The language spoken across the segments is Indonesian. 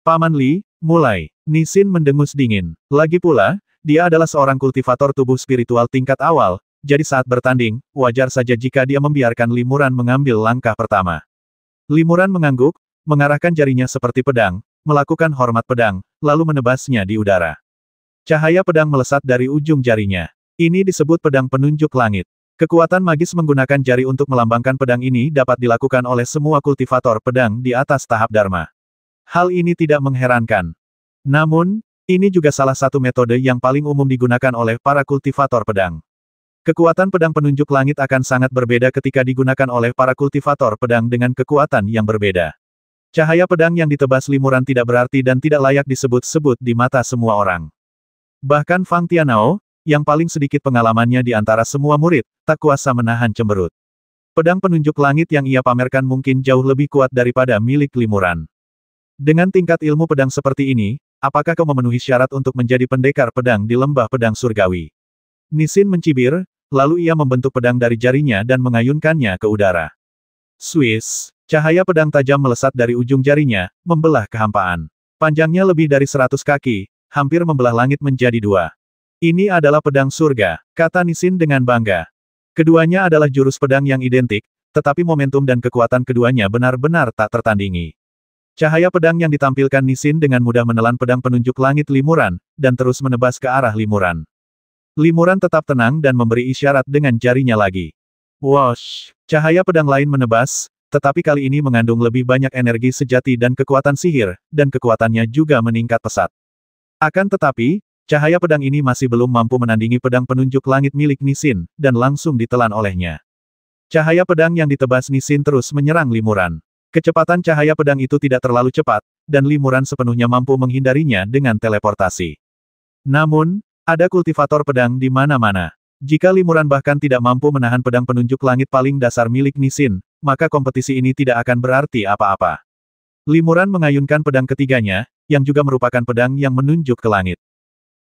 Paman Li, mulai. Nisin mendengus dingin. Lagi pula, dia adalah seorang kultivator tubuh spiritual tingkat awal, jadi saat bertanding, wajar saja jika dia membiarkan Limuran mengambil langkah pertama. Limuran mengangguk, mengarahkan jarinya seperti pedang, melakukan hormat pedang, lalu menebasnya di udara. Cahaya pedang melesat dari ujung jarinya. Ini disebut pedang penunjuk langit. Kekuatan magis menggunakan jari untuk melambangkan pedang ini dapat dilakukan oleh semua kultivator pedang di atas tahap Dharma. Hal ini tidak mengherankan. Namun, ini juga salah satu metode yang paling umum digunakan oleh para kultivator pedang. Kekuatan pedang penunjuk langit akan sangat berbeda ketika digunakan oleh para kultivator pedang dengan kekuatan yang berbeda. Cahaya pedang yang ditebas Limuran tidak berarti dan tidak layak disebut-sebut di mata semua orang. Bahkan Fang Tianao, yang paling sedikit pengalamannya di antara semua murid, tak kuasa menahan cemberut. Pedang penunjuk langit yang ia pamerkan mungkin jauh lebih kuat daripada milik Limuran. Dengan tingkat ilmu pedang seperti ini, apakah kau memenuhi syarat untuk menjadi pendekar pedang di lembah pedang surgawi? Nisin mencibir, lalu ia membentuk pedang dari jarinya dan mengayunkannya ke udara. Swiss, cahaya pedang tajam melesat dari ujung jarinya, membelah kehampaan. Panjangnya lebih dari 100 kaki, hampir membelah langit menjadi dua. Ini adalah pedang surga, kata Nisin dengan bangga. Keduanya adalah jurus pedang yang identik, tetapi momentum dan kekuatan keduanya benar-benar tak tertandingi. Cahaya pedang yang ditampilkan Nisin dengan mudah menelan pedang penunjuk langit Limuran, dan terus menebas ke arah Limuran. Limuran tetap tenang dan memberi isyarat dengan jarinya lagi. Wosh! Cahaya pedang lain menebas, tetapi kali ini mengandung lebih banyak energi sejati dan kekuatan sihir, dan kekuatannya juga meningkat pesat. Akan tetapi, cahaya pedang ini masih belum mampu menandingi pedang penunjuk langit milik Nisin, dan langsung ditelan olehnya. Cahaya pedang yang ditebas Nisin terus menyerang Limuran. Kecepatan cahaya pedang itu tidak terlalu cepat, dan Limuran sepenuhnya mampu menghindarinya dengan teleportasi. Namun, ada kultivator pedang di mana-mana. Jika Limuran bahkan tidak mampu menahan pedang penunjuk langit paling dasar milik Nisin, maka kompetisi ini tidak akan berarti apa-apa. Limuran mengayunkan pedang ketiganya, yang juga merupakan pedang yang menunjuk ke langit.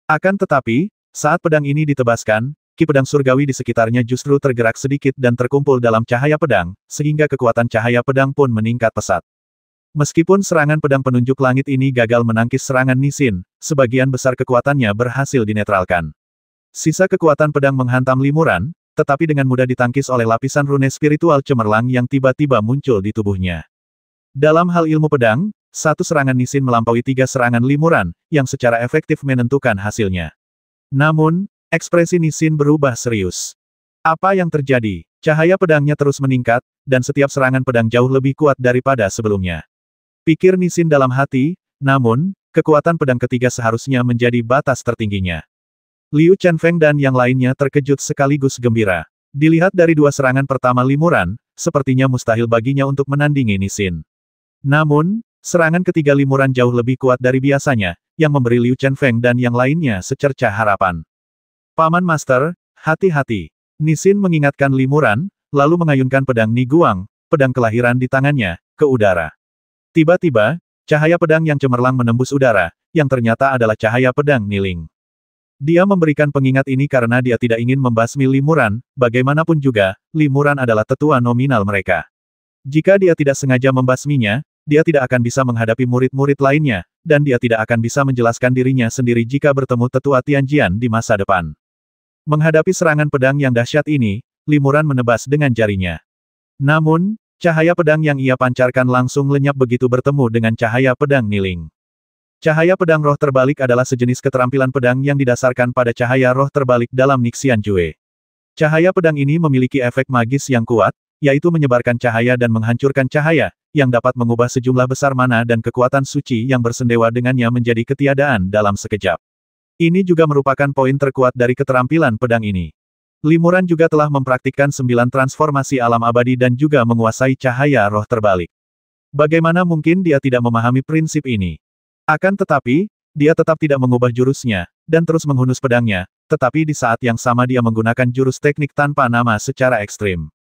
Akan tetapi, saat pedang ini ditebaskan, ki pedang surgawi di sekitarnya justru tergerak sedikit dan terkumpul dalam cahaya pedang, sehingga kekuatan cahaya pedang pun meningkat pesat. Meskipun serangan pedang penunjuk langit ini gagal menangkis serangan Nisin, sebagian besar kekuatannya berhasil dinetralkan. Sisa kekuatan pedang menghantam Limuran, tetapi dengan mudah ditangkis oleh lapisan rune spiritual cemerlang yang tiba-tiba muncul di tubuhnya. Dalam hal ilmu pedang, satu serangan Nisin melampaui 3 serangan Limuran, yang secara efektif menentukan hasilnya. Namun, ekspresi Nisin berubah serius. Apa yang terjadi? Cahaya pedangnya terus meningkat, dan setiap serangan pedang jauh lebih kuat daripada sebelumnya. Pikir Nisin dalam hati, namun, kekuatan pedang ketiga seharusnya menjadi batas tertingginya. Liu Chenfeng dan yang lainnya terkejut sekaligus gembira. Dilihat dari 2 serangan pertama Limuran, sepertinya mustahil baginya untuk menandingi Nisin. Namun, serangan ketiga Limuran jauh lebih kuat dari biasanya, yang memberi Liu Chenfeng dan yang lainnya secercah harapan. Paman Master, hati-hati. Nisin mengingatkan Limuran, lalu mengayunkan pedang Niguang, pedang kelahiran di tangannya, ke udara. Tiba-tiba, cahaya pedang yang cemerlang menembus udara, yang ternyata adalah cahaya pedang Niling. Dia memberikan pengingat ini karena dia tidak ingin membasmi Limuran, bagaimanapun juga, Limuran adalah tetua nominal mereka. Jika dia tidak sengaja membasminya, dia tidak akan bisa menghadapi murid-murid lainnya, dan dia tidak akan bisa menjelaskan dirinya sendiri jika bertemu tetua Tianjian di masa depan. Menghadapi serangan pedang yang dahsyat ini, Limuran menebas dengan jarinya. Namun, cahaya pedang yang ia pancarkan langsung lenyap begitu bertemu dengan cahaya pedang Niling. Cahaya pedang roh terbalik adalah sejenis keterampilan pedang yang didasarkan pada cahaya roh terbalik dalam Nixian Jue. Cahaya pedang ini memiliki efek magis yang kuat, yaitu menyebarkan cahaya dan menghancurkan cahaya, yang dapat mengubah sejumlah besar mana dan kekuatan suci yang bersendewa dengannya menjadi ketiadaan dalam sekejap. Ini juga merupakan poin terkuat dari keterampilan pedang ini. Limuran juga telah mempraktikkan 9 transformasi alam abadi dan juga menguasai cahaya roh terbalik. Bagaimana mungkin dia tidak memahami prinsip ini? Akan tetapi, dia tetap tidak mengubah jurusnya, dan terus menghunus pedangnya, tetapi di saat yang sama dia menggunakan jurus teknik tanpa nama secara ekstrim.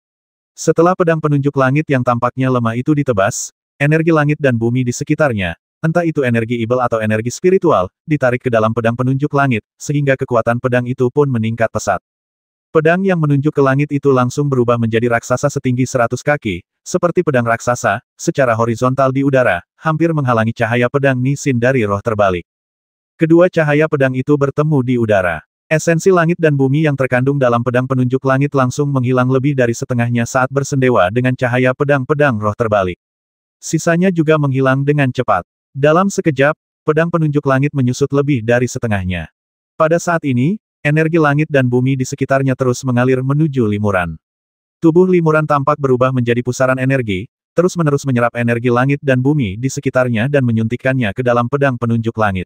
Setelah pedang penunjuk langit yang tampaknya lemah itu ditebas, energi langit dan bumi di sekitarnya, entah itu energi ibel atau energi spiritual, ditarik ke dalam pedang penunjuk langit, sehingga kekuatan pedang itu pun meningkat pesat. Pedang yang menunjuk ke langit itu langsung berubah menjadi raksasa setinggi 100 kaki, seperti pedang raksasa, secara horizontal di udara, hampir menghalangi cahaya pedang Nisin dari roh terbalik. Kedua cahaya pedang itu bertemu di udara. Esensi langit dan bumi yang terkandung dalam pedang penunjuk langit langsung menghilang lebih dari setengahnya saat bersendewa dengan cahaya pedang-pedang roh terbalik. Sisanya juga menghilang dengan cepat. Dalam sekejap, pedang penunjuk langit menyusut lebih dari setengahnya. Pada saat ini, energi langit dan bumi di sekitarnya terus mengalir menuju limuran. Tubuh limuran tampak berubah menjadi pusaran energi, terus-menerus menyerap energi langit dan bumi di sekitarnya dan menyuntikkannya ke dalam pedang penunjuk langit.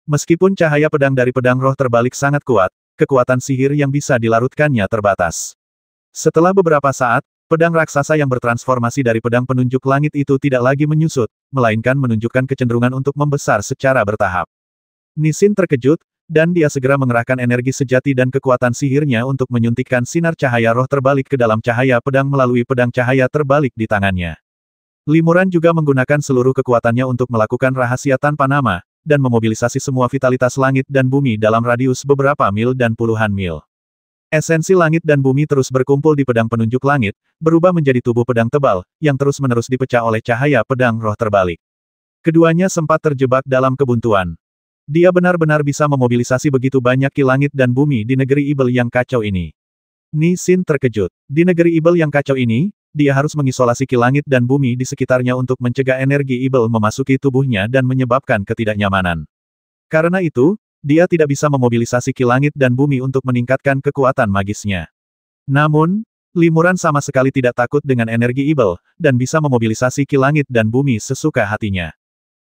Meskipun cahaya pedang dari pedang roh terbalik sangat kuat, kekuatan sihir yang bisa dilarutkannya terbatas. Setelah beberapa saat, pedang raksasa yang bertransformasi dari pedang penunjuk langit itu tidak lagi menyusut, melainkan menunjukkan kecenderungan untuk membesar secara bertahap. Nisin terkejut, dan dia segera mengerahkan energi sejati dan kekuatan sihirnya untuk menyuntikkan sinar cahaya roh terbalik ke dalam cahaya pedang melalui pedang cahaya terbalik di tangannya. Limuran juga menggunakan seluruh kekuatannya untuk melakukan rahasia tanpa nama, dan memobilisasi semua vitalitas langit dan bumi dalam radius beberapa mil dan puluhan mil. Esensi langit dan bumi terus berkumpul di pedang penunjuk langit, berubah menjadi tubuh pedang tebal, yang terus-menerus dipecah oleh cahaya pedang roh terbalik. Keduanya sempat terjebak dalam kebuntuan. Dia benar-benar bisa memobilisasi begitu banyak ki langit dan bumi di negeri Ibel yang kacau ini. Nisin terkejut. Di negeri Ibel yang kacau ini, dia harus mengisolasi ki langit dan bumi di sekitarnya untuk mencegah energi Ibel memasuki tubuhnya dan menyebabkan ketidaknyamanan. Karena itu, dia tidak bisa memobilisasi ki langit dan bumi untuk meningkatkan kekuatan magisnya. Namun, limuran sama sekali tidak takut dengan energi Ibel, dan bisa memobilisasi ki langit dan bumi sesuka hatinya.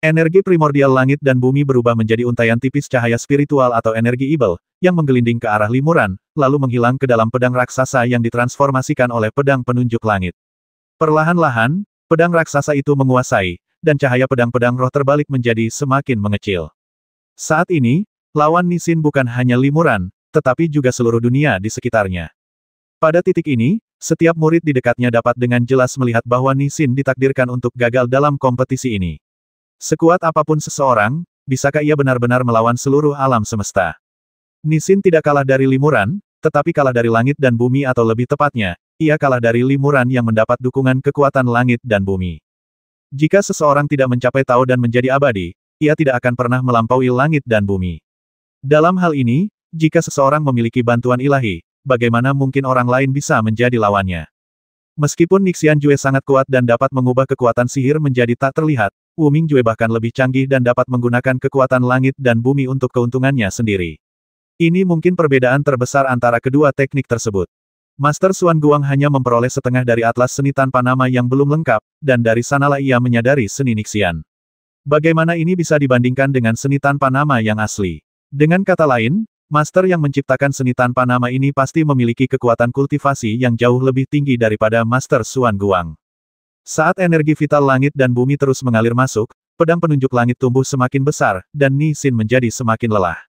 Energi primordial langit dan bumi berubah menjadi untaian tipis cahaya spiritual atau energi Ibel, yang menggelinding ke arah limuran, lalu menghilang ke dalam pedang raksasa yang ditransformasikan oleh pedang penunjuk langit. Perlahan-lahan, pedang raksasa itu menguasai, dan cahaya pedang-pedang roh terbalik menjadi semakin mengecil. Saat ini, lawan Nisin bukan hanya limuran, tetapi juga seluruh dunia di sekitarnya. Pada titik ini, setiap murid di dekatnya dapat dengan jelas melihat bahwa Nisin ditakdirkan untuk gagal dalam kompetisi ini. Sekuat apapun seseorang, bisakah ia benar-benar melawan seluruh alam semesta? Nisin tidak kalah dari limuran, tetapi kalah dari langit dan bumi atau lebih tepatnya, ia kalah dari limuran yang mendapat dukungan kekuatan langit dan bumi. Jika seseorang tidak mencapai Tao dan menjadi abadi, ia tidak akan pernah melampaui langit dan bumi. Dalam hal ini, jika seseorang memiliki bantuan ilahi, bagaimana mungkin orang lain bisa menjadi lawannya? Meskipun Nixian Jue sangat kuat dan dapat mengubah kekuatan sihir menjadi tak terlihat, Wu Mingjue bahkan lebih canggih dan dapat menggunakan kekuatan langit dan bumi untuk keuntungannya sendiri. Ini mungkin perbedaan terbesar antara kedua teknik tersebut. Master Xuan Guang hanya memperoleh setengah dari atlas seni tanpa nama yang belum lengkap, dan dari sanalah ia menyadari seni Nixian. Bagaimana ini bisa dibandingkan dengan seni tanpa nama yang asli? Dengan kata lain, Master yang menciptakan seni tanpa nama ini pasti memiliki kekuatan kultivasi yang jauh lebih tinggi daripada Master Xuan Guang. Saat energi vital langit dan bumi terus mengalir masuk, pedang penunjuk langit tumbuh semakin besar, dan Nisin menjadi semakin lelah.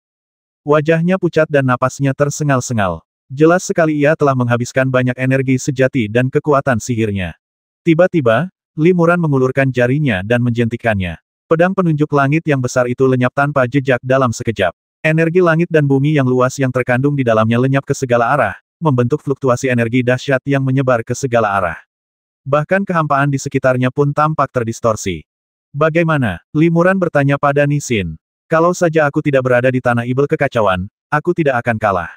Wajahnya pucat dan napasnya tersengal-sengal. Jelas sekali ia telah menghabiskan banyak energi sejati dan kekuatan sihirnya. Tiba-tiba, limuran mengulurkan jarinya dan menjentikannya. Pedang penunjuk langit yang besar itu lenyap tanpa jejak dalam sekejap. Energi langit dan bumi yang luas yang terkandung di dalamnya lenyap ke segala arah, membentuk fluktuasi energi dahsyat yang menyebar ke segala arah. Bahkan kehampaan di sekitarnya pun tampak terdistorsi. Bagaimana? Limuran bertanya pada Nisin. Kalau saja aku tidak berada di tanah Ibel kekacauan, aku tidak akan kalah.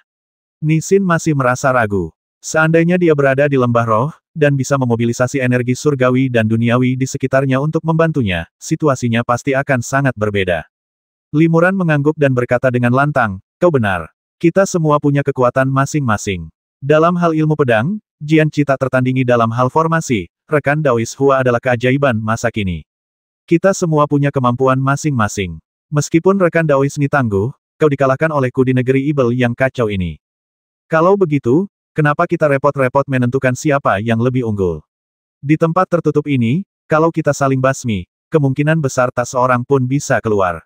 Nisin masih merasa ragu. Seandainya dia berada di lembah roh, dan bisa memobilisasi energi surgawi dan duniawi di sekitarnya untuk membantunya, situasinya pasti akan sangat berbeda. Limuran mengangguk dan berkata dengan lantang, kau benar. Kita semua punya kekuatan masing-masing. Dalam hal ilmu pedang, Jian Qi tak tertandingi dalam hal formasi, rekan Daois Hua adalah keajaiban masa kini. Kita semua punya kemampuan masing-masing. Meskipun rekan Daois Ni tangguh, kau dikalahkan olehku di negeri Ibel yang kacau ini. Kalau begitu, kenapa kita repot-repot menentukan siapa yang lebih unggul? Di tempat tertutup ini, kalau kita saling basmi, kemungkinan besar tak seorang pun bisa keluar.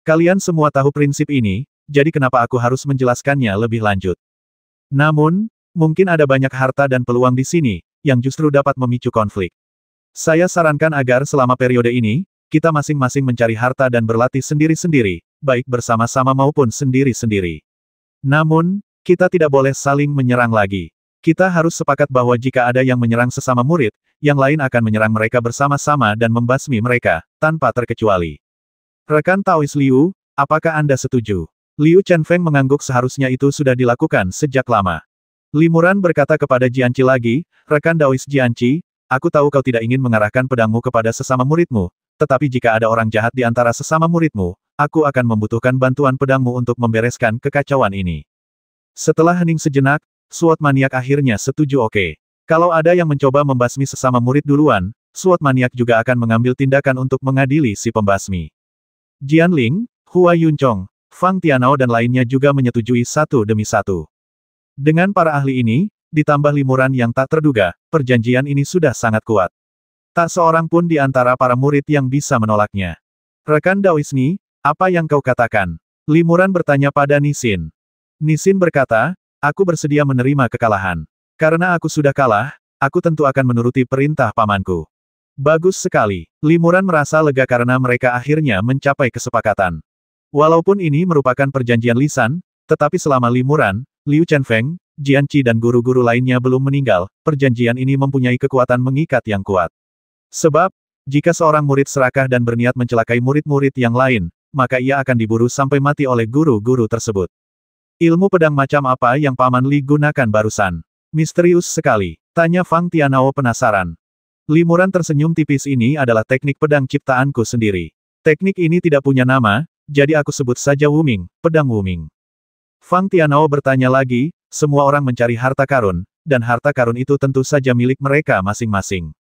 Kalian semua tahu prinsip ini, jadi kenapa aku harus menjelaskannya lebih lanjut? Namun, mungkin ada banyak harta dan peluang di sini, yang justru dapat memicu konflik. Saya sarankan agar selama periode ini, kita masing-masing mencari harta dan berlatih sendiri-sendiri, baik bersama-sama maupun sendiri-sendiri. Namun, Kita tidak boleh saling menyerang lagi. Kita harus sepakat bahwa jika ada yang menyerang sesama murid, yang lain akan menyerang mereka bersama-sama dan membasmi mereka, tanpa terkecuali. Rekan Taois Liu, apakah Anda setuju? Liu Chenfeng mengangguk seharusnya itu sudah dilakukan sejak lama. Limuran berkata kepada Jianqi lagi, rekan Daois Jianqi, aku tahu kau tidak ingin mengarahkan pedangmu kepada sesama muridmu, tetapi jika ada orang jahat di antara sesama muridmu, aku akan membutuhkan bantuan pedangmu untuk membereskan kekacauan ini. Setelah hening sejenak, SWOT maniak akhirnya setuju oke. Kalau ada yang mencoba membasmi sesama murid duluan, SWOT maniak juga akan mengambil tindakan untuk mengadili si pembasmi. Jian Ling, Hua Yunchong, Fang Tianao dan lainnya juga menyetujui satu demi satu. Dengan para ahli ini, ditambah limuran yang tak terduga, perjanjian ini sudah sangat kuat. Tak seorang pun di antara para murid yang bisa menolaknya. Rekan Daois Ni, apa yang kau katakan? Limuran bertanya pada Nisin. Nisin berkata, aku bersedia menerima kekalahan. Karena aku sudah kalah, aku tentu akan menuruti perintah pamanku. Bagus sekali. Limuran merasa lega karena mereka akhirnya mencapai kesepakatan. Walaupun ini merupakan perjanjian lisan, tetapi selama Limuran, Liu Chenfeng, Jianqi dan guru-guru lainnya belum meninggal, perjanjian ini mempunyai kekuatan mengikat yang kuat. Sebab, jika seorang murid serakah dan berniat mencelakai murid-murid yang lain, maka ia akan diburu sampai mati oleh guru-guru tersebut. Ilmu pedang macam apa yang Paman Li gunakan barusan? Misterius sekali, tanya Fang Tianao penasaran. Limuran tersenyum tipis ini adalah teknik pedang ciptaanku sendiri. Teknik ini tidak punya nama, jadi aku sebut saja Wuming, pedang Wuming. Fang Tianao bertanya lagi, semua orang mencari harta karun, dan harta karun itu tentu saja milik mereka masing-masing.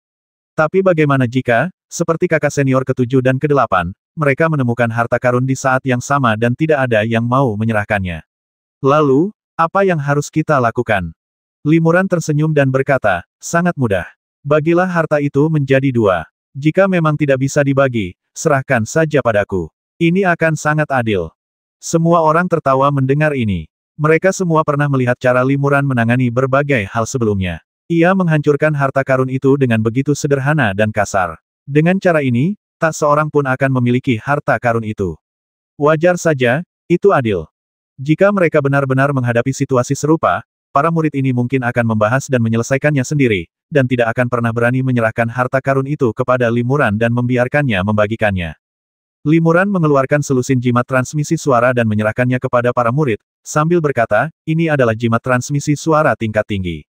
Tapi bagaimana jika, seperti kakak senior ke-7 dan ke-8, mereka menemukan harta karun di saat yang sama dan tidak ada yang mau menyerahkannya? Lalu, apa yang harus kita lakukan? Limuran tersenyum dan berkata, sangat mudah. Bagilah harta itu menjadi 2. Jika memang tidak bisa dibagi, serahkan saja padaku. Ini akan sangat adil. Semua orang tertawa mendengar ini. Mereka semua pernah melihat cara Limuran menangani berbagai hal sebelumnya. Ia menghancurkan harta karun itu dengan begitu sederhana dan kasar. Dengan cara ini, tak seorang pun akan memiliki harta karun itu. Wajar saja, itu adil. Jika mereka benar-benar menghadapi situasi serupa, para murid ini mungkin akan membahas dan menyelesaikannya sendiri, dan tidak akan pernah berani menyerahkan harta karun itu kepada Limuran dan membiarkannya membagikannya. Limuran mengeluarkan selusin jimat transmisi suara dan menyerahkannya kepada para murid, sambil berkata, ini adalah jimat transmisi suara tingkat tinggi.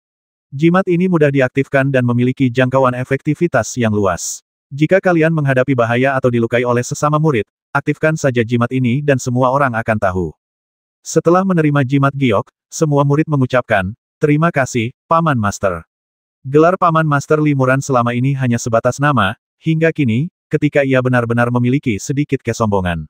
Jimat ini mudah diaktifkan dan memiliki jangkauan efektivitas yang luas. Jika kalian menghadapi bahaya atau dilukai oleh sesama murid, aktifkan saja jimat ini dan semua orang akan tahu. Setelah menerima jimat giok, semua murid mengucapkan, terima kasih, Paman Master. Gelar Paman Master Limuran selama ini hanya sebatas nama, hingga kini, ketika ia benar-benar memiliki sedikit kesombongan.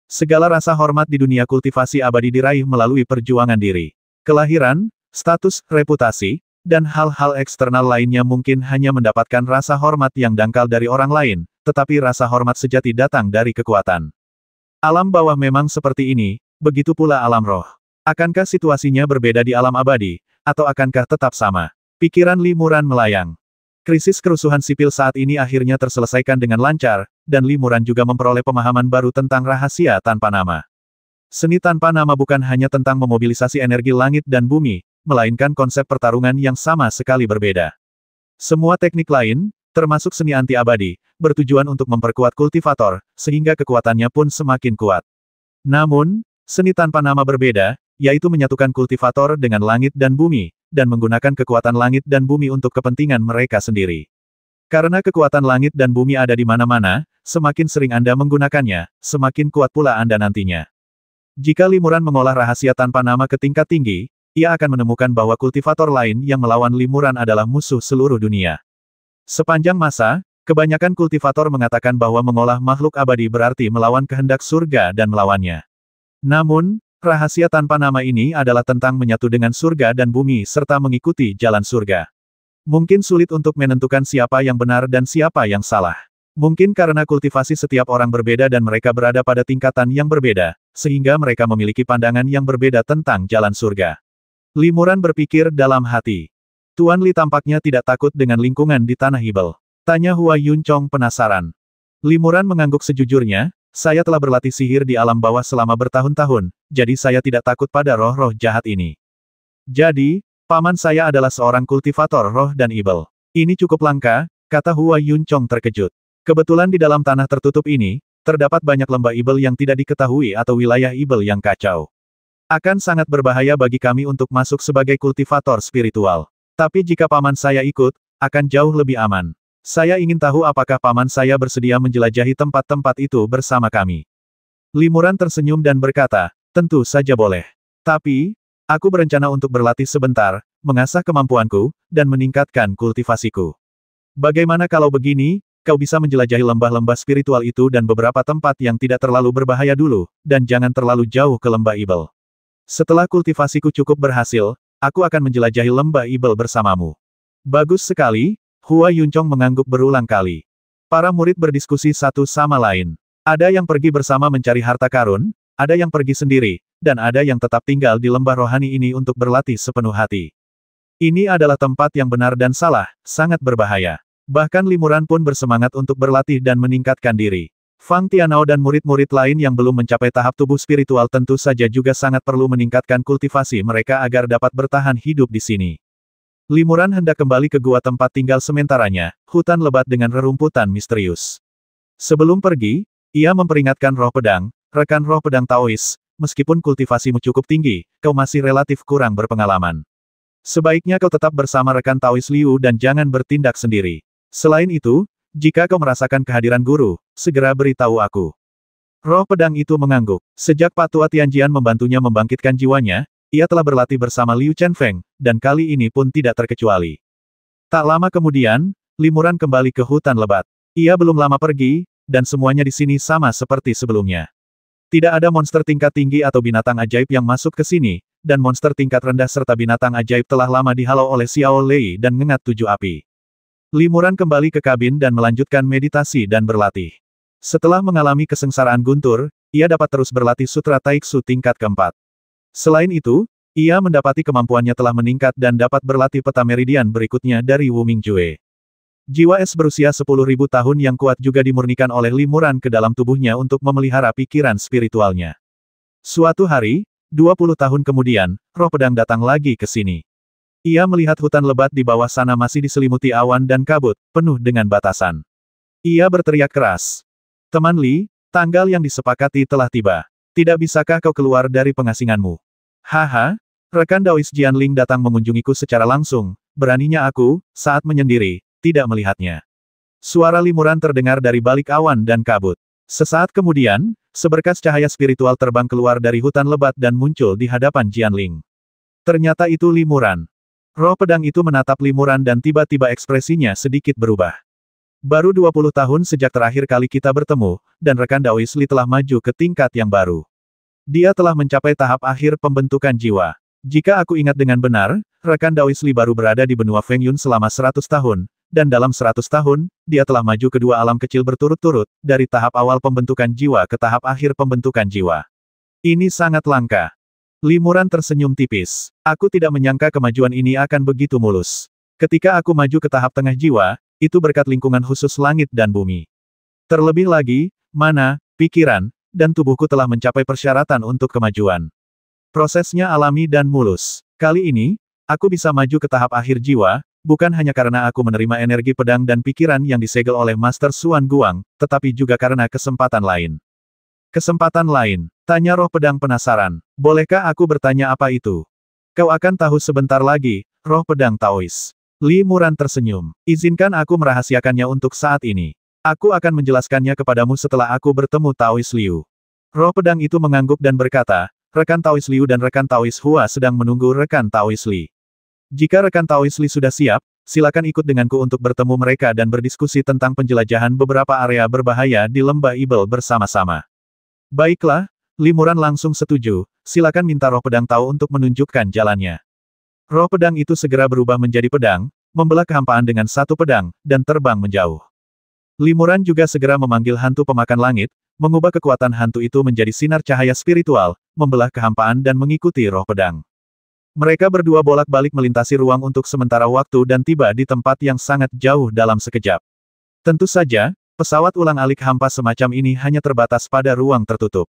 Segala rasa hormat di dunia kultivasi abadi diraih melalui perjuangan diri. Kelahiran, status, reputasi, dan hal-hal eksternal lainnya mungkin hanya mendapatkan rasa hormat yang dangkal dari orang lain, tetapi rasa hormat sejati datang dari kekuatan. Alam bawah memang seperti ini. Begitu pula alam roh. Akankah situasinya berbeda di alam abadi, atau akankah tetap sama? Pikiran Limuran melayang. Krisis kerusuhan sipil saat ini akhirnya terselesaikan dengan lancar, dan Limuran juga memperoleh pemahaman baru tentang rahasia tanpa nama. Seni tanpa nama bukan hanya tentang memobilisasi energi langit dan bumi, melainkan konsep pertarungan yang sama sekali berbeda. Semua teknik lain, termasuk seni anti-abadi, bertujuan untuk memperkuat kultivator, sehingga kekuatannya pun semakin kuat. Namun, seni tanpa nama berbeda, yaitu menyatukan kultivator dengan langit dan bumi, dan menggunakan kekuatan langit dan bumi untuk kepentingan mereka sendiri. Karena kekuatan langit dan bumi ada di mana-mana, semakin sering Anda menggunakannya, semakin kuat pula Anda nantinya. Jika Limuran mengolah rahasia tanpa nama ke tingkat tinggi, ia akan menemukan bahwa kultivator lain yang melawan Limuran adalah musuh seluruh dunia. Sepanjang masa, kebanyakan kultivator mengatakan bahwa mengolah makhluk abadi berarti melawan kehendak surga dan melawannya. Namun, rahasia tanpa nama ini adalah tentang menyatu dengan surga dan bumi serta mengikuti jalan surga. Mungkin sulit untuk menentukan siapa yang benar dan siapa yang salah. Mungkin karena kultivasi setiap orang berbeda dan mereka berada pada tingkatan yang berbeda, sehingga mereka memiliki pandangan yang berbeda tentang jalan surga. Limuran berpikir dalam hati. Tuan Li tampaknya tidak takut dengan lingkungan di Tanah Hibel. Tanya Hua Yunchong penasaran. Limuran mengangguk sejujurnya, saya telah berlatih sihir di alam bawah selama bertahun-tahun, jadi saya tidak takut pada roh-roh jahat ini. Jadi, paman saya adalah seorang kultivator roh dan ibel. Ini cukup langka, kata Hua Yunchong terkejut. Kebetulan di dalam tanah tertutup ini, terdapat banyak lembah ibel yang tidak diketahui atau wilayah ibel yang kacau. Akan sangat berbahaya bagi kami untuk masuk sebagai kultivator spiritual. Tapi jika paman saya ikut, akan jauh lebih aman. Saya ingin tahu apakah paman saya bersedia menjelajahi tempat-tempat itu bersama kami. Limuran tersenyum dan berkata, tentu saja boleh. Tapi, aku berencana untuk berlatih sebentar, mengasah kemampuanku, dan meningkatkan kultivasiku. Bagaimana kalau begini, kau bisa menjelajahi lembah-lembah spiritual itu dan beberapa tempat yang tidak terlalu berbahaya dulu, dan jangan terlalu jauh ke lembah ibel. Setelah kultivasiku cukup berhasil, aku akan menjelajahi lembah ibel bersamamu. Bagus sekali, Hua Yunchong mengangguk berulang kali. Para murid berdiskusi satu sama lain. Ada yang pergi bersama mencari harta karun, ada yang pergi sendiri, dan ada yang tetap tinggal di lembah rohani ini untuk berlatih sepenuh hati. Ini adalah tempat yang benar dan salah, sangat berbahaya. Bahkan Limuran pun bersemangat untuk berlatih dan meningkatkan diri. Fang Tianao dan murid-murid lain yang belum mencapai tahap tubuh spiritual tentu saja juga sangat perlu meningkatkan kultivasi mereka agar dapat bertahan hidup di sini. Limuran hendak kembali ke gua tempat tinggal sementaranya, hutan lebat dengan rerumputan misterius. Sebelum pergi, ia memperingatkan roh pedang, rekan roh pedang Taois, meskipun kultivasimu cukup tinggi, kau masih relatif kurang berpengalaman. Sebaiknya kau tetap bersama rekan Taois Liu dan jangan bertindak sendiri. Selain itu, jika kau merasakan kehadiran guru, segera beritahu aku. Roh pedang itu mengangguk. Sejak Patua Tianjian membantunya membangkitkan jiwanya, ia telah berlatih bersama Liu Chenfeng, dan kali ini pun tidak terkecuali. Tak lama kemudian, Limuran kembali ke hutan lebat. Ia belum lama pergi, dan semuanya di sini sama seperti sebelumnya. Tidak ada monster tingkat tinggi atau binatang ajaib yang masuk ke sini, dan monster tingkat rendah serta binatang ajaib telah lama dihalau oleh Xiao Lei dan Ngengat Tujuh Api. Limuran kembali ke kabin dan melanjutkan meditasi dan berlatih. Setelah mengalami kesengsaraan guntur, ia dapat terus berlatih Sutra Taiksu tingkat keempat. Selain itu, ia mendapati kemampuannya telah meningkat dan dapat berlatih peta meridian berikutnya dari Wu Mingjue. Jiwa es berusia 10.000 tahun yang kuat juga dimurnikan oleh Limuran ke dalam tubuhnya untuk memelihara pikiran spiritualnya. Suatu hari, 20 tahun kemudian, roh pedang datang lagi ke sini. Ia melihat hutan lebat di bawah sana masih diselimuti awan dan kabut, penuh dengan batasan. Ia berteriak keras. Teman Li, tanggal yang disepakati telah tiba. Tidak bisakah kau keluar dari pengasinganmu? Haha, rekan Daois Jianling datang mengunjungiku secara langsung, beraninya aku, saat menyendiri, tidak melihatnya. Suara Limuran terdengar dari balik awan dan kabut. Sesaat kemudian, seberkas cahaya spiritual terbang keluar dari hutan lebat dan muncul di hadapan Jianling. Ternyata itu Limuran. Roh pedang itu menatap Limuran dan tiba-tiba ekspresinya sedikit berubah. Baru 20 tahun sejak terakhir kali kita bertemu, dan rekan Daois Li telah maju ke tingkat yang baru. Dia telah mencapai tahap akhir pembentukan jiwa. Jika aku ingat dengan benar, rekan Daois Li baru berada di benua Feng Yun selama 100 tahun, dan dalam 100 tahun, dia telah maju ke dua alam kecil berturut-turut, dari tahap awal pembentukan jiwa ke tahap akhir pembentukan jiwa. Ini sangat langka. Limuran tersenyum tipis. Aku tidak menyangka kemajuan ini akan begitu mulus. Ketika aku maju ke tahap tengah jiwa, itu berkat lingkungan khusus langit dan bumi. Terlebih lagi, mana, pikiran, dan tubuhku telah mencapai persyaratan untuk kemajuan. Prosesnya alami dan mulus. Kali ini, aku bisa maju ke tahap akhir jiwa, bukan hanya karena aku menerima energi pedang dan pikiran yang disegel oleh Master Xuan Guang, tetapi juga karena kesempatan lain. Kesempatan lain, tanya roh pedang penasaran. Bolehkah aku bertanya apa itu? Kau akan tahu sebentar lagi, roh pedang Taois. Limuran tersenyum. Izinkan aku merahasiakannya untuk saat ini. Aku akan menjelaskannya kepadamu setelah aku bertemu Taois Liu. Roh pedang itu mengangguk dan berkata, rekan Taois Liu dan rekan Taois Hua sedang menunggu rekan Taois Li. Jika rekan Taois Li sudah siap, silakan ikut denganku untuk bertemu mereka dan berdiskusi tentang penjelajahan beberapa area berbahaya di lembah Ibel bersama-sama. Baiklah, Limuran langsung setuju, silakan minta roh pedang tahu untuk menunjukkan jalannya. Roh pedang itu segera berubah menjadi pedang, membelah kehampaan dengan satu pedang, dan terbang menjauh. Limuran juga segera memanggil hantu pemakan langit, mengubah kekuatan hantu itu menjadi sinar cahaya spiritual, membelah kehampaan dan mengikuti roh pedang. Mereka berdua bolak-balik melintasi ruang untuk sementara waktu dan tiba di tempat yang sangat jauh dalam sekejap. Tentu saja, pesawat ulang-alik hampa semacam ini hanya terbatas pada ruang tertutup.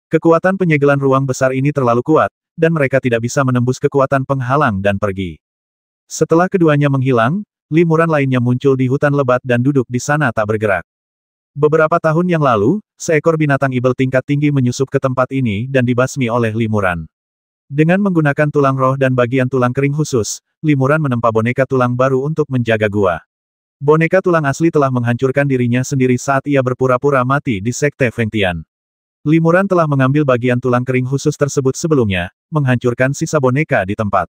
Kekuatan penyegelan ruang besar ini terlalu kuat, dan mereka tidak bisa menembus kekuatan penghalang dan pergi. Setelah keduanya menghilang, limuran lainnya muncul di hutan lebat dan duduk di sana tak bergerak. Beberapa tahun yang lalu, seekor binatang ibel tingkat tinggi menyusup ke tempat ini dan dibasmi oleh limuran. Dengan menggunakan tulang roh dan bagian tulang kering khusus, limuran menempa boneka tulang baru untuk menjaga gua. Boneka tulang asli telah menghancurkan dirinya sendiri saat ia berpura-pura mati di Sekte Fengtian. Limuran telah mengambil bagian tulang kering khusus tersebut sebelumnya, menghancurkan sisa boneka di tempat.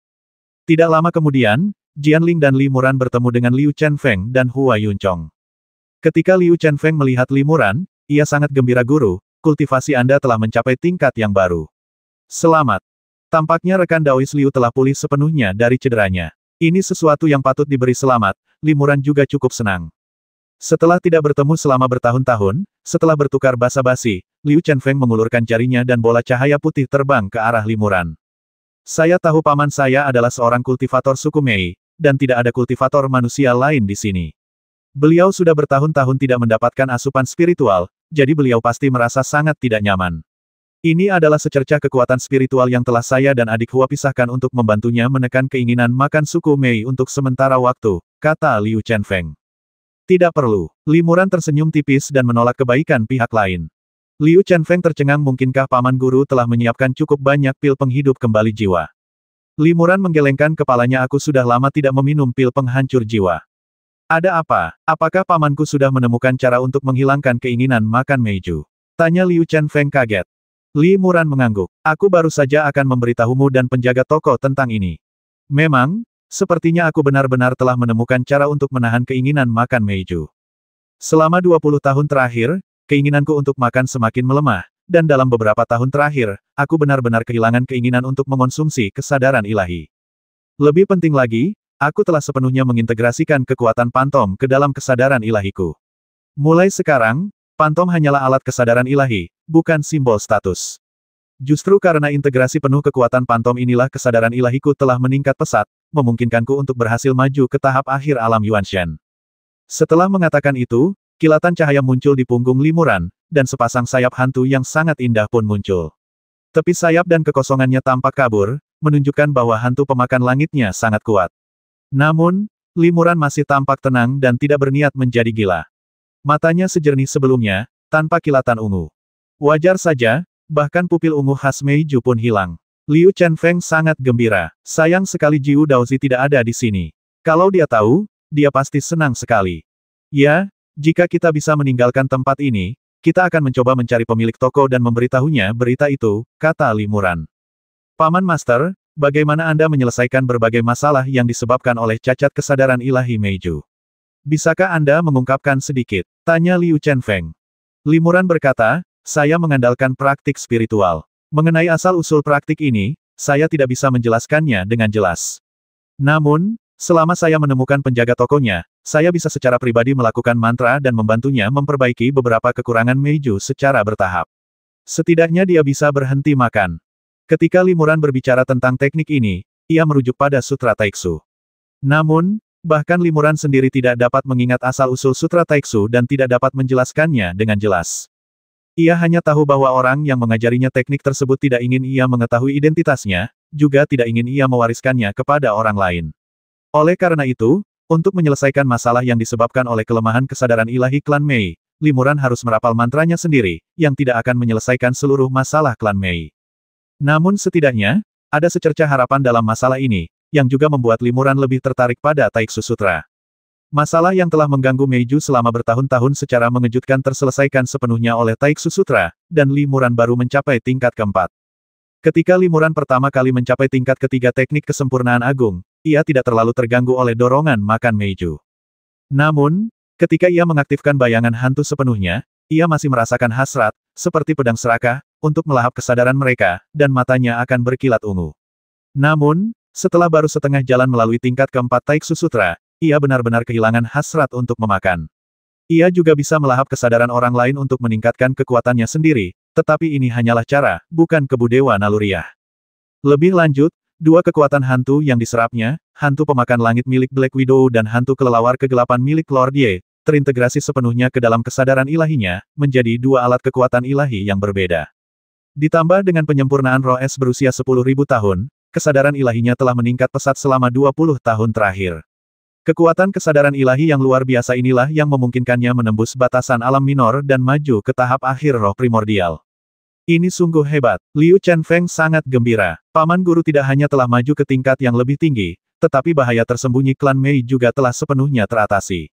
Tidak lama kemudian, Jianling dan Limuran bertemu dengan Liu Chenfeng dan Hua Yunchong. Ketika Liu Chenfeng melihat Limuran, ia sangat gembira guru, kultivasi Anda telah mencapai tingkat yang baru. Selamat. Tampaknya rekan Daois Liu telah pulih sepenuhnya dari cederanya. Ini sesuatu yang patut diberi selamat, Limuran juga cukup senang. Setelah tidak bertemu selama bertahun-tahun, setelah bertukar basa-basi, Liu Chenfeng mengulurkan jarinya dan bola cahaya putih terbang ke arah Limuran. Saya tahu paman saya adalah seorang kultivator suku Mei, dan tidak ada kultivator manusia lain di sini. Beliau sudah bertahun-tahun tidak mendapatkan asupan spiritual, jadi beliau pasti merasa sangat tidak nyaman. Ini adalah secercah kekuatan spiritual yang telah saya dan adik Hua pisahkan untuk membantunya menekan keinginan makan suku Mei untuk sementara waktu, kata Liu Chenfeng. Tidak perlu. Limuran tersenyum tipis dan menolak kebaikan pihak lain. Liu Chenfeng tercengang, mungkinkah paman guru telah menyiapkan cukup banyak pil penghidup kembali jiwa. Limuran menggelengkan kepalanya, aku sudah lama tidak meminum pil penghancur jiwa. Ada apa? Apakah pamanku sudah menemukan cara untuk menghilangkan keinginan makan Meiju? Tanya Liu Chenfeng kaget. Limuran mengangguk. Aku baru saja akan memberitahumu dan penjaga toko tentang ini. Memang, sepertinya aku benar-benar telah menemukan cara untuk menahan keinginan makan Meiju. Selama 20 tahun terakhir, keinginanku untuk makan semakin melemah, dan dalam beberapa tahun terakhir, aku benar-benar kehilangan keinginan untuk mengonsumsi kesadaran ilahi. Lebih penting lagi, aku telah sepenuhnya mengintegrasikan kekuatan pantom ke dalam kesadaran ilahiku. Mulai sekarang, pantom hanyalah alat kesadaran ilahi, bukan simbol status. Justru karena integrasi penuh kekuatan pantom inilah kesadaran ilahiku telah meningkat pesat, memungkinkanku untuk berhasil maju ke tahap akhir alam Yuanshen. Setelah mengatakan itu, kilatan cahaya muncul di punggung Limuran, dan sepasang sayap hantu yang sangat indah pun muncul. Tepi sayap dan kekosongannya tampak kabur, menunjukkan bahwa hantu pemakan langitnya sangat kuat. Namun, Limuran masih tampak tenang dan tidak berniat menjadi gila. Matanya sejernih sebelumnya, tanpa kilatan ungu. Wajar saja, bahkan pupil ungu khas Meiju pun hilang. Liu Chenfeng sangat gembira. Sayang sekali Jiu Daozi tidak ada di sini. Kalau dia tahu, dia pasti senang sekali. Ya, jika kita bisa meninggalkan tempat ini, kita akan mencoba mencari pemilik toko dan memberitahunya berita itu, kata Limuran. Paman Master, bagaimana Anda menyelesaikan berbagai masalah yang disebabkan oleh cacat kesadaran ilahi Meiju? Bisakah Anda mengungkapkan sedikit? Tanya Liu Chenfeng. Limuran berkata, saya mengandalkan praktik spiritual. Mengenai asal-usul praktik ini, saya tidak bisa menjelaskannya dengan jelas. Namun, selama saya menemukan penjaga tokonya, saya bisa secara pribadi melakukan mantra dan membantunya memperbaiki beberapa kekurangan Meiju secara bertahap. Setidaknya dia bisa berhenti makan. Ketika Limuran berbicara tentang teknik ini, ia merujuk pada Sutra Taiksu. Namun, bahkan Limuran sendiri tidak dapat mengingat asal-usul Sutra Taiksu dan tidak dapat menjelaskannya dengan jelas. Ia hanya tahu bahwa orang yang mengajarinya teknik tersebut tidak ingin ia mengetahui identitasnya, juga tidak ingin ia mewariskannya kepada orang lain. Oleh karena itu, untuk menyelesaikan masalah yang disebabkan oleh kelemahan kesadaran ilahi klan Mei, Limuran harus merapal mantranya sendiri, yang tidak akan menyelesaikan seluruh masalah klan Mei. Namun setidaknya, ada secercah harapan dalam masalah ini, yang juga membuat Limuran lebih tertarik pada Taiksu Sutra. Masalah yang telah mengganggu Meiju selama bertahun-tahun secara mengejutkan terselesaikan sepenuhnya oleh Taiksu Sutra, dan Limuran baru mencapai tingkat keempat. Ketika Limuran pertama kali mencapai tingkat ketiga teknik kesempurnaan agung, ia tidak terlalu terganggu oleh dorongan makan Meiju. Namun, ketika ia mengaktifkan bayangan hantu sepenuhnya, ia masih merasakan hasrat, seperti pedang serakah, untuk melahap kesadaran mereka, dan matanya akan berkilat ungu. Namun, setelah baru setengah jalan melalui tingkat keempat Taiksu Sutra, ia benar-benar kehilangan hasrat untuk memakan. Ia juga bisa melahap kesadaran orang lain untuk meningkatkan kekuatannya sendiri, tetapi ini hanyalah cara, bukan kebudewa naluriah. Lebih lanjut, dua kekuatan hantu yang diserapnya, hantu pemakan langit milik Black Widow dan hantu kelelawar kegelapan milik Lord Ye, terintegrasi sepenuhnya ke dalam kesadaran ilahinya, menjadi dua alat kekuatan ilahi yang berbeda. Ditambah dengan penyempurnaan roh es berusia 10.000 tahun, kesadaran ilahinya telah meningkat pesat selama 20 tahun terakhir. Kekuatan kesadaran ilahi yang luar biasa inilah yang memungkinkannya menembus batasan alam minor dan maju ke tahap akhir roh primordial. Ini sungguh hebat. Liu Chenfeng sangat gembira. Paman guru tidak hanya telah maju ke tingkat yang lebih tinggi, tetapi bahaya tersembunyi klan Mei juga telah sepenuhnya teratasi.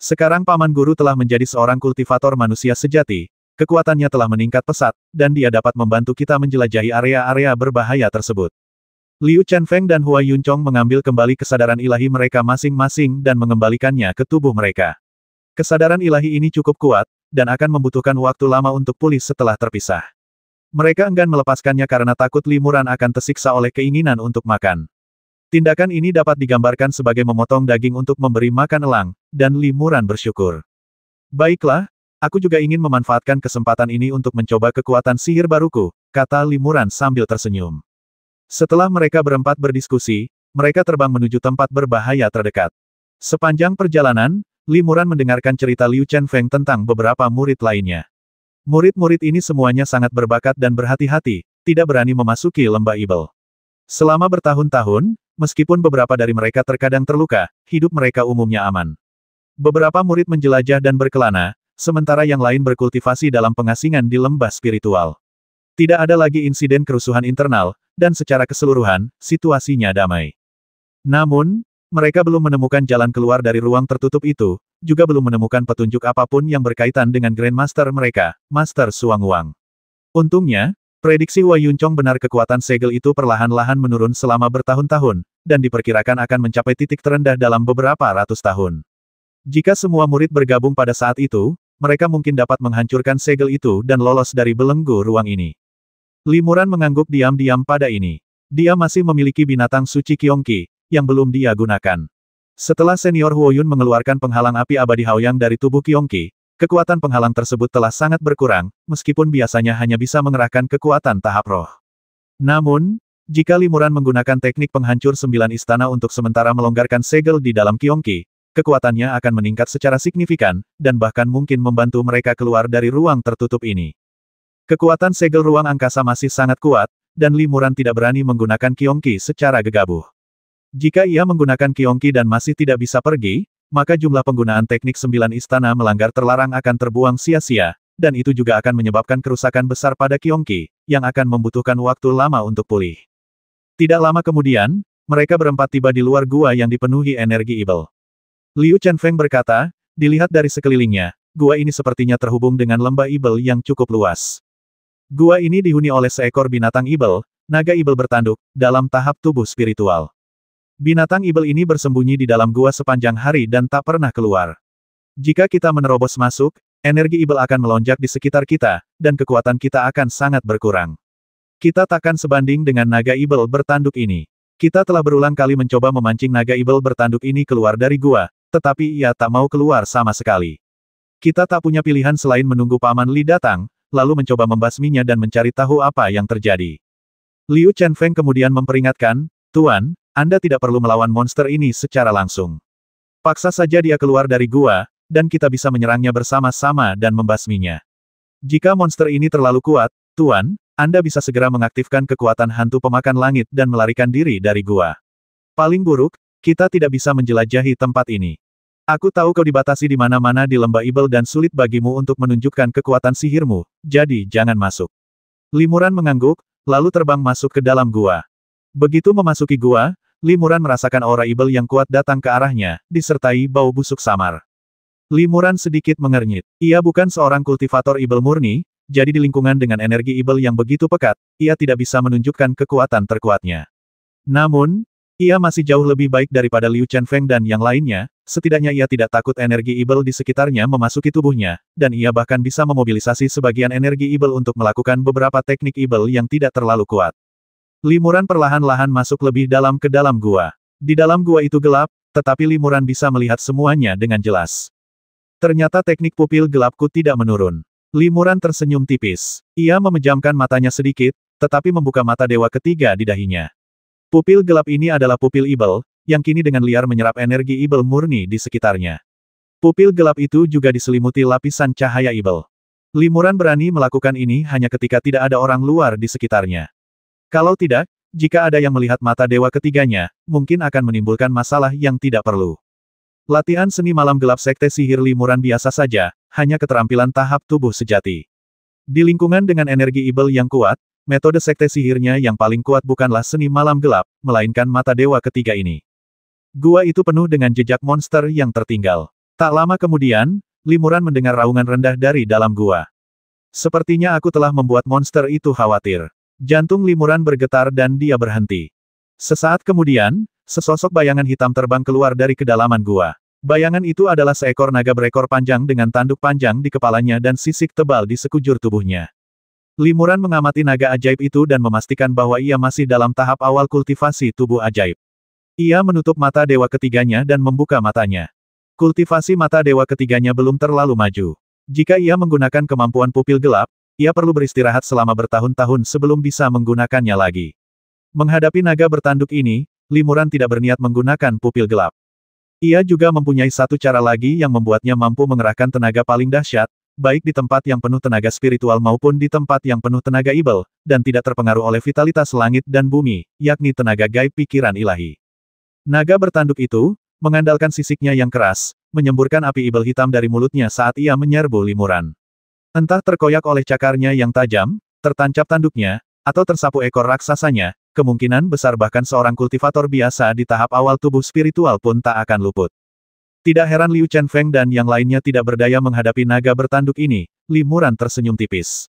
Sekarang paman guru telah menjadi seorang kultivator manusia sejati, kekuatannya telah meningkat pesat, dan dia dapat membantu kita menjelajahi area-area berbahaya tersebut. Liu Chenfeng dan Hua Yunchong mengambil kembali kesadaran ilahi mereka masing-masing dan mengembalikannya ke tubuh mereka. Kesadaran ilahi ini cukup kuat, dan akan membutuhkan waktu lama untuk pulih setelah terpisah. Mereka enggan melepaskannya karena takut Limuran akan tersiksa oleh keinginan untuk makan. Tindakan ini dapat digambarkan sebagai memotong daging untuk memberi makan elang, dan Limuran bersyukur. Baiklah, aku juga ingin memanfaatkan kesempatan ini untuk mencoba kekuatan sihir baruku, kata Limuran sambil tersenyum. Setelah mereka berempat berdiskusi, mereka terbang menuju tempat berbahaya terdekat. Sepanjang perjalanan, Limuran mendengarkan cerita Liu Chenfeng tentang beberapa murid lainnya. Murid-murid ini semuanya sangat berbakat dan berhati-hati, tidak berani memasuki lembah Ibel. Selama bertahun-tahun, meskipun beberapa dari mereka terkadang terluka, hidup mereka umumnya aman. Beberapa murid menjelajah dan berkelana, sementara yang lain berkultivasi dalam pengasingan di lembah spiritual. Tidak ada lagi insiden kerusuhan internal, dan secara keseluruhan, situasinya damai. Namun, mereka belum menemukan jalan keluar dari ruang tertutup itu, juga belum menemukan petunjuk apapun yang berkaitan dengan Grandmaster mereka, Master Suang Wang. Untungnya, prediksi Hua Yunchong benar, kekuatan segel itu perlahan-lahan menurun selama bertahun-tahun, dan diperkirakan akan mencapai titik terendah dalam beberapa ratus tahun. Jika semua murid bergabung pada saat itu, mereka mungkin dapat menghancurkan segel itu dan lolos dari belenggu ruang ini. Limuran mengangguk diam-diam pada ini. Dia masih memiliki binatang suci Qiongqi, yang belum dia gunakan. Setelah senior Huoyun mengeluarkan penghalang api abadi Haoyang dari tubuh Qiongqi, kekuatan penghalang tersebut telah sangat berkurang, meskipun biasanya hanya bisa mengerahkan kekuatan tahap roh. Namun, jika Limuran menggunakan teknik penghancur 9 istana untuk sementara melonggarkan segel di dalam Qiongqi, kekuatannya akan meningkat secara signifikan, dan bahkan mungkin membantu mereka keluar dari ruang tertutup ini. Kekuatan segel ruang angkasa masih sangat kuat, dan Limuran tidak berani menggunakan Qiongqi secara gegabah. Jika ia menggunakan Qiongqi dan masih tidak bisa pergi, maka jumlah penggunaan teknik 9 istana melanggar terlarang akan terbuang sia-sia, dan itu juga akan menyebabkan kerusakan besar pada Qiongqi, yang akan membutuhkan waktu lama untuk pulih. Tidak lama kemudian, mereka berempat tiba di luar gua yang dipenuhi energi Ibel. Liu Chenfeng berkata, dilihat dari sekelilingnya, gua ini sepertinya terhubung dengan lembah Ibel yang cukup luas. Gua ini dihuni oleh seekor binatang Ibel, naga Ibel bertanduk, dalam tahap tubuh spiritual. Binatang Ibel ini bersembunyi di dalam gua sepanjang hari dan tak pernah keluar. Jika kita menerobos masuk, energi Ibel akan melonjak di sekitar kita, dan kekuatan kita akan sangat berkurang. Kita takkan sebanding dengan naga Ibel bertanduk ini. Kita telah berulang kali mencoba memancing naga Ibel bertanduk ini keluar dari gua, tetapi ia tak mau keluar sama sekali. Kita tak punya pilihan selain menunggu Paman Li datang, lalu mencoba membasminya dan mencari tahu apa yang terjadi. Liu Chenfeng kemudian memperingatkan, Tuan, Anda tidak perlu melawan monster ini secara langsung. Paksa saja dia keluar dari gua, dan kita bisa menyerangnya bersama-sama dan membasminya. Jika monster ini terlalu kuat, Tuan, Anda bisa segera mengaktifkan kekuatan hantu pemakan langit dan melarikan diri dari gua. Paling buruk, kita tidak bisa menjelajahi tempat ini. Aku tahu kau dibatasi di mana-mana di lembah Ibel dan sulit bagimu untuk menunjukkan kekuatan sihirmu, jadi jangan masuk. Limuran mengangguk, lalu terbang masuk ke dalam gua. Begitu memasuki gua, Limuran merasakan aura Ibel yang kuat datang ke arahnya, disertai bau busuk samar. Limuran sedikit mengernyit. Ia bukan seorang kultivator Ibel murni, jadi di lingkungan dengan energi Ibel yang begitu pekat, ia tidak bisa menunjukkan kekuatan terkuatnya. Namun, ia masih jauh lebih baik daripada Liu Chenfeng dan yang lainnya, setidaknya ia tidak takut energi Ibel di sekitarnya memasuki tubuhnya, dan ia bahkan bisa memobilisasi sebagian energi Ibel untuk melakukan beberapa teknik Ibel yang tidak terlalu kuat. Limuran perlahan-lahan masuk lebih dalam ke dalam gua. Di dalam gua itu gelap, tetapi Limuran bisa melihat semuanya dengan jelas. Ternyata teknik pupil gelapku tidak menurun. Limuran tersenyum tipis. Ia memejamkan matanya sedikit, tetapi membuka mata dewa ketiga di dahinya. Pupil gelap ini adalah pupil Ibel, yang kini dengan liar menyerap energi Ibel murni di sekitarnya. Pupil gelap itu juga diselimuti lapisan cahaya Ibel. Limuran berani melakukan ini hanya ketika tidak ada orang luar di sekitarnya. Kalau tidak, jika ada yang melihat mata dewa ketiganya, mungkin akan menimbulkan masalah yang tidak perlu. Latihan seni malam gelap sekte sihir limuran biasa saja, hanya keterampilan tahap tubuh sejati. Di lingkungan dengan energi ibel yang kuat, metode sekte sihirnya yang paling kuat bukanlah seni malam gelap, melainkan mata dewa ketiga ini. Gua itu penuh dengan jejak monster yang tertinggal. Tak lama kemudian, limuran mendengar raungan rendah dari dalam gua. Sepertinya aku telah membuat monster itu khawatir. Jantung limuran bergetar dan dia berhenti. Sesaat kemudian, sesosok bayangan hitam terbang keluar dari kedalaman gua. Bayangan itu adalah seekor naga berekor panjang dengan tanduk panjang di kepalanya dan sisik tebal di sekujur tubuhnya. Limuran mengamati naga ajaib itu dan memastikan bahwa ia masih dalam tahap awal kultivasi tubuh ajaib. Ia menutup mata dewa ketiganya dan membuka matanya. Kultivasi mata dewa ketiganya belum terlalu maju. Jika ia menggunakan kemampuan pupil gelap, ia perlu beristirahat selama bertahun-tahun sebelum bisa menggunakannya lagi. Menghadapi naga bertanduk ini, limuran tidak berniat menggunakan pupil gelap. Ia juga mempunyai satu cara lagi yang membuatnya mampu mengerahkan tenaga paling dahsyat, baik di tempat yang penuh tenaga spiritual maupun di tempat yang penuh tenaga ibel, dan tidak terpengaruh oleh vitalitas langit dan bumi, yakni tenaga gaib pikiran ilahi. Naga bertanduk itu, mengandalkan sisiknya yang keras, menyemburkan api ibel hitam dari mulutnya saat ia menyerbu limuran. Entah terkoyak oleh cakarnya yang tajam, tertancap tanduknya, atau tersapu ekor raksasanya, kemungkinan besar bahkan seorang kultivator biasa di tahap awal tubuh spiritual pun tak akan luput. Tidak heran Liu Chenfeng dan yang lainnya tidak berdaya menghadapi naga bertanduk ini, limuran tersenyum tipis.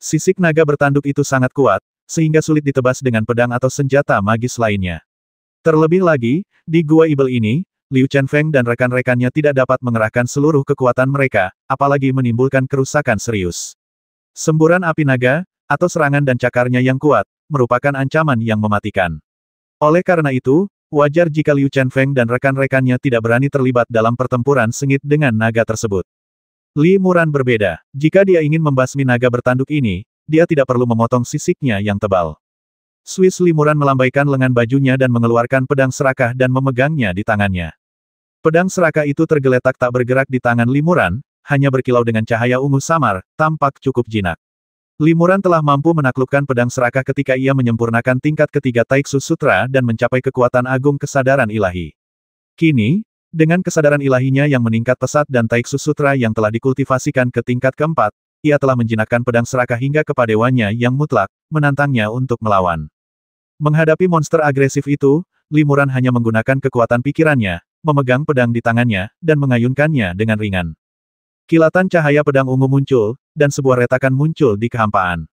Sisik naga bertanduk itu sangat kuat, sehingga sulit ditebas dengan pedang atau senjata magis lainnya. Terlebih lagi, di gua ibel ini, Liu Chenfeng dan rekan-rekannya tidak dapat mengerahkan seluruh kekuatan mereka, apalagi menimbulkan kerusakan serius. Semburan api naga, atau serangan dan cakarnya yang kuat, merupakan ancaman yang mematikan. Oleh karena itu, wajar jika Liu Chenfeng dan rekan-rekannya tidak berani terlibat dalam pertempuran sengit dengan naga tersebut. Limuran berbeda. Jika dia ingin membasmi naga bertanduk ini, dia tidak perlu memotong sisiknya yang tebal. Swiss limuran melambaikan lengan bajunya dan mengeluarkan pedang serakah dan memegangnya di tangannya. Pedang serakah itu tergeletak tak bergerak di tangan limuran, hanya berkilau dengan cahaya ungu samar, tampak cukup jinak. Limuran telah mampu menaklukkan pedang serakah ketika ia menyempurnakan tingkat ketiga Taiksu Sutra dan mencapai kekuatan agung kesadaran ilahi. Kini, dengan kesadaran ilahinya yang meningkat pesat dan Taiksu Sutra yang telah dikultivasikan ke tingkat keempat, ia telah menjinakkan pedang serakah hingga ke padewanya yang mutlak, menantangnya untuk melawan. Menghadapi monster agresif itu, limuran hanya menggunakan kekuatan pikirannya, memegang pedang di tangannya, dan mengayunkannya dengan ringan. Kilatan cahaya pedang ungu muncul, dan sebuah retakan muncul di kehampaan.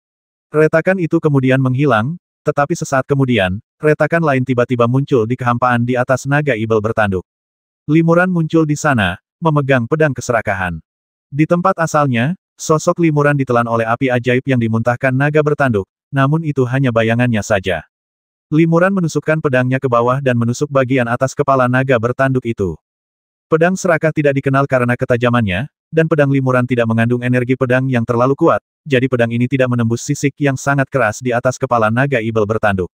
Retakan itu kemudian menghilang, tetapi sesaat kemudian, retakan lain tiba-tiba muncul di kehampaan di atas naga ibel bertanduk. Limuran muncul di sana, memegang pedang keserakahan. Di tempat asalnya, sosok limuran ditelan oleh api ajaib yang dimuntahkan naga bertanduk, namun itu hanya bayangannya saja. Limuran menusukkan pedangnya ke bawah dan menusuk bagian atas kepala naga bertanduk itu. Pedang serakah tidak dikenal karena ketajamannya, dan pedang limuran tidak mengandung energi pedang yang terlalu kuat, jadi pedang ini tidak menembus sisik yang sangat keras di atas kepala naga ibel bertanduk.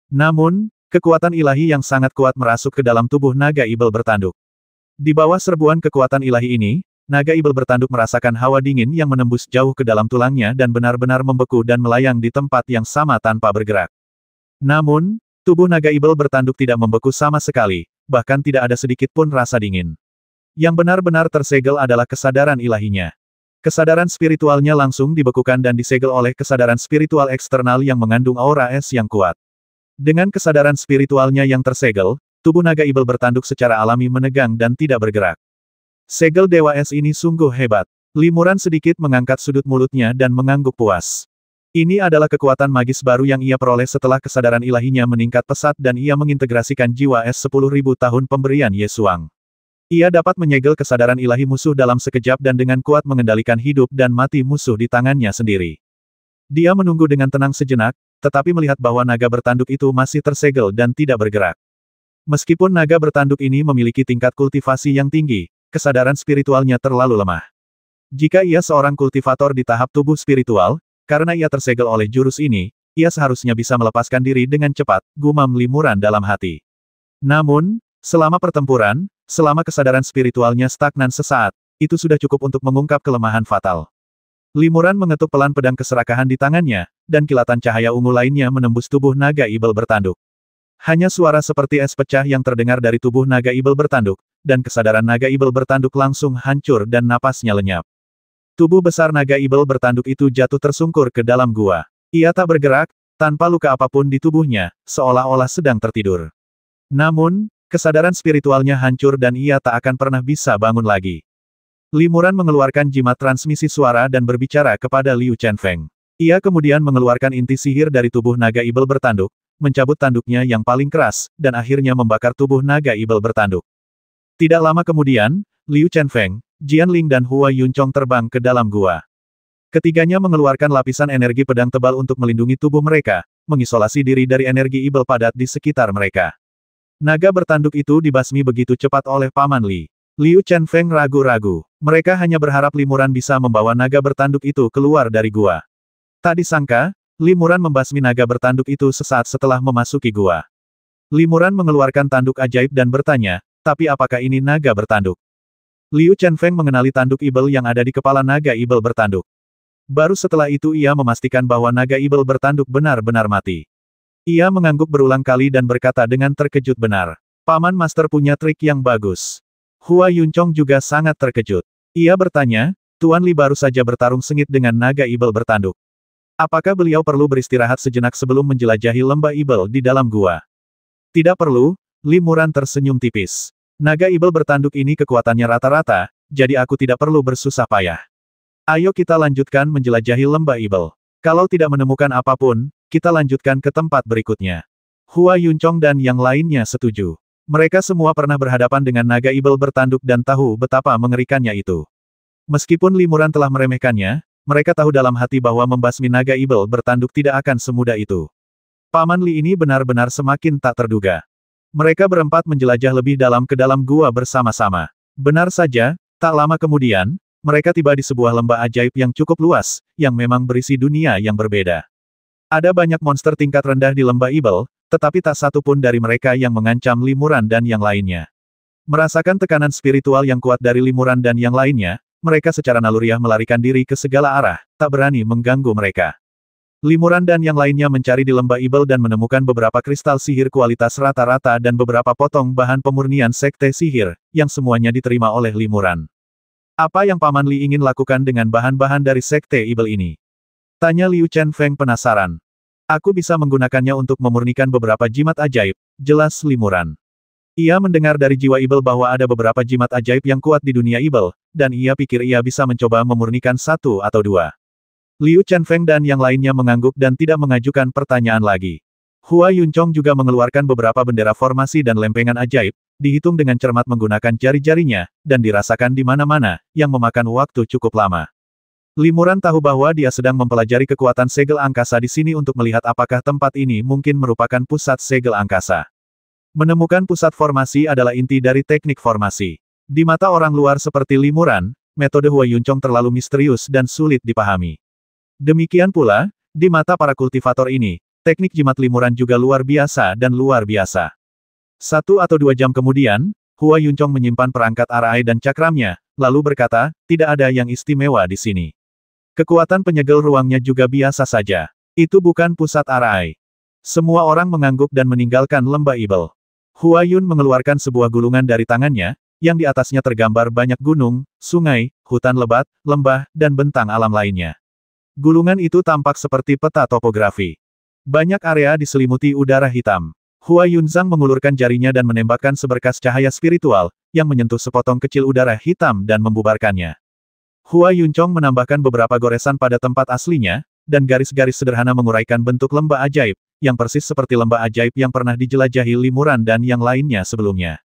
Namun, kekuatan ilahi yang sangat kuat merasuk ke dalam tubuh naga ibel bertanduk. Di bawah serbuan kekuatan ilahi ini, naga ibel bertanduk merasakan hawa dingin yang menembus jauh ke dalam tulangnya dan benar-benar membeku dan melayang di tempat yang sama tanpa bergerak. Namun, tubuh naga ibel bertanduk tidak membeku sama sekali, bahkan tidak ada sedikit pun rasa dingin. Yang benar-benar tersegel adalah kesadaran ilahinya. Kesadaran spiritualnya langsung dibekukan dan disegel oleh kesadaran spiritual eksternal yang mengandung aura es yang kuat. Dengan kesadaran spiritualnya yang tersegel, tubuh naga ibel bertanduk secara alami menegang dan tidak bergerak. Segel dewa es ini sungguh hebat. Limuran sedikit mengangkat sudut mulutnya dan mengangguk puas. Ini adalah kekuatan magis baru yang ia peroleh setelah kesadaran ilahinya meningkat pesat dan ia mengintegrasikan jiwa es 10.000 tahun pemberian Yesuang. Ia dapat menyegel kesadaran ilahi musuh dalam sekejap dan dengan kuat mengendalikan hidup dan mati musuh di tangannya sendiri. Dia menunggu dengan tenang sejenak, tetapi melihat bahwa naga bertanduk itu masih tersegel dan tidak bergerak. Meskipun naga bertanduk ini memiliki tingkat kultivasi yang tinggi, kesadaran spiritualnya terlalu lemah. Jika ia seorang kultivator di tahap tubuh spiritual, karena ia tersegel oleh jurus ini, ia seharusnya bisa melepaskan diri dengan cepat, gumam limuran dalam hati. Namun, selama pertempuran, selama kesadaran spiritualnya stagnan sesaat, itu sudah cukup untuk mengungkap kelemahan fatal. Limuran mengetuk pelan pedang keserakahan di tangannya, dan kilatan cahaya ungu lainnya menembus tubuh naga ibel bertanduk. Hanya suara seperti es pecah yang terdengar dari tubuh naga ibel bertanduk, dan kesadaran naga ibel bertanduk langsung hancur dan napasnya lenyap. Tubuh besar naga ibel bertanduk itu jatuh tersungkur ke dalam gua. Ia tak bergerak, tanpa luka apapun di tubuhnya, seolah-olah sedang tertidur. Namun, kesadaran spiritualnya hancur dan ia tak akan pernah bisa bangun lagi. Limuran mengeluarkan jimat transmisi suara dan berbicara kepada Liu Chenfeng. Ia kemudian mengeluarkan inti sihir dari tubuh naga ibel bertanduk, mencabut tanduknya yang paling keras, dan akhirnya membakar tubuh naga ibel bertanduk. Tidak lama kemudian, Liu Chenfeng, Jianling dan Hua Yunchong terbang ke dalam gua. Ketiganya mengeluarkan lapisan energi pedang tebal untuk melindungi tubuh mereka, mengisolasi diri dari energi ibel padat di sekitar mereka. Naga bertanduk itu dibasmi begitu cepat oleh Paman Li. Liu Chenfeng ragu-ragu. Mereka hanya berharap Limuran bisa membawa naga bertanduk itu keluar dari gua. Tak disangka, Limuran membasmi naga bertanduk itu sesaat setelah memasuki gua. Limuran mengeluarkan tanduk ajaib dan bertanya, tapi apakah ini naga bertanduk? Liu Chenfeng mengenali tanduk ibel yang ada di kepala naga ibel bertanduk. Baru setelah itu ia memastikan bahwa naga ibel bertanduk benar-benar mati. Ia mengangguk berulang kali dan berkata dengan terkejut benar. Paman Master punya trik yang bagus. Hua Yunchong juga sangat terkejut. Ia bertanya, Tuan Li baru saja bertarung sengit dengan naga ibel bertanduk. Apakah beliau perlu beristirahat sejenak sebelum menjelajahi lembah ibel di dalam gua? Tidak perlu, Limuran tersenyum tipis. Naga ibel bertanduk ini kekuatannya rata-rata, jadi aku tidak perlu bersusah payah. Ayo kita lanjutkan menjelajahi lembah ibel. Kalau tidak menemukan apapun, kita lanjutkan ke tempat berikutnya. Hua Yunchong dan yang lainnya setuju. Mereka semua pernah berhadapan dengan naga ibel bertanduk dan tahu betapa mengerikannya itu. Meskipun Limuran telah meremehkannya, mereka tahu dalam hati bahwa membasmi naga ibel bertanduk tidak akan semudah itu. Paman Li ini benar-benar semakin tak terduga. Mereka berempat menjelajah lebih dalam ke dalam gua bersama-sama. Benar saja, tak lama kemudian, mereka tiba di sebuah lembah ajaib yang cukup luas, yang memang berisi dunia yang berbeda. Ada banyak monster tingkat rendah di lembah ibel, tetapi tak satu pun dari mereka yang mengancam Limuran dan yang lainnya. Merasakan tekanan spiritual yang kuat dari Limuran dan yang lainnya, mereka secara naluriah melarikan diri ke segala arah, tak berani mengganggu mereka. Limuran dan yang lainnya mencari di lembah ibel dan menemukan beberapa kristal sihir kualitas rata-rata dan beberapa potong bahan pemurnian sekte sihir, yang semuanya diterima oleh Limuran. Apa yang Paman Li ingin lakukan dengan bahan-bahan dari sekte ibel ini? Tanya Liu Chenfeng penasaran. Aku bisa menggunakannya untuk memurnikan beberapa jimat ajaib, jelas Limuran. Ia mendengar dari jiwa ibel bahwa ada beberapa jimat ajaib yang kuat di dunia ibel, dan ia pikir ia bisa mencoba memurnikan satu atau dua. Liu Chenfeng dan yang lainnya mengangguk dan tidak mengajukan pertanyaan lagi. Hua Yunchong juga mengeluarkan beberapa bendera formasi dan lempengan ajaib, dihitung dengan cermat menggunakan jari-jarinya, dan dirasakan di mana-mana, yang memakan waktu cukup lama. Limuran tahu bahwa dia sedang mempelajari kekuatan segel angkasa di sini untuk melihat apakah tempat ini mungkin merupakan pusat segel angkasa. Menemukan pusat formasi adalah inti dari teknik formasi. Di mata orang luar seperti Limuran, metode Hua Yunchong terlalu misterius dan sulit dipahami. Demikian pula, di mata para kultivator ini, teknik jimat Limuran juga luar biasa dan luar biasa. 1 atau 2 jam kemudian, Hua Yunchong menyimpan perangkat arai dan cakramnya, lalu berkata, tidak ada yang istimewa di sini. Kekuatan penyegel ruangnya juga biasa saja. Itu bukan pusat arai. Semua orang mengangguk dan meninggalkan lembah ibel. Hua Yun mengeluarkan sebuah gulungan dari tangannya, yang di atasnya tergambar banyak gunung, sungai, hutan lebat, lembah, dan bentang alam lainnya. Gulungan itu tampak seperti peta topografi. Banyak area diselimuti udara hitam. Hua Yunzang mengulurkan jarinya dan menembakkan seberkas cahaya spiritual, yang menyentuh sepotong kecil udara hitam dan membubarkannya. Hua Yunchong menambahkan beberapa goresan pada tempat aslinya, dan garis-garis sederhana menguraikan bentuk lembah ajaib, yang persis seperti lembah ajaib yang pernah dijelajahi Limuran dan yang lainnya sebelumnya.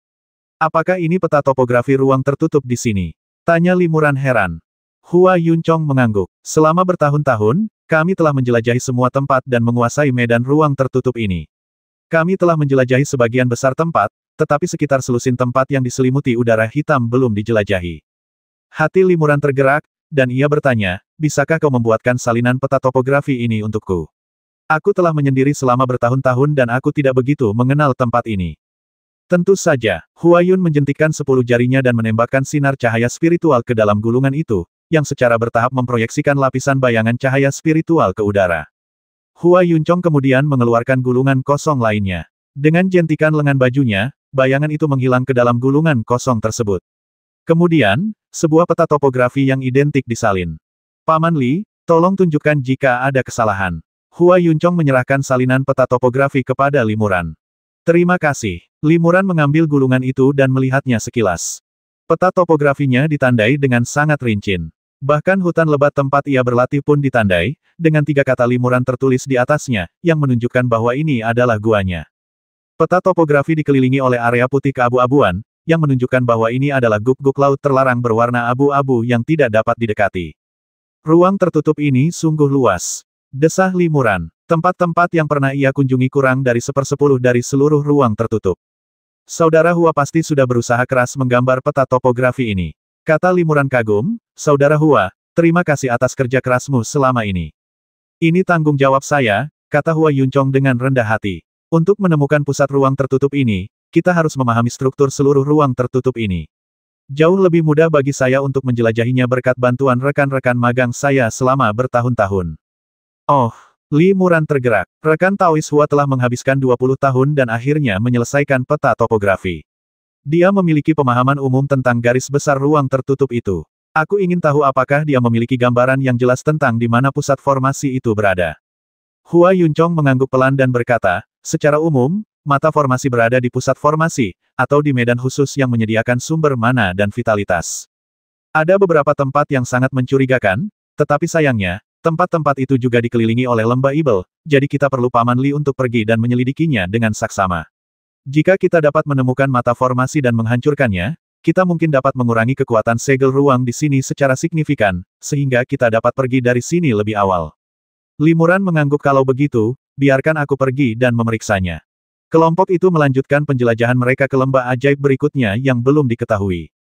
Apakah ini peta topografi ruang tertutup di sini? Tanya Limuran heran. Hua Yunchong mengangguk. Selama bertahun-tahun, kami telah menjelajahi semua tempat dan menguasai medan ruang tertutup ini. Kami telah menjelajahi sebagian besar tempat, tetapi sekitar selusin tempat yang diselimuti udara hitam belum dijelajahi. Hati Limuran tergerak, dan ia bertanya, bisakah kau membuatkan salinan peta topografi ini untukku? Aku telah menyendiri selama bertahun-tahun dan aku tidak begitu mengenal tempat ini. Tentu saja, Hua Yun menjentikkan 10 jarinya dan menembakkan sinar cahaya spiritual ke dalam gulungan itu, yang secara bertahap memproyeksikan lapisan bayangan cahaya spiritual ke udara. Hua Yuncong kemudian mengeluarkan gulungan kosong lainnya. Dengan jentikan lengan bajunya, bayangan itu menghilang ke dalam gulungan kosong tersebut. Kemudian, sebuah peta topografi yang identik disalin. Paman Li, tolong tunjukkan jika ada kesalahan. Hua Yuncong menyerahkan salinan peta topografi kepada Limuran. Terima kasih. Limuran mengambil gulungan itu dan melihatnya sekilas. Peta topografinya ditandai dengan sangat rinci. Bahkan hutan lebat tempat ia berlatih pun ditandai, dengan 3 kata Limuran tertulis di atasnya, yang menunjukkan bahwa ini adalah guanya. Peta topografi dikelilingi oleh area putih keabu-abuan, yang menunjukkan bahwa ini adalah guk-guk laut terlarang berwarna abu-abu yang tidak dapat didekati. Ruang tertutup ini sungguh luas. Desah Limuran. Tempat-tempat yang pernah ia kunjungi kurang dari 1/10 dari seluruh ruang tertutup. Saudara Hua pasti sudah berusaha keras menggambar peta topografi ini. Kata Limuran kagum, Saudara Hua, terima kasih atas kerja kerasmu selama ini. Ini tanggung jawab saya, kata Hua Yuncong dengan rendah hati. Untuk menemukan pusat ruang tertutup ini, kita harus memahami struktur seluruh ruang tertutup ini. Jauh lebih mudah bagi saya untuk menjelajahinya berkat bantuan rekan-rekan magang saya selama bertahun-tahun. Oh, Limuran tergerak. Rekan Taois Hua telah menghabiskan 20 tahun dan akhirnya menyelesaikan peta topografi. Dia memiliki pemahaman umum tentang garis besar ruang tertutup itu. Aku ingin tahu apakah dia memiliki gambaran yang jelas tentang di mana pusat formasi itu berada. Hua Yuncong mengangguk pelan dan berkata, secara umum, mata formasi berada di pusat formasi, atau di medan khusus yang menyediakan sumber mana dan vitalitas. Ada beberapa tempat yang sangat mencurigakan, tetapi sayangnya, tempat-tempat itu juga dikelilingi oleh lembah Ibel, jadi kita perlu Paman Li untuk pergi dan menyelidikinya dengan saksama. Jika kita dapat menemukan mata formasi dan menghancurkannya, kita mungkin dapat mengurangi kekuatan segel ruang di sini secara signifikan, sehingga kita dapat pergi dari sini lebih awal. Limuran mengangguk kalau begitu, biarkan aku pergi dan memeriksanya. Kelompok itu melanjutkan penjelajahan mereka ke lembah ajaib berikutnya yang belum diketahui.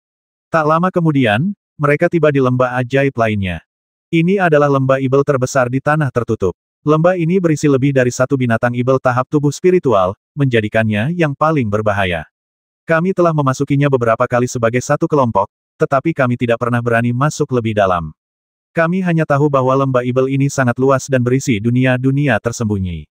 Tak lama kemudian, mereka tiba di lembah ajaib lainnya. Ini adalah lembah Ibel terbesar di tanah tertutup. Lembah ini berisi lebih dari 1 binatang Ibel tahap tubuh spiritual, menjadikannya yang paling berbahaya. Kami telah memasukinya beberapa kali sebagai satu kelompok, tetapi kami tidak pernah berani masuk lebih dalam. Kami hanya tahu bahwa lembah Ibel ini sangat luas dan berisi dunia-dunia tersembunyi.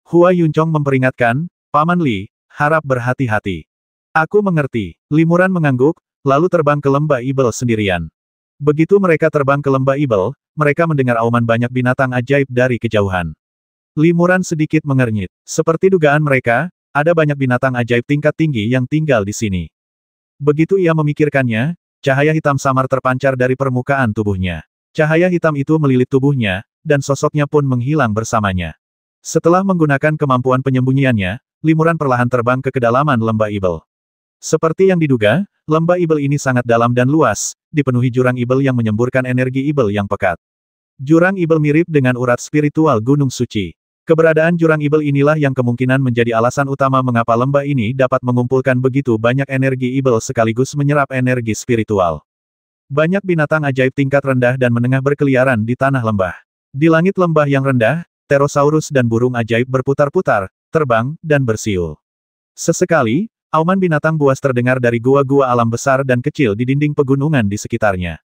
Hua Yuncong memperingatkan, Paman Li, harap berhati-hati. Aku mengerti. Limuran mengangguk, lalu terbang ke lembah Ibel sendirian. Begitu mereka terbang ke lembah Ibel, mereka mendengar auman banyak binatang ajaib dari kejauhan. Limuran sedikit mengernyit. Seperti dugaan mereka, ada banyak binatang ajaib tingkat tinggi yang tinggal di sini. Begitu ia memikirkannya, cahaya hitam samar terpancar dari permukaan tubuhnya. Cahaya hitam itu melilit tubuhnya, dan sosoknya pun menghilang bersamanya. Setelah menggunakan kemampuan penyembunyiannya, Limuran perlahan terbang ke kedalaman lembah Ibel. Seperti yang diduga, lembah Ibel ini sangat dalam dan luas, dipenuhi jurang Ibel yang menyemburkan energi Ibel yang pekat. Jurang Ibel mirip dengan urat spiritual Gunung Suci. Keberadaan jurang Ibel inilah yang kemungkinan menjadi alasan utama mengapa lembah ini dapat mengumpulkan begitu banyak energi Ibel sekaligus menyerap energi spiritual. Banyak binatang ajaib tingkat rendah dan menengah berkeliaran di tanah lembah. Di langit lembah yang rendah, pterosaurus dan burung ajaib berputar-putar, terbang, dan bersiul. Sesekali, auman binatang buas terdengar dari gua-gua alam besar dan kecil di dinding pegunungan di sekitarnya.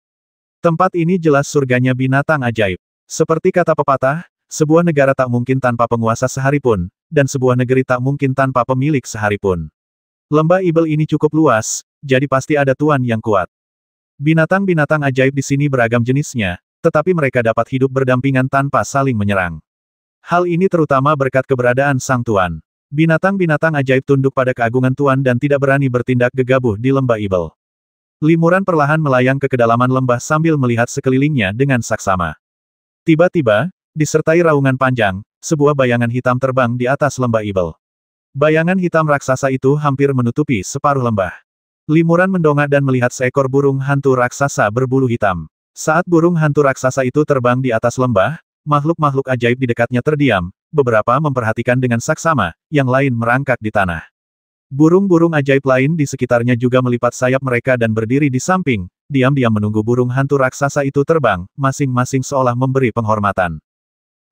Tempat ini jelas surganya binatang ajaib. Seperti kata pepatah, sebuah negara tak mungkin tanpa penguasa seharipun, dan sebuah negeri tak mungkin tanpa pemilik seharipun. Lembah Ibel ini cukup luas, jadi pasti ada tuan yang kuat. Binatang-binatang ajaib di sini beragam jenisnya, tetapi mereka dapat hidup berdampingan tanpa saling menyerang. Hal ini terutama berkat keberadaan sang tuan. Binatang-binatang ajaib tunduk pada keagungan Tuan dan tidak berani bertindak gegabah di lembah Ibel. Limuran perlahan melayang ke kedalaman lembah sambil melihat sekelilingnya dengan saksama. Tiba-tiba, disertai raungan panjang, sebuah bayangan hitam terbang di atas lembah Ibel. Bayangan hitam raksasa itu hampir menutupi separuh lembah. Limuran mendongak dan melihat seekor burung hantu raksasa berbulu hitam. Saat burung hantu raksasa itu terbang di atas lembah, makhluk-makhluk ajaib di dekatnya terdiam. Beberapa memperhatikan dengan saksama, yang lain merangkak di tanah. Burung-burung ajaib lain di sekitarnya juga melipat sayap mereka dan berdiri di samping, diam-diam menunggu burung hantu raksasa itu terbang, masing-masing seolah memberi penghormatan.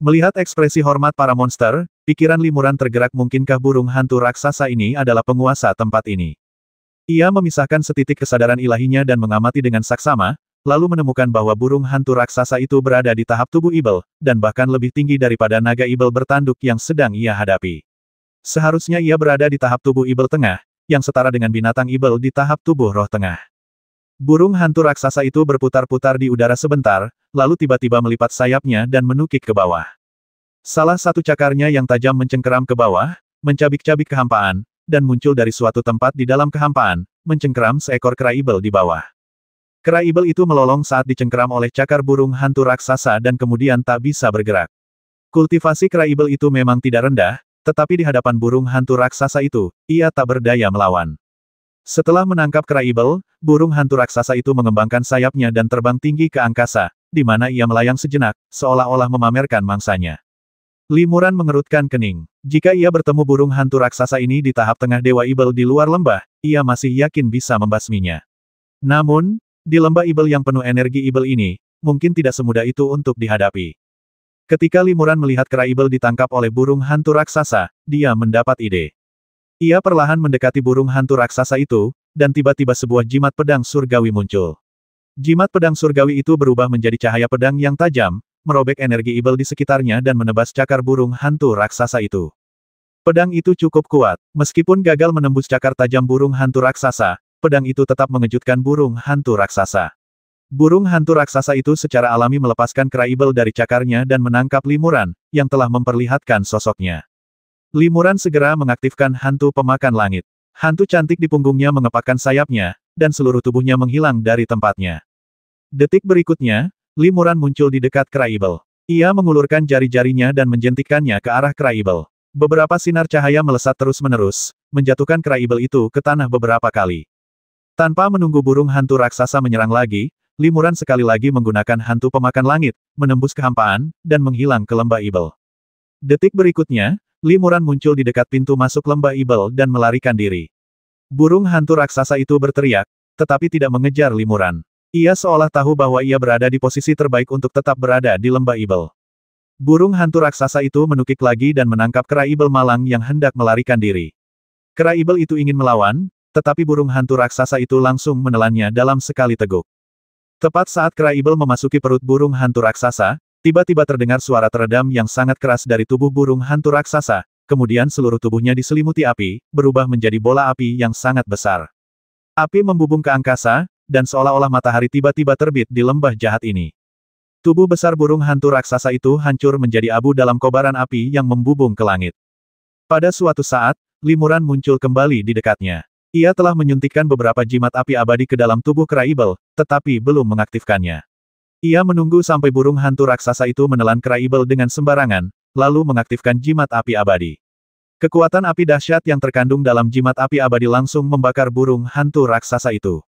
Melihat ekspresi hormat para monster, pikiran Limuran tergerak mungkinkah burung hantu raksasa ini adalah penguasa tempat ini. Ia memisahkan setitik kesadaran ilahinya dan mengamati dengan saksama, lalu menemukan bahwa burung hantu raksasa itu berada di tahap tubuh Ibel, dan bahkan lebih tinggi daripada naga Ibel bertanduk yang sedang ia hadapi. Seharusnya ia berada di tahap tubuh Ibel tengah, yang setara dengan binatang Ibel di tahap tubuh roh tengah. Burung hantu raksasa itu berputar-putar di udara sebentar, lalu tiba-tiba melipat sayapnya dan menukik ke bawah. Salah satu cakarnya yang tajam mencengkeram ke bawah, mencabik-cabik kehampaan, dan muncul dari suatu tempat di dalam kehampaan, mencengkeram seekor kera Ibel di bawah. Kera Ibel itu melolong saat dicengkeram oleh cakar burung hantu raksasa dan kemudian tak bisa bergerak. Kultivasi kera Ibel itu memang tidak rendah, tetapi di hadapan burung hantu raksasa itu, ia tak berdaya melawan. Setelah menangkap kera Ibel, burung hantu raksasa itu mengembangkan sayapnya dan terbang tinggi ke angkasa, di mana ia melayang sejenak, seolah-olah memamerkan mangsanya. Limuran mengerutkan kening. Jika ia bertemu burung hantu raksasa ini di tahap tengah Dewa Ibel di luar lembah, ia masih yakin bisa membasminya. Namun, di lembah Ibel yang penuh energi Ibel ini, mungkin tidak semudah itu untuk dihadapi. Ketika Limuran melihat kera Ibel ditangkap oleh burung hantu raksasa, dia mendapat ide. Ia perlahan mendekati burung hantu raksasa itu, dan tiba-tiba sebuah jimat pedang surgawi muncul. Jimat pedang surgawi itu berubah menjadi cahaya pedang yang tajam, merobek energi Ibel di sekitarnya dan menebas cakar burung hantu raksasa itu. Pedang itu cukup kuat. Meskipun gagal menembus cakar tajam burung hantu raksasa, pedang itu tetap mengejutkan burung hantu raksasa. Burung hantu raksasa itu secara alami melepaskan kera Ibel dari cakarnya dan menangkap Limuran, yang telah memperlihatkan sosoknya. Limuran segera mengaktifkan hantu pemakan langit. Hantu cantik di punggungnya mengepakkan sayapnya, dan seluruh tubuhnya menghilang dari tempatnya. Detik berikutnya, Limuran muncul di dekat kera Ibel. Ia mengulurkan jari-jarinya dan menjentikkannya ke arah kera Ibel. Beberapa sinar cahaya melesat terus-menerus, menjatuhkan kera Ibel itu ke tanah beberapa kali. Tanpa menunggu burung hantu raksasa menyerang lagi, Limuran sekali lagi menggunakan hantu pemakan langit, menembus kehampaan, dan menghilang ke lembah Ibel. Detik berikutnya, Limuran muncul di dekat pintu masuk lembah Ibel dan melarikan diri. Burung hantu raksasa itu berteriak, tetapi tidak mengejar Limuran. Ia seolah tahu bahwa ia berada di posisi terbaik untuk tetap berada di lembah Ibel. Burung hantu raksasa itu menukik lagi dan menangkap kera Ibel malang yang hendak melarikan diri. Kera Ibel itu ingin melawan, tetapi burung hantu raksasa itu langsung menelannya dalam sekali teguk. Tepat saat kera Ibel memasuki perut burung hantu raksasa, tiba-tiba terdengar suara teredam yang sangat keras dari tubuh burung hantu raksasa, kemudian seluruh tubuhnya diselimuti api, berubah menjadi bola api yang sangat besar. Api membubung ke angkasa, dan seolah-olah matahari tiba-tiba terbit di lembah jahat ini. Tubuh besar burung hantu raksasa itu hancur menjadi abu dalam kobaran api yang membubung ke langit. Pada suatu saat, Limuran muncul kembali di dekatnya. Ia telah menyuntikkan beberapa jimat api abadi ke dalam tubuh kera Ibel, tetapi belum mengaktifkannya. Ia menunggu sampai burung hantu raksasa itu menelan kera Ibel dengan sembarangan, lalu mengaktifkan jimat api abadi. Kekuatan api dahsyat yang terkandung dalam jimat api abadi langsung membakar burung hantu raksasa itu.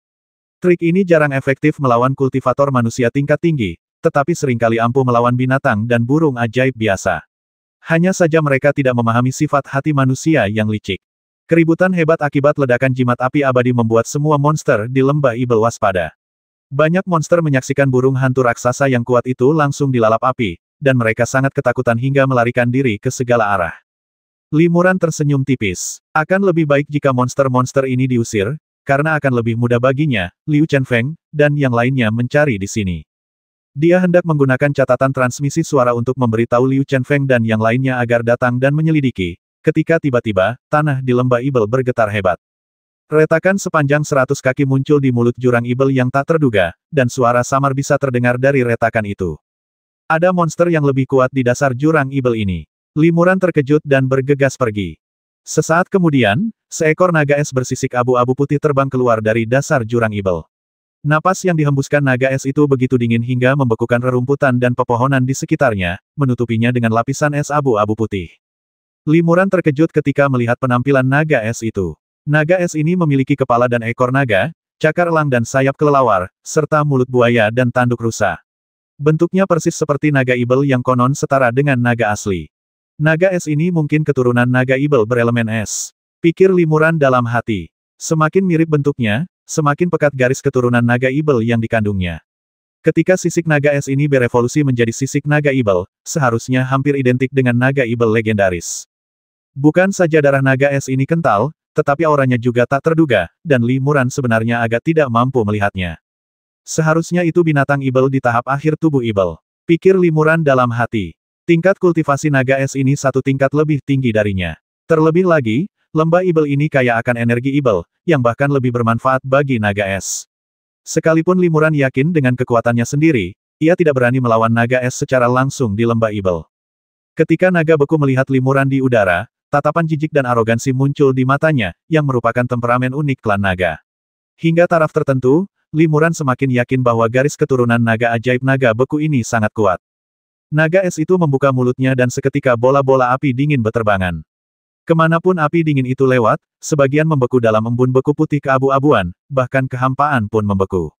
Trik ini jarang efektif melawan kultivator manusia tingkat tinggi, tetapi seringkali ampuh melawan binatang dan burung ajaib biasa. Hanya saja mereka tidak memahami sifat hati manusia yang licik. Keributan hebat akibat ledakan jimat api abadi membuat semua monster di lembah Ibel waspada. Banyak monster menyaksikan burung hantu raksasa yang kuat itu langsung dilalap api, dan mereka sangat ketakutan hingga melarikan diri ke segala arah. Limuran tersenyum tipis. Akan lebih baik jika monster-monster ini diusir, karena akan lebih mudah baginya, Liu Chenfeng, dan yang lainnya mencari di sini. Dia hendak menggunakan catatan transmisi suara untuk memberitahu Liu Chenfeng dan yang lainnya agar datang dan menyelidiki, ketika tiba-tiba, tanah di lembah Ibel bergetar hebat. Retakan sepanjang 100 kaki muncul di mulut jurang Ibel yang tak terduga, dan suara samar bisa terdengar dari retakan itu. Ada monster yang lebih kuat di dasar jurang Ibel ini. Limuran terkejut dan bergegas pergi. Sesaat kemudian, seekor naga es bersisik abu-abu putih terbang keluar dari dasar jurang Ibel. Napas yang dihembuskan naga es itu begitu dingin hingga membekukan rerumputan dan pepohonan di sekitarnya, menutupinya dengan lapisan es abu-abu putih. Limuran terkejut ketika melihat penampilan naga es itu. Naga es ini memiliki kepala dan ekor naga, cakar elang dan sayap kelelawar, serta mulut buaya dan tanduk rusa. Bentuknya persis seperti naga Ibel yang konon setara dengan naga asli. Naga es ini mungkin keturunan naga Ibel berelemen es. Pikir Limuran dalam hati. Semakin mirip bentuknya, semakin pekat garis keturunan naga Ibel yang dikandungnya. Ketika sisik naga es ini berevolusi menjadi sisik naga Ibel, seharusnya hampir identik dengan naga Ibel legendaris. Bukan saja darah naga es ini kental, tetapi auranya juga tak terduga, dan Limuran sebenarnya agak tidak mampu melihatnya. Seharusnya itu binatang ibel di tahap akhir tubuh ibel. Pikir Limuran dalam hati. Tingkat kultivasi naga es ini satu tingkat lebih tinggi darinya. Terlebih lagi, lembah ibel ini kaya akan energi ibel, yang bahkan lebih bermanfaat bagi naga es. Sekalipun Limuran yakin dengan kekuatannya sendiri, ia tidak berani melawan naga es secara langsung di lembah ibel. Ketika naga beku melihat Limuran di udara, tatapan jijik dan arogansi muncul di matanya, yang merupakan temperamen unik klan naga. Hingga taraf tertentu, Limuran semakin yakin bahwa garis keturunan naga ajaib naga beku ini sangat kuat. Naga es itu membuka mulutnya dan seketika bola-bola api dingin berterbangan. Kemanapun api dingin itu lewat, sebagian membeku dalam embun beku putih keabu-abuan, bahkan kehampaan pun membeku.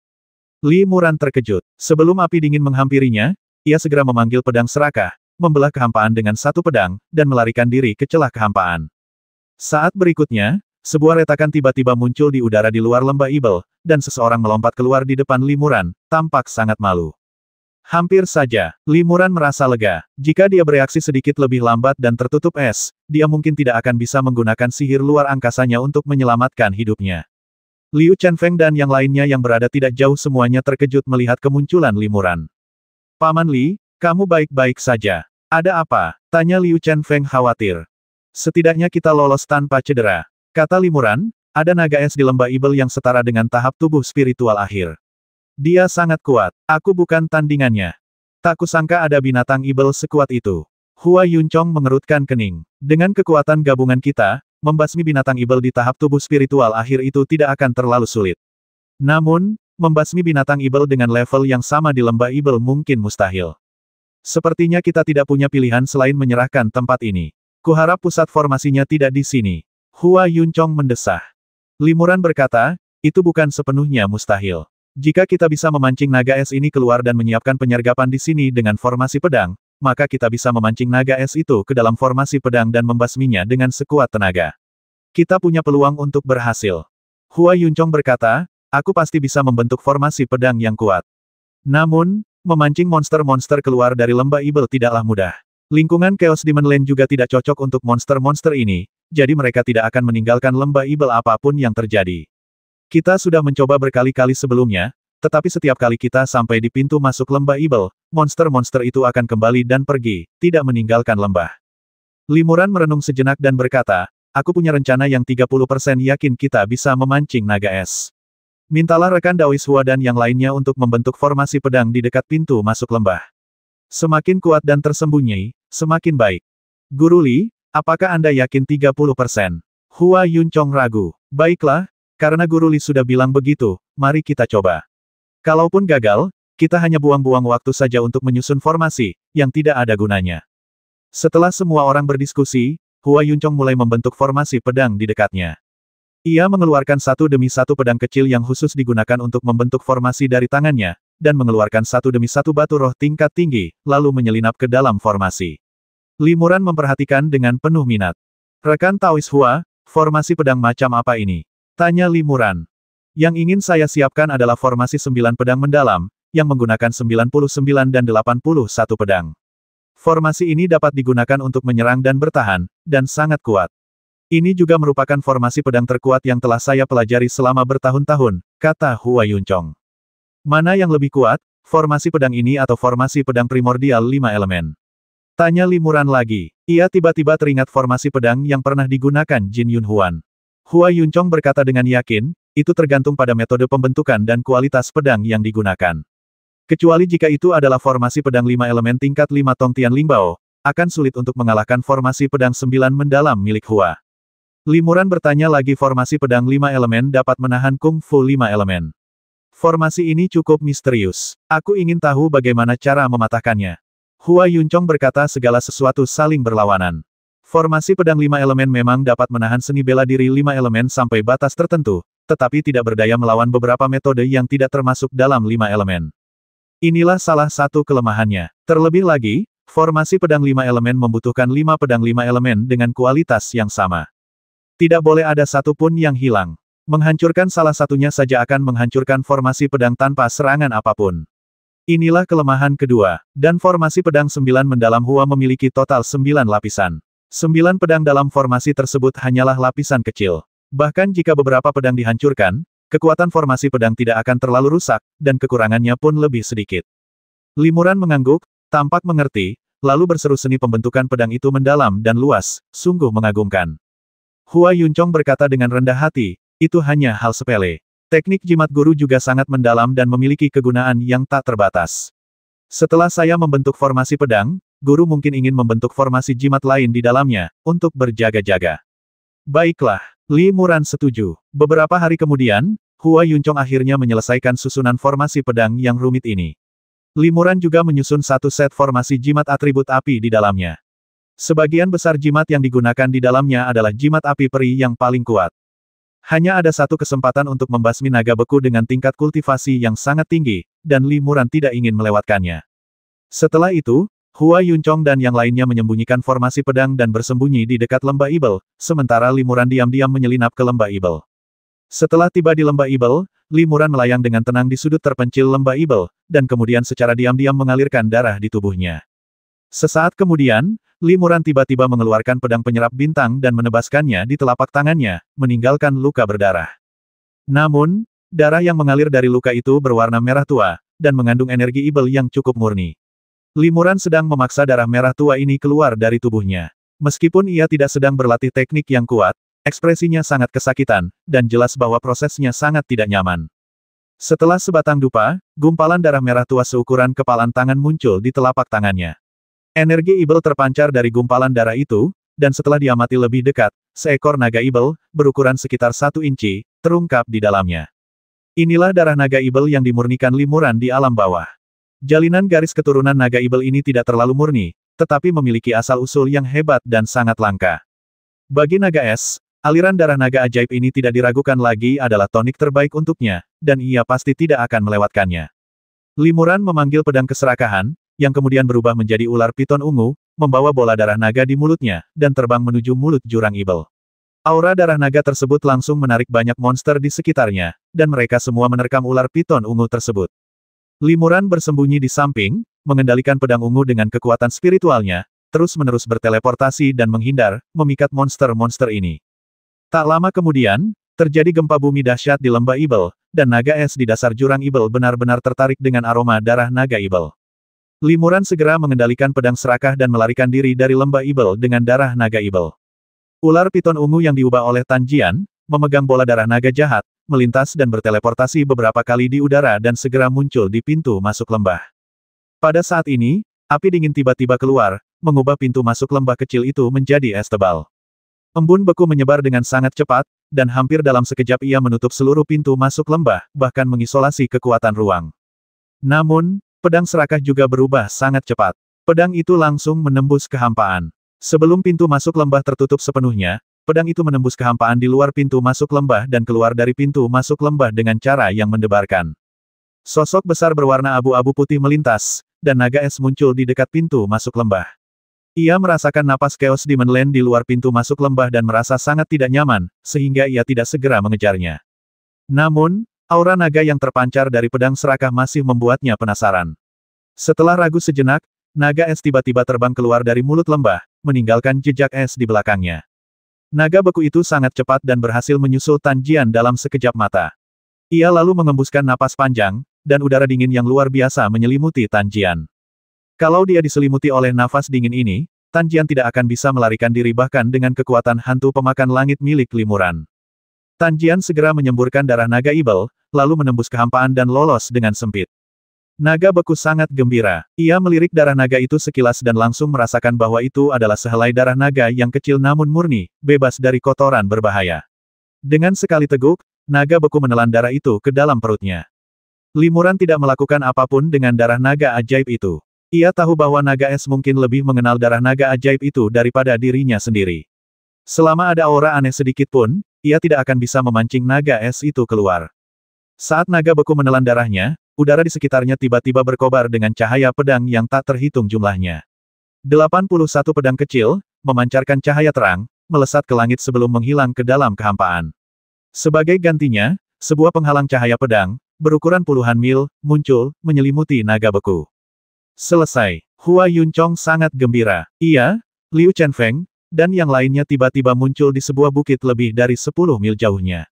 Limuran terkejut. Sebelum api dingin menghampirinya, ia segera memanggil pedang serakah, membelah kehampaan dengan satu pedang, dan melarikan diri ke celah kehampaan. Saat berikutnya, sebuah retakan tiba-tiba muncul di udara di luar lembah ibel, dan seseorang melompat keluar di depan Limuran, tampak sangat malu. Hampir saja, Limuran merasa lega. Jika dia bereaksi sedikit lebih lambat dan tertutup es, dia mungkin tidak akan bisa menggunakan sihir luar angkasanya untuk menyelamatkan hidupnya. Liu Chenfeng dan yang lainnya yang berada tidak jauh semuanya terkejut melihat kemunculan Limuran. Paman Li, kamu baik-baik saja. Ada apa? Tanya Liu Chenfeng khawatir. Setidaknya kita lolos tanpa cedera. Kata Limuran, ada naga es di lembah ibel yang setara dengan tahap tubuh spiritual akhir. Dia sangat kuat. Aku bukan tandingannya. Tak kusangka ada binatang ibel sekuat itu. Hua Yuncong mengerutkan kening. Dengan kekuatan gabungan kita, membasmi binatang ibel di tahap tubuh spiritual akhir itu tidak akan terlalu sulit. Namun, membasmi binatang ibel dengan level yang sama di lembah ibel mungkin mustahil. Sepertinya kita tidak punya pilihan selain menyerahkan tempat ini. Kuharap pusat formasinya tidak di sini. Hua Yuncong mendesah. Limuran berkata, itu bukan sepenuhnya mustahil. Jika kita bisa memancing naga es ini keluar dan menyiapkan penyergapan di sini dengan formasi pedang, maka kita bisa memancing naga es itu ke dalam formasi pedang dan membasminya dengan sekuat tenaga. Kita punya peluang untuk berhasil. Hua Yuncong berkata, aku pasti bisa membentuk formasi pedang yang kuat. Namun, memancing monster-monster keluar dari lembah ibel tidaklah mudah. Lingkungan Chaos Demon Land juga tidak cocok untuk monster-monster ini, jadi mereka tidak akan meninggalkan lembah ibel apapun yang terjadi. Kita sudah mencoba berkali-kali sebelumnya, tetapi setiap kali kita sampai di pintu masuk lembah ibel, monster-monster itu akan kembali dan pergi, tidak meninggalkan lembah. Limuran merenung sejenak dan berkata, aku punya rencana yang 30% yakin kita bisa memancing naga es. Mintalah rekan Dawis Hua dan yang lainnya untuk membentuk formasi pedang di dekat pintu masuk lembah. Semakin kuat dan tersembunyi, semakin baik. Guru Li, apakah Anda yakin 30%? Hua Yuncong ragu. Baiklah, karena Guru Li sudah bilang begitu, mari kita coba. Kalaupun gagal, kita hanya buang-buang waktu saja untuk menyusun formasi, yang tidak ada gunanya. Setelah semua orang berdiskusi, Hua Yuncong mulai membentuk formasi pedang di dekatnya. Ia mengeluarkan satu demi satu pedang kecil yang khusus digunakan untuk membentuk formasi dari tangannya, dan mengeluarkan satu demi satu batu roh tingkat tinggi, lalu menyelinap ke dalam formasi. Limuran memperhatikan dengan penuh minat. Rekan Taois Hua, formasi pedang macam apa ini? Tanya Limuran. Yang ingin saya siapkan adalah formasi 9 pedang mendalam, yang menggunakan 99 dan 81 pedang. Formasi ini dapat digunakan untuk menyerang dan bertahan, dan sangat kuat. Ini juga merupakan formasi pedang terkuat yang telah saya pelajari selama bertahun-tahun, kata Hua Yuncong. Mana yang lebih kuat, formasi pedang ini atau formasi pedang primordial 5 elemen? Tanya Limuran lagi. Ia tiba-tiba teringat formasi pedang yang pernah digunakan Jin Yun Huan. Hua Yuncong berkata dengan yakin, itu tergantung pada metode pembentukan dan kualitas pedang yang digunakan. Kecuali jika itu adalah formasi pedang 5 elemen tingkat 5 Tong Tian Lingbao, akan sulit untuk mengalahkan formasi pedang 9 mendalam milik Hua. Limuran bertanya lagi formasi pedang 5 elemen dapat menahan Kung Fu 5 elemen. Formasi ini cukup misterius. Aku ingin tahu bagaimana cara mematahkannya. Hua Yuncong berkata segala sesuatu saling berlawanan. Formasi pedang 5 elemen memang dapat menahan seni bela diri 5 elemen sampai batas tertentu, tetapi tidak berdaya melawan beberapa metode yang tidak termasuk dalam 5 elemen. Inilah salah satu kelemahannya. Terlebih lagi, formasi pedang 5 elemen membutuhkan 5 pedang 5 elemen dengan kualitas yang sama. Tidak boleh ada satu pun yang hilang. Menghancurkan salah satunya saja akan menghancurkan formasi pedang tanpa serangan apapun. Inilah kelemahan kedua, dan formasi pedang 9 mendalam Hua memiliki total 9 lapisan. 9 pedang dalam formasi tersebut hanyalah lapisan kecil. Bahkan jika beberapa pedang dihancurkan, kekuatan formasi pedang tidak akan terlalu rusak, dan kekurangannya pun lebih sedikit. Limuran mengangguk, tampak mengerti, lalu berseru seni pembentukan pedang itu mendalam dan luas, sungguh mengagumkan. Hua Yuncong berkata dengan rendah hati, itu hanya hal sepele. Teknik jimat guru juga sangat mendalam dan memiliki kegunaan yang tak terbatas. Setelah saya membentuk formasi pedang, guru mungkin ingin membentuk formasi jimat lain di dalamnya, untuk berjaga-jaga. Baiklah, Li Muran setuju. Beberapa hari kemudian, Hua Yuncong akhirnya menyelesaikan susunan formasi pedang yang rumit ini. Li Muran juga menyusun satu set formasi jimat atribut api di dalamnya. Sebagian besar jimat yang digunakan di dalamnya adalah jimat api peri yang paling kuat. Hanya ada satu kesempatan untuk membasmi naga beku dengan tingkat kultivasi yang sangat tinggi, dan Li Muran tidak ingin melewatkannya. Setelah itu, Hua Yuncong dan yang lainnya menyembunyikan formasi pedang dan bersembunyi di dekat lembah Ibel, sementara Li Muran diam-diam menyelinap ke lembah Ibel. Setelah tiba di lembah Ibel, Li Muran melayang dengan tenang di sudut terpencil lembah Ibel, dan kemudian secara diam-diam mengalirkan darah di tubuhnya. Sesaat kemudian, Li Muran tiba-tiba mengeluarkan pedang penyerap bintang dan menebaskannya di telapak tangannya, meninggalkan luka berdarah. Namun, darah yang mengalir dari luka itu berwarna merah tua, dan mengandung energi Ibel yang cukup murni. Li Muran sedang memaksa darah merah tua ini keluar dari tubuhnya. Meskipun ia tidak sedang berlatih teknik yang kuat, ekspresinya sangat kesakitan, dan jelas bahwa prosesnya sangat tidak nyaman. Setelah sebatang dupa, gumpalan darah merah tua seukuran kepalan tangan muncul di telapak tangannya. Energi Ibel terpancar dari gumpalan darah itu, dan setelah diamati lebih dekat, seekor naga Ibel, berukuran sekitar 1 inci, terungkap di dalamnya. Inilah darah naga Ibel yang dimurnikan Li Muran di alam bawah. Jalinan garis keturunan naga Ibel ini tidak terlalu murni, tetapi memiliki asal-usul yang hebat dan sangat langka. Bagi naga es, aliran darah naga ajaib ini tidak diragukan lagi adalah tonik terbaik untuknya, dan ia pasti tidak akan melewatkannya. Li Muran memanggil pedang keserakahan, yang kemudian berubah menjadi ular piton ungu, membawa bola darah naga di mulutnya, dan terbang menuju mulut jurang Ibel. Aura darah naga tersebut langsung menarik banyak monster di sekitarnya, dan mereka semua menerkam ular piton ungu tersebut. Li Muran bersembunyi di samping, mengendalikan pedang ungu dengan kekuatan spiritualnya, terus-menerus berteleportasi dan menghindar, memikat monster-monster ini. Tak lama kemudian, terjadi gempa bumi dahsyat di lembah Ibel, dan naga es di dasar jurang Ibel benar-benar tertarik dengan aroma darah naga Ibel. Li Muran segera mengendalikan pedang serakah dan melarikan diri dari lembah Ibel dengan darah naga Ibel. Ular piton ungu yang diubah oleh Tan Jian, memegang bola darah naga jahat, melintas dan berteleportasi beberapa kali di udara dan segera muncul di pintu masuk lembah. Pada saat ini, api dingin tiba-tiba keluar, mengubah pintu masuk lembah kecil itu menjadi es tebal. Embun beku menyebar dengan sangat cepat, dan hampir dalam sekejap ia menutup seluruh pintu masuk lembah, bahkan mengisolasi kekuatan ruang. Namun, pedang serakah juga berubah sangat cepat. Pedang itu langsung menembus kehampaan. Sebelum pintu masuk lembah tertutup sepenuhnya, pedang itu menembus kehampaan di luar pintu masuk lembah dan keluar dari pintu masuk lembah dengan cara yang mendebarkan. Sosok besar berwarna abu-abu putih melintas, dan naga es muncul di dekat pintu masuk lembah. Ia merasakan napas Chaos Demon Land di luar pintu masuk lembah dan merasa sangat tidak nyaman, sehingga ia tidak segera mengejarnya. Namun, aura naga yang terpancar dari pedang serakah masih membuatnya penasaran. Setelah ragu sejenak, naga es tiba-tiba terbang keluar dari mulut lembah, meninggalkan jejak es di belakangnya. Naga beku itu sangat cepat dan berhasil menyusul Tan Jian dalam sekejap mata. Ia lalu mengembuskan napas panjang, dan udara dingin yang luar biasa menyelimuti Tan Jian. Kalau dia diselimuti oleh nafas dingin ini, Tan Jian tidak akan bisa melarikan diri bahkan dengan kekuatan hantu pemakan langit milik Li Muran. Tan Jian segera menyemburkan darah naga Ibel, lalu menembus kehampaan dan lolos dengan sempit. Naga beku sangat gembira. Ia melirik darah naga itu sekilas dan langsung merasakan bahwa itu adalah sehelai darah naga yang kecil namun murni, bebas dari kotoran berbahaya. Dengan sekali teguk, naga beku menelan darah itu ke dalam perutnya. Li Muran tidak melakukan apapun dengan darah naga ajaib itu. Ia tahu bahwa naga es mungkin lebih mengenal darah naga ajaib itu daripada dirinya sendiri. Selama ada aura aneh sedikit pun, ia tidak akan bisa memancing naga es itu keluar. Saat naga beku menelan darahnya, udara di sekitarnya tiba-tiba berkobar dengan cahaya pedang yang tak terhitung jumlahnya. 81 pedang kecil, memancarkan cahaya terang, melesat ke langit sebelum menghilang ke dalam kehampaan. Sebagai gantinya, sebuah penghalang cahaya pedang, berukuran puluhan mil, muncul, menyelimuti naga beku. Selesai. Hua Yuncong sangat gembira. Ia, Liu Chenfeng, dan yang lainnya tiba-tiba muncul di sebuah bukit lebih dari 10 mil jauhnya.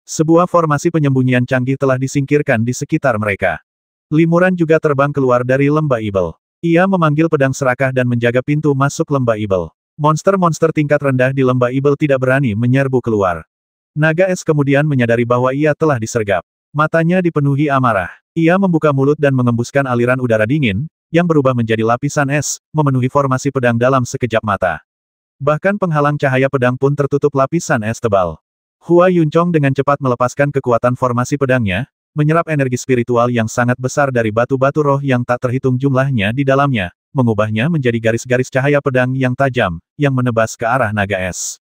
Sebuah formasi penyembunyian canggih telah disingkirkan di sekitar mereka. Limuran juga terbang keluar dari lembah Ibel. Ia memanggil pedang serakah dan menjaga pintu masuk lembah Ibel. Monster-monster tingkat rendah di lembah Ibel tidak berani menyerbu keluar. Naga es kemudian menyadari bahwa ia telah disergap. Matanya dipenuhi amarah. Ia membuka mulut dan mengembuskan aliran udara dingin, yang berubah menjadi lapisan es, memenuhi formasi pedang dalam sekejap mata. Bahkan penghalang cahaya pedang pun tertutup lapisan es tebal. Hua Yuncong dengan cepat melepaskan kekuatan formasi pedangnya, menyerap energi spiritual yang sangat besar dari batu-batu roh yang tak terhitung jumlahnya di dalamnya, mengubahnya menjadi garis-garis cahaya pedang yang tajam, yang menebas ke arah naga es.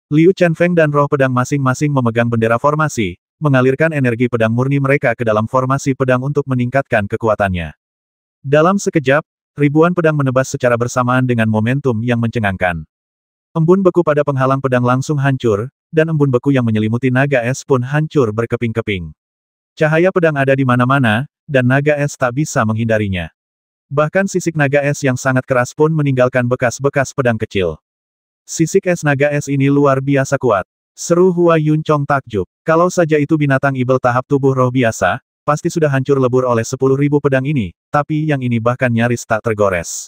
Liu Chenfeng dan roh pedang masing-masing memegang bendera formasi, mengalirkan energi pedang murni mereka ke dalam formasi pedang untuk meningkatkan kekuatannya. Dalam sekejap, ribuan pedang menebas secara bersamaan dengan momentum yang mencengangkan. Embun beku pada penghalang pedang langsung hancur, dan embun beku yang menyelimuti naga es pun hancur berkeping-keping. Cahaya pedang ada di mana-mana, dan naga es tak bisa menghindarinya. Bahkan sisik naga es yang sangat keras pun meninggalkan bekas-bekas pedang kecil. Sisik es naga es ini luar biasa kuat. Seru Hua Yuncong takjub. Kalau saja itu binatang ibel tahap tubuh roh biasa, pasti sudah hancur lebur oleh 10.000 pedang ini, tapi yang ini bahkan nyaris tak tergores.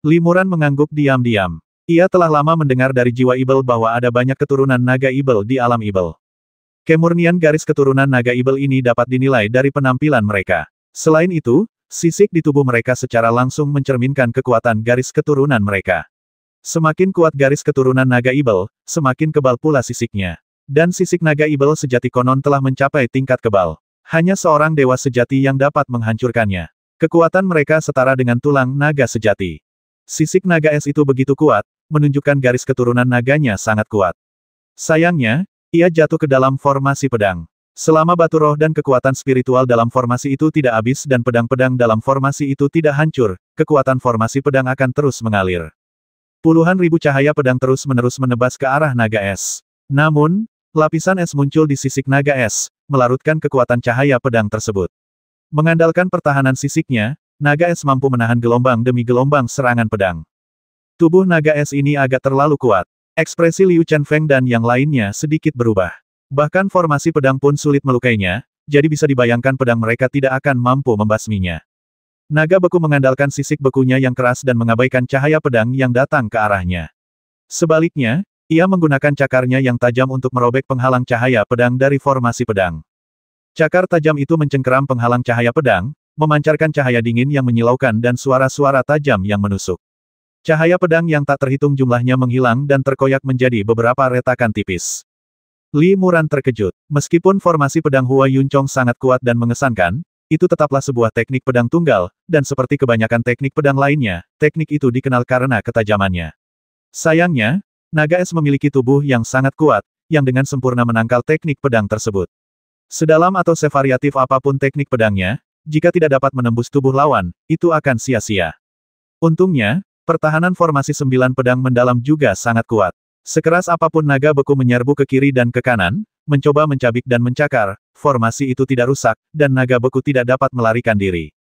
Limuran mengangguk diam-diam. Ia telah lama mendengar dari jiwa Ibel bahwa ada banyak keturunan naga Ibel di alam Ibel. Kemurnian garis keturunan naga Ibel ini dapat dinilai dari penampilan mereka. Selain itu, sisik di tubuh mereka secara langsung mencerminkan kekuatan garis keturunan mereka. Semakin kuat garis keturunan naga Ibel, semakin kebal pula sisiknya. Dan sisik naga Ibel sejati konon telah mencapai tingkat kebal. Hanya seorang dewa sejati yang dapat menghancurkannya. Kekuatan mereka setara dengan tulang naga sejati. Sisik naga es itu begitu kuat, menunjukkan garis keturunan naganya sangat kuat. Sayangnya, ia jatuh ke dalam formasi pedang. Selama batu roh dan kekuatan spiritual dalam formasi itu tidak habis dan pedang-pedang dalam formasi itu tidak hancur, kekuatan formasi pedang akan terus mengalir. Puluhan ribu cahaya pedang terus-menerus menebas ke arah naga es. Namun, lapisan es muncul di sisik naga es, melarutkan kekuatan cahaya pedang tersebut. Mengandalkan pertahanan sisiknya, naga es mampu menahan gelombang demi gelombang serangan pedang. Tubuh naga es ini agak terlalu kuat. Ekspresi Liu Chenfeng dan yang lainnya sedikit berubah. Bahkan formasi pedang pun sulit melukainya, jadi bisa dibayangkan pedang mereka tidak akan mampu membasminya. Naga beku mengandalkan sisik bekunya yang keras dan mengabaikan cahaya pedang yang datang ke arahnya. Sebaliknya, ia menggunakan cakarnya yang tajam untuk merobek penghalang cahaya pedang dari formasi pedang. Cakar tajam itu mencengkeram penghalang cahaya pedang, memancarkan cahaya dingin yang menyilaukan dan suara-suara tajam yang menusuk. Cahaya pedang yang tak terhitung jumlahnya menghilang dan terkoyak menjadi beberapa retakan tipis. Li Muran terkejut. Meskipun formasi pedang Hua Yuncong sangat kuat dan mengesankan, itu tetaplah sebuah teknik pedang tunggal, dan seperti kebanyakan teknik pedang lainnya, teknik itu dikenal karena ketajamannya. Sayangnya, naga es memiliki tubuh yang sangat kuat, yang dengan sempurna menangkal teknik pedang tersebut. Sedalam atau sevariatif apapun teknik pedangnya, jika tidak dapat menembus tubuh lawan, itu akan sia-sia. Untungnya, pertahanan formasi 9 pedang mendalam juga sangat kuat. Sekeras apapun naga beku menyerbu ke kiri dan ke kanan, mencoba mencabik dan mencakar, formasi itu tidak rusak, dan naga beku tidak dapat melarikan diri.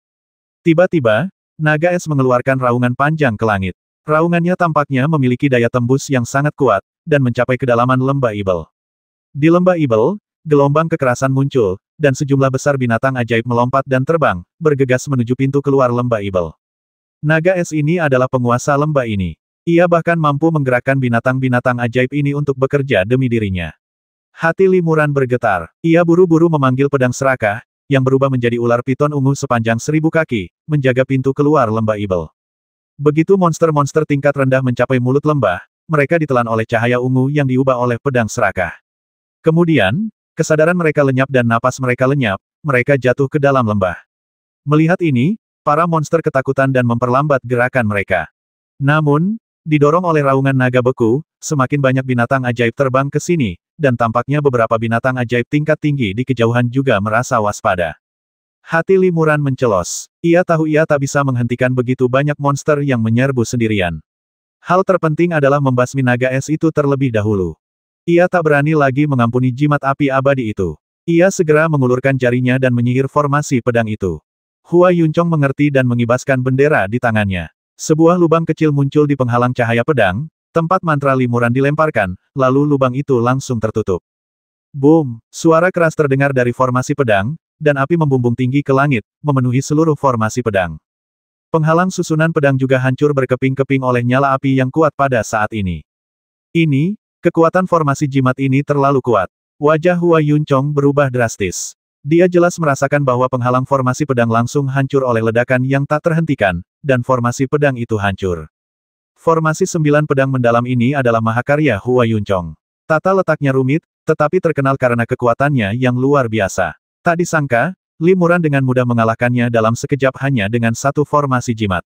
Tiba-tiba, naga es mengeluarkan raungan panjang ke langit. Raungannya tampaknya memiliki daya tembus yang sangat kuat, dan mencapai kedalaman lembah Ibel. Di lembah Ibel, gelombang kekerasan muncul, dan sejumlah besar binatang ajaib melompat dan terbang, bergegas menuju pintu keluar lembah Ibel. Naga es ini adalah penguasa lembah ini. Ia bahkan mampu menggerakkan binatang-binatang ajaib ini untuk bekerja demi dirinya. Hati Li Muran bergetar. Ia buru-buru memanggil pedang serakah, yang berubah menjadi ular piton ungu sepanjang 1000 kaki, menjaga pintu keluar lembah Ibel. Begitu monster-monster tingkat rendah mencapai mulut lembah, mereka ditelan oleh cahaya ungu yang diubah oleh pedang serakah. Kemudian, kesadaran mereka lenyap dan napas mereka lenyap, mereka jatuh ke dalam lembah. Melihat ini, para monster ketakutan dan memperlambat gerakan mereka. Namun, didorong oleh raungan naga beku, semakin banyak binatang ajaib terbang ke sini, dan tampaknya beberapa binatang ajaib tingkat tinggi di kejauhan juga merasa waspada. Hati Li Muran mencelos. Ia tahu ia tak bisa menghentikan begitu banyak monster yang menyerbu sendirian. Hal terpenting adalah membasmi naga es itu terlebih dahulu. Ia tak berani lagi mengampuni jimat api abadi itu. Ia segera mengulurkan jarinya dan menyihir formasi pedang itu. Hua Yuncong mengerti dan mengibaskan bendera di tangannya. Sebuah lubang kecil muncul di penghalang cahaya pedang, tempat mantra Li Muran dilemparkan, lalu lubang itu langsung tertutup. Boom! Suara keras terdengar dari formasi pedang, dan api membumbung tinggi ke langit, memenuhi seluruh formasi pedang. Penghalang susunan pedang juga hancur berkeping-keping oleh nyala api yang kuat pada saat ini. Kekuatan formasi jimat ini terlalu kuat. Wajah Hua Yuncong berubah drastis. Dia jelas merasakan bahwa penghalang formasi pedang langsung hancur oleh ledakan yang tak terhentikan, dan formasi pedang itu hancur. Formasi 9 pedang mendalam ini adalah mahakarya Hua Yuncong. Tata letaknya rumit, tetapi terkenal karena kekuatannya yang luar biasa. Tak disangka, Li Muran dengan mudah mengalahkannya dalam sekejap hanya dengan satu formasi jimat.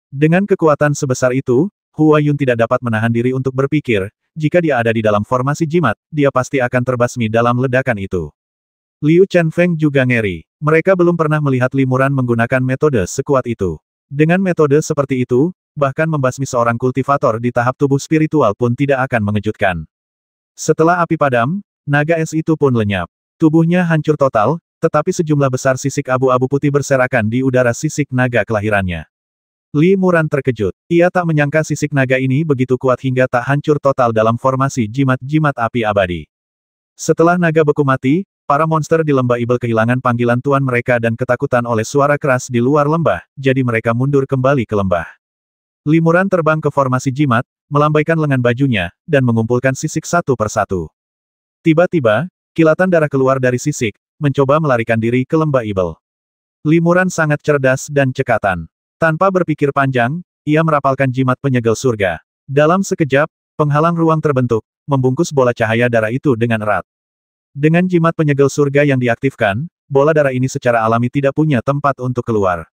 Dengan kekuatan sebesar itu, Hua Yun tidak dapat menahan diri untuk berpikir, jika dia ada di dalam formasi jimat, dia pasti akan terbasmi dalam ledakan itu. Liu Chenfeng juga ngeri. Mereka belum pernah melihat Li Muran menggunakan metode sekuat itu. Dengan metode seperti itu, bahkan membasmi seorang kultivator di tahap tubuh spiritual pun tidak akan mengejutkan. Setelah api padam, naga es itu pun lenyap. Tubuhnya hancur total, tetapi sejumlah besar sisik abu-abu putih berserakan di udara sisik naga kelahirannya. Li Muran terkejut. Ia tak menyangka sisik naga ini begitu kuat hingga tak hancur total dalam formasi jimat-jimat api abadi. Setelah naga beku mati, para monster di lembah Ibel kehilangan panggilan tuan mereka dan ketakutan oleh suara keras di luar lembah, jadi mereka mundur kembali ke lembah. Li Muran terbang ke formasi jimat, melambaikan lengan bajunya, dan mengumpulkan sisik satu persatu. Tiba-tiba, kilatan darah keluar dari sisik, mencoba melarikan diri ke lembah Ibel. Li Muran sangat cerdas dan cekatan. Tanpa berpikir panjang, ia merapalkan jimat penyegel surga. Dalam sekejap, penghalang ruang terbentuk, membungkus bola cahaya darah itu dengan erat. Dengan jimat penyegel surga yang diaktifkan, bola darah ini secara alami tidak punya tempat untuk keluar.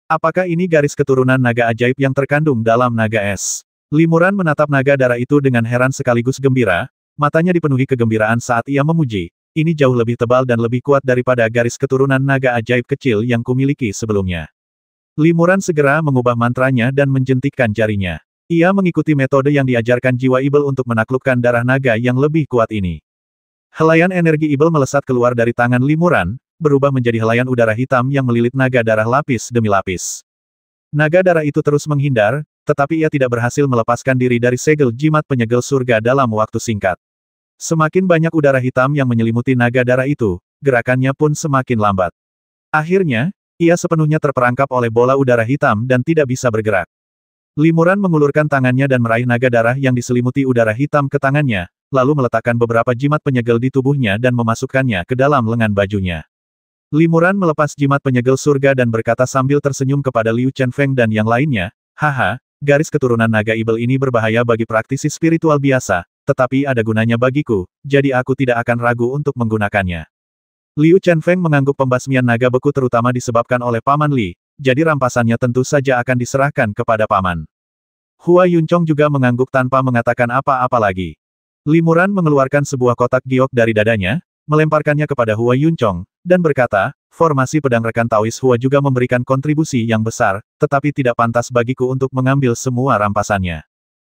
Apakah ini garis keturunan naga ajaib yang terkandung dalam naga es? Li Muran menatap naga darah itu dengan heran sekaligus gembira, matanya dipenuhi kegembiraan saat ia memuji, ini jauh lebih tebal dan lebih kuat daripada garis keturunan naga ajaib kecil yang kumiliki sebelumnya. Li Muran segera mengubah mantranya dan menjentikkan jarinya. Ia mengikuti metode yang diajarkan jiwa Ibel untuk menaklukkan darah naga yang lebih kuat ini. Helaian energi Ibel melesat keluar dari tangan Li Muran, berubah menjadi helaian udara hitam yang melilit naga darah lapis demi lapis. Naga darah itu terus menghindar, tetapi ia tidak berhasil melepaskan diri dari segel jimat penyegel surga dalam waktu singkat. Semakin banyak udara hitam yang menyelimuti naga darah itu, gerakannya pun semakin lambat. Akhirnya, ia sepenuhnya terperangkap oleh bola udara hitam dan tidak bisa bergerak. Li Muran mengulurkan tangannya dan meraih naga darah yang diselimuti udara hitam ke tangannya, lalu meletakkan beberapa jimat penyegel di tubuhnya dan memasukkannya ke dalam lengan bajunya. Li Muran melepas jimat penyegel surga dan berkata sambil tersenyum kepada Liu Chenfeng dan yang lainnya, "Haha, garis keturunan naga Ibel ini berbahaya bagi praktisi spiritual biasa, tetapi ada gunanya bagiku, jadi aku tidak akan ragu untuk menggunakannya." Liu Chenfeng mengangguk pembasmian naga beku terutama disebabkan oleh Paman Li, jadi rampasannya tentu saja akan diserahkan kepada Paman. Hua Yuncong juga mengangguk tanpa mengatakan apa-apa lagi. Li Muran mengeluarkan sebuah kotak giok dari dadanya, melemparkannya kepada Hua Yuncong, dan berkata, formasi pedang rekan Taois Hua juga memberikan kontribusi yang besar, tetapi tidak pantas bagiku untuk mengambil semua rampasannya.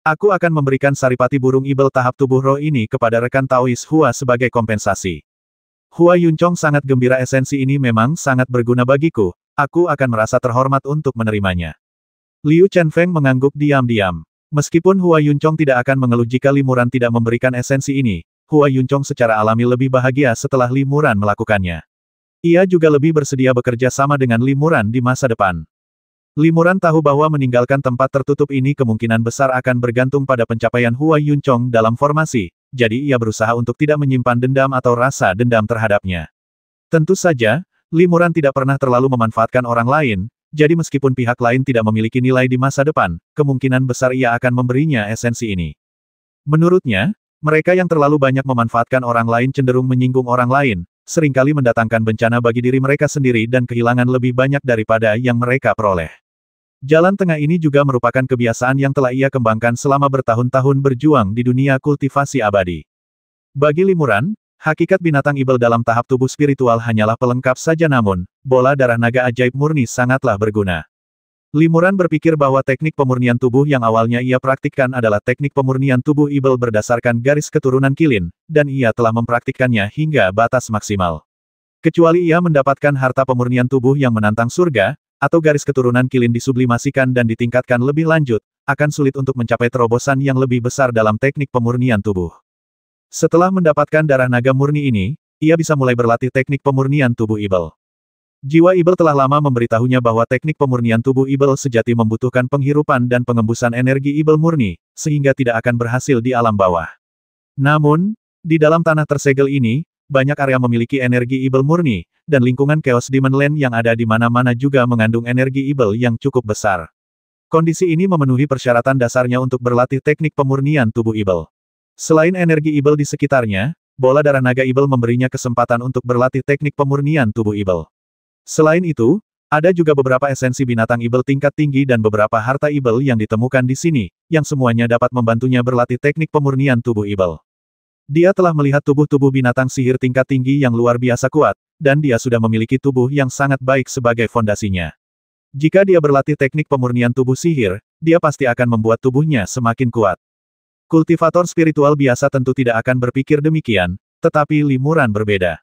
Aku akan memberikan saripati burung Ibel tahap tubuh roh ini kepada rekan Taois Hua sebagai kompensasi. Hua Yuncong sangat gembira esensi ini memang sangat berguna bagiku, aku akan merasa terhormat untuk menerimanya. Liu Chenfeng mengangguk diam-diam. Meskipun Hua Yuncong tidak akan mengeluh jika Li Muran tidak memberikan esensi ini, Hua Yuncong secara alami lebih bahagia setelah Li Muran melakukannya. Ia juga lebih bersedia bekerja sama dengan Li Muran di masa depan. Li Muran tahu bahwa meninggalkan tempat tertutup ini kemungkinan besar akan bergantung pada pencapaian Hua Yuncong dalam formasi, jadi ia berusaha untuk tidak menyimpan dendam atau rasa dendam terhadapnya. Tentu saja, Li Muran tidak pernah terlalu memanfaatkan orang lain, jadi meskipun pihak lain tidak memiliki nilai di masa depan, kemungkinan besar ia akan memberinya esensi ini. Menurutnya, mereka yang terlalu banyak memanfaatkan orang lain cenderung menyinggung orang lain, seringkali mendatangkan bencana bagi diri mereka sendiri dan kehilangan lebih banyak daripada yang mereka peroleh. Jalan tengah ini juga merupakan kebiasaan yang telah ia kembangkan selama bertahun-tahun berjuang di dunia kultivasi abadi. Bagi Li Muran, hakikat binatang Ibel dalam tahap tubuh spiritual hanyalah pelengkap saja namun, bola darah naga ajaib murni sangatlah berguna. Li Muran berpikir bahwa teknik pemurnian tubuh yang awalnya ia praktikkan adalah teknik pemurnian tubuh Ibel berdasarkan garis keturunan Qilin, dan ia telah mempraktikkannya hingga batas maksimal. Kecuali ia mendapatkan harta pemurnian tubuh yang menantang surga, atau garis keturunan Qilin disublimasikan dan ditingkatkan lebih lanjut, akan sulit untuk mencapai terobosan yang lebih besar dalam teknik pemurnian tubuh. Setelah mendapatkan darah naga murni ini, ia bisa mulai berlatih teknik pemurnian tubuh Ibel. Jiwa Ibel telah lama memberitahunya bahwa teknik pemurnian tubuh Ibel sejati membutuhkan penghirupan dan pengembusan energi Ibel murni, sehingga tidak akan berhasil di alam bawah. Namun, di dalam tanah tersegel ini, banyak area memiliki energi Ibel murni, dan lingkungan Chaos Demon Land yang ada di mana-mana juga mengandung energi Ibel yang cukup besar. Kondisi ini memenuhi persyaratan dasarnya untuk berlatih teknik pemurnian tubuh Ibel. Selain energi Ibel di sekitarnya, bola darah naga Ibel memberinya kesempatan untuk berlatih teknik pemurnian tubuh Ibel. Selain itu, ada juga beberapa esensi binatang Ibel tingkat tinggi dan beberapa harta Ibel yang ditemukan di sini, yang semuanya dapat membantunya berlatih teknik pemurnian tubuh Ibel. Dia telah melihat tubuh-tubuh binatang sihir tingkat tinggi yang luar biasa kuat, dan dia sudah memiliki tubuh yang sangat baik sebagai fondasinya. Jika dia berlatih teknik pemurnian tubuh sihir, dia pasti akan membuat tubuhnya semakin kuat. Kultivator spiritual biasa tentu tidak akan berpikir demikian, tetapi Limuran berbeda.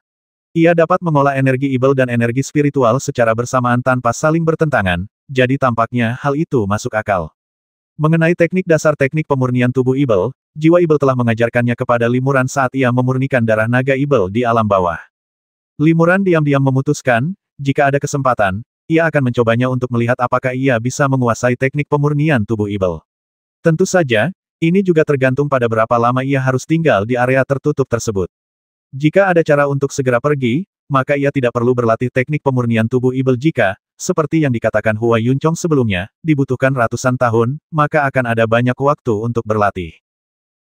Ia dapat mengolah energi Ibel dan energi spiritual secara bersamaan tanpa saling bertentangan, jadi tampaknya hal itu masuk akal. Mengenai teknik dasar teknik pemurnian tubuh Ibel, jiwa Ibel telah mengajarkannya kepada Limuran saat ia memurnikan darah naga Ibel di alam bawah. Limuran diam-diam memutuskan, jika ada kesempatan, ia akan mencobanya untuk melihat apakah ia bisa menguasai teknik pemurnian tubuh Ibel. Tentu saja, ini juga tergantung pada berapa lama ia harus tinggal di area tertutup tersebut. Jika ada cara untuk segera pergi, maka ia tidak perlu berlatih teknik pemurnian tubuh Ibel jika, seperti yang dikatakan Hua Yuncong sebelumnya, dibutuhkan ratusan tahun, maka akan ada banyak waktu untuk berlatih.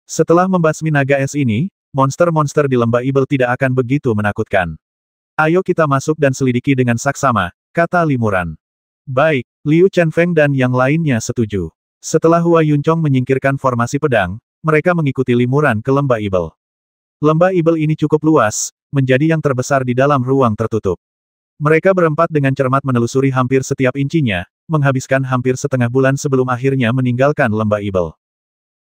Setelah membasmi naga es ini, monster-monster di lembah Ibel tidak akan begitu menakutkan. Ayo kita masuk dan selidiki dengan saksama, kata Limuran. Baik, Liu Chenfeng dan yang lainnya setuju. Setelah Hua Yuncong menyingkirkan formasi pedang, mereka mengikuti Limuran ke lembah Ibel. Lembah Ibel ini cukup luas, menjadi yang terbesar di dalam ruang tertutup. Mereka berempat dengan cermat menelusuri hampir setiap incinya, menghabiskan hampir setengah bulan sebelum akhirnya meninggalkan lembah Ibel.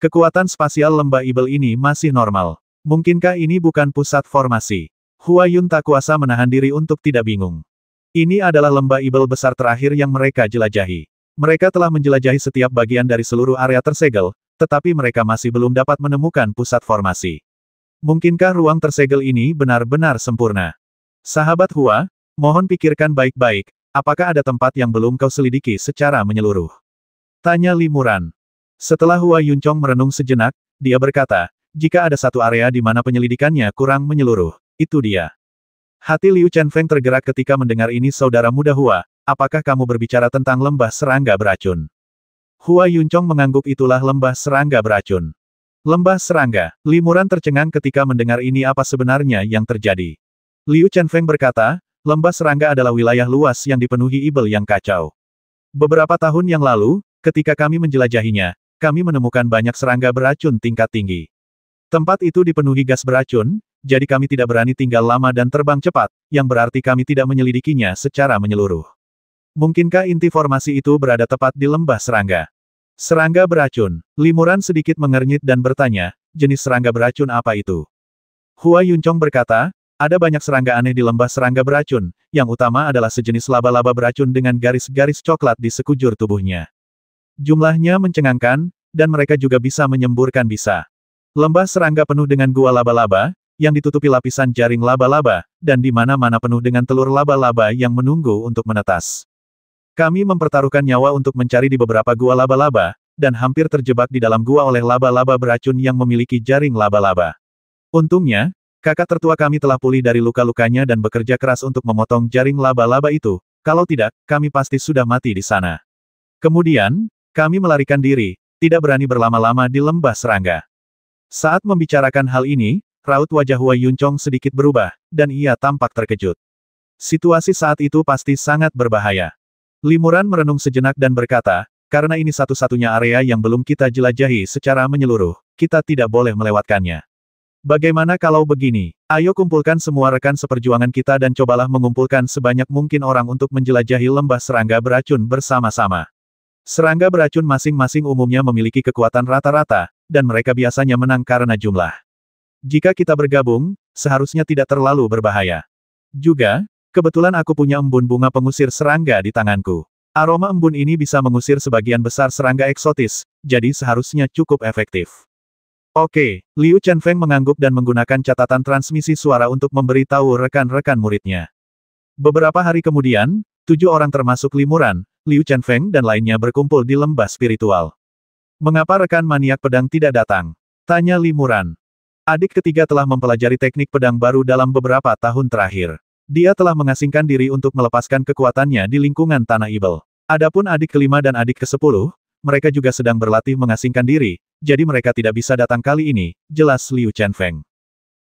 Kekuatan spasial lembah Ibel ini masih normal. Mungkinkah ini bukan pusat formasi? Hua Yun tak kuasa menahan diri untuk tidak bingung. Ini adalah lembah Ibel besar terakhir yang mereka jelajahi. Mereka telah menjelajahi setiap bagian dari seluruh area tersegel, tetapi mereka masih belum dapat menemukan pusat formasi. Mungkinkah ruang tersegel ini benar-benar sempurna? Sahabat Hua, mohon pikirkan baik-baik, apakah ada tempat yang belum kau selidiki secara menyeluruh? Tanya Limuran. Setelah Hua Yuncong merenung sejenak, dia berkata, jika ada satu area di mana penyelidikannya kurang menyeluruh, itu dia. Hati Liu Chenfeng tergerak ketika mendengar ini saudara muda Hua. Apakah kamu berbicara tentang lembah serangga beracun? Hua Yuncong mengangguk itulah lembah serangga beracun. Lembah serangga. Limuran tercengang ketika mendengar ini apa sebenarnya yang terjadi. Liu Chenfeng berkata, lembah serangga adalah wilayah luas yang dipenuhi Ibel yang kacau. Beberapa tahun yang lalu, ketika kami menjelajahinya, kami menemukan banyak serangga beracun tingkat tinggi. Tempat itu dipenuhi gas beracun, jadi kami tidak berani tinggal lama dan terbang cepat, yang berarti kami tidak menyelidikinya secara menyeluruh. Mungkinkah inti formasi itu berada tepat di lembah serangga? Serangga beracun. Limuran sedikit mengernyit dan bertanya, jenis serangga beracun apa itu? Hua Yuncong berkata, ada banyak serangga aneh di lembah serangga beracun, yang utama adalah sejenis laba-laba beracun dengan garis-garis coklat di sekujur tubuhnya. Jumlahnya mencengangkan, dan mereka juga bisa menyemburkan bisa. Lembah serangga penuh dengan gua laba-laba, yang ditutupi lapisan jaring laba-laba, dan di mana-mana penuh dengan telur laba-laba yang menunggu untuk menetas. Kami mempertaruhkan nyawa untuk mencari di beberapa gua laba-laba, dan hampir terjebak di dalam gua oleh laba-laba beracun yang memiliki jaring laba-laba. Untungnya, kakak tertua kami telah pulih dari luka-lukanya dan bekerja keras untuk memotong jaring laba-laba itu, kalau tidak, kami pasti sudah mati di sana. Kemudian, kami melarikan diri, tidak berani berlama-lama di lembah serangga. Saat membicarakan hal ini, raut wajah Hua Yuncong sedikit berubah, dan ia tampak terkejut. Situasi saat itu pasti sangat berbahaya. Limuran merenung sejenak dan berkata, karena ini satu-satunya area yang belum kita jelajahi secara menyeluruh, kita tidak boleh melewatkannya. Bagaimana kalau begini? Ayo kumpulkan semua rekan seperjuangan kita dan cobalah mengumpulkan sebanyak mungkin orang untuk menjelajahi lembah serangga beracun bersama-sama. Serangga beracun masing-masing umumnya memiliki kekuatan rata-rata, dan mereka biasanya menang karena jumlah. Jika kita bergabung, seharusnya tidak terlalu berbahaya. Juga, kebetulan aku punya embun bunga pengusir serangga di tanganku. Aroma embun ini bisa mengusir sebagian besar serangga eksotis, jadi seharusnya cukup efektif. Oke, Liu Chenfeng mengangguk dan menggunakan catatan transmisi suara untuk memberitahu rekan-rekan muridnya. Beberapa hari kemudian, 7 orang termasuk Limuran, Liu Chenfeng dan lainnya berkumpul di lembah spiritual. Mengapa rekan maniak pedang tidak datang? Tanya Limuran. Adik ketiga telah mempelajari teknik pedang baru dalam beberapa tahun terakhir. Dia telah mengasingkan diri untuk melepaskan kekuatannya di lingkungan Tanah Ibel. Adapun adik kelima dan adik ke-10, mereka juga sedang berlatih mengasingkan diri, jadi mereka tidak bisa datang kali ini, jelas Liu Chenfeng.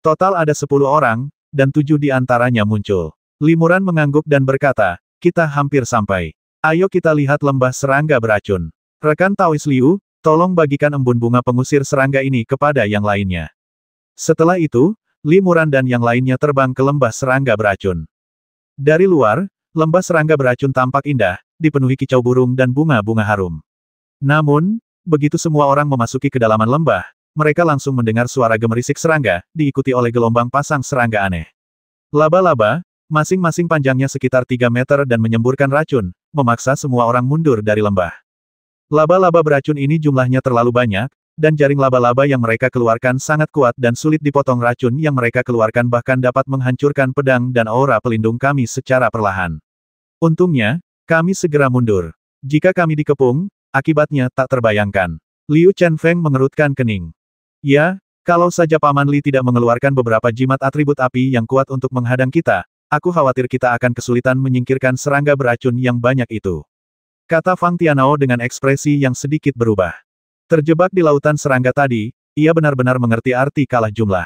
Total ada 10 orang, dan 7 di antaranya muncul. Limuran mengangguk dan berkata, kita hampir sampai. Ayo kita lihat lembah serangga beracun. Rekan Taois Liu, tolong bagikan embun bunga pengusir serangga ini kepada yang lainnya. Setelah itu, Limuran dan yang lainnya terbang ke lembah serangga beracun. Dari luar, lembah serangga beracun tampak indah, dipenuhi kicau burung dan bunga-bunga harum. Namun, begitu semua orang memasuki kedalaman lembah, mereka langsung mendengar suara gemerisik serangga, diikuti oleh gelombang pasang serangga aneh. Laba-laba, masing-masing panjangnya sekitar 3 meter dan menyemburkan racun, memaksa semua orang mundur dari lembah. Laba-laba beracun ini jumlahnya terlalu banyak, dan jaring laba-laba yang mereka keluarkan sangat kuat dan sulit dipotong. Racun yang mereka keluarkan bahkan dapat menghancurkan pedang dan aura pelindung kami secara perlahan. Untungnya, kami segera mundur. Jika kami dikepung, akibatnya tak terbayangkan. Liu Chenfeng mengerutkan kening. Ya, kalau saja Paman Li tidak mengeluarkan beberapa jimat atribut api yang kuat untuk menghadang kita, aku khawatir kita akan kesulitan menyingkirkan serangga beracun yang banyak itu. Kata Fang Tianao dengan ekspresi yang sedikit berubah. Terjebak di lautan serangga tadi, ia benar-benar mengerti arti kalah jumlah.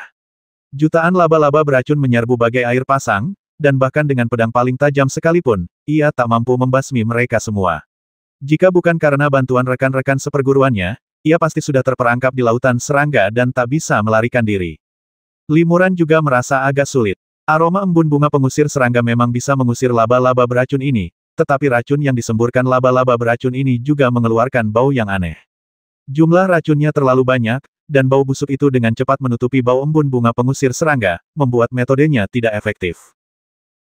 Jutaan laba-laba beracun menyerbu bagai air pasang, dan bahkan dengan pedang paling tajam sekalipun, ia tak mampu membasmi mereka semua. Jika bukan karena bantuan rekan-rekan seperguruannya, ia pasti sudah terperangkap di lautan serangga dan tak bisa melarikan diri. Limuran juga merasa agak sulit. Aroma embun bunga pengusir serangga memang bisa mengusir laba-laba beracun ini, tetapi racun yang disemburkan laba-laba beracun ini juga mengeluarkan bau yang aneh. Jumlah racunnya terlalu banyak, dan bau busuk itu dengan cepat menutupi bau embun bunga pengusir serangga, membuat metodenya tidak efektif.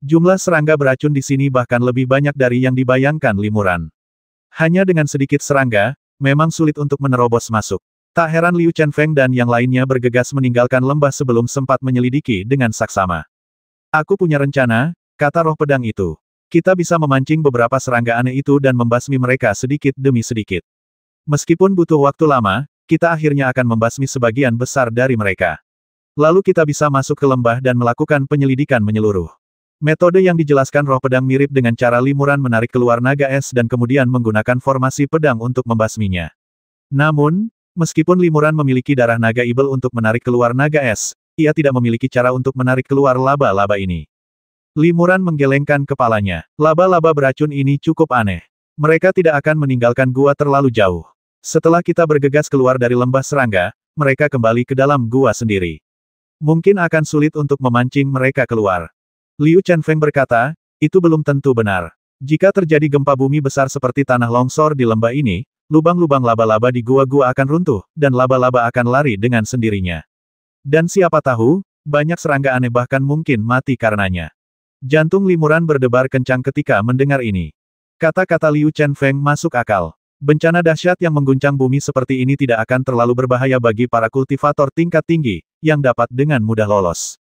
Jumlah serangga beracun di sini bahkan lebih banyak dari yang dibayangkan Limuran. Hanya dengan sedikit serangga, memang sulit untuk menerobos masuk. Tak heran Liu Chenfeng dan yang lainnya bergegas meninggalkan lembah sebelum sempat menyelidiki dengan saksama. Aku punya rencana, kata roh pedang itu. Kita bisa memancing beberapa serangga aneh itu dan membasmi mereka sedikit demi sedikit. Meskipun butuh waktu lama, kita akhirnya akan membasmi sebagian besar dari mereka. Lalu kita bisa masuk ke lembah dan melakukan penyelidikan menyeluruh. Metode yang dijelaskan roh pedang mirip dengan cara Limuran menarik keluar naga es dan kemudian menggunakan formasi pedang untuk membasminya. Namun, meskipun Limuran memiliki darah naga ibel untuk menarik keluar naga es, ia tidak memiliki cara untuk menarik keluar laba-laba ini. Limuran menggelengkan kepalanya. Laba-laba beracun ini cukup aneh. Mereka tidak akan meninggalkan gua terlalu jauh. Setelah kita bergegas keluar dari lembah serangga, mereka kembali ke dalam gua sendiri. Mungkin akan sulit untuk memancing mereka keluar. Liu Chenfeng berkata, itu belum tentu benar. Jika terjadi gempa bumi besar seperti tanah longsor di lembah ini, lubang-lubang laba-laba di gua-gua akan runtuh, dan laba-laba akan lari dengan sendirinya. Dan siapa tahu, banyak serangga aneh bahkan mungkin mati karenanya. Jantung Limuran berdebar kencang ketika mendengar ini. Kata-kata Liu Chenfeng masuk akal. Bencana dahsyat yang mengguncang bumi seperti ini tidak akan terlalu berbahaya bagi para kultivator tingkat tinggi, yang dapat dengan mudah lolos.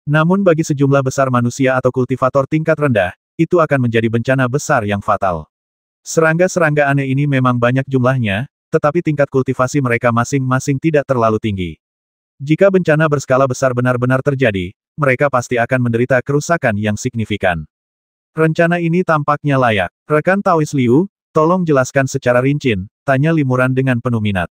Namun bagi sejumlah besar manusia atau kultivator tingkat rendah, itu akan menjadi bencana besar yang fatal. Serangga-serangga aneh ini memang banyak jumlahnya, tetapi tingkat kultivasi mereka masing-masing tidak terlalu tinggi. Jika bencana berskala besar benar-benar terjadi, mereka pasti akan menderita kerusakan yang signifikan. Rencana ini tampaknya layak. Rekan Taois Liu, tolong jelaskan secara rinci, tanya Limuran dengan penuh minat.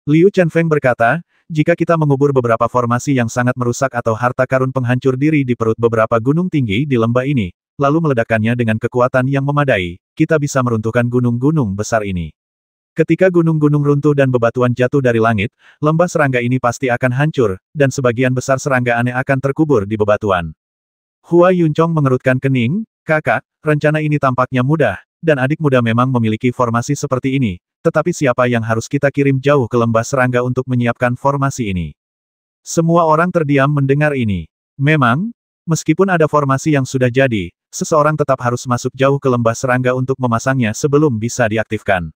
Liu Chenfeng berkata, jika kita mengubur beberapa formasi yang sangat merusak atau harta karun penghancur diri di perut beberapa gunung tinggi di lembah ini, lalu meledakkannya dengan kekuatan yang memadai, kita bisa meruntuhkan gunung-gunung besar ini. Ketika gunung-gunung runtuh dan bebatuan jatuh dari langit, lembah serangga ini pasti akan hancur, dan sebagian besar serangga aneh akan terkubur di bebatuan. Hua Yuncong mengerutkan kening, kakak, rencana ini tampaknya mudah, dan adik muda memang memiliki formasi seperti ini, tetapi siapa yang harus kita kirim jauh ke lembah serangga untuk menyiapkan formasi ini? Semua orang terdiam mendengar ini. Memang, meskipun ada formasi yang sudah jadi, seseorang tetap harus masuk jauh ke lembah serangga untuk memasangnya sebelum bisa diaktifkan.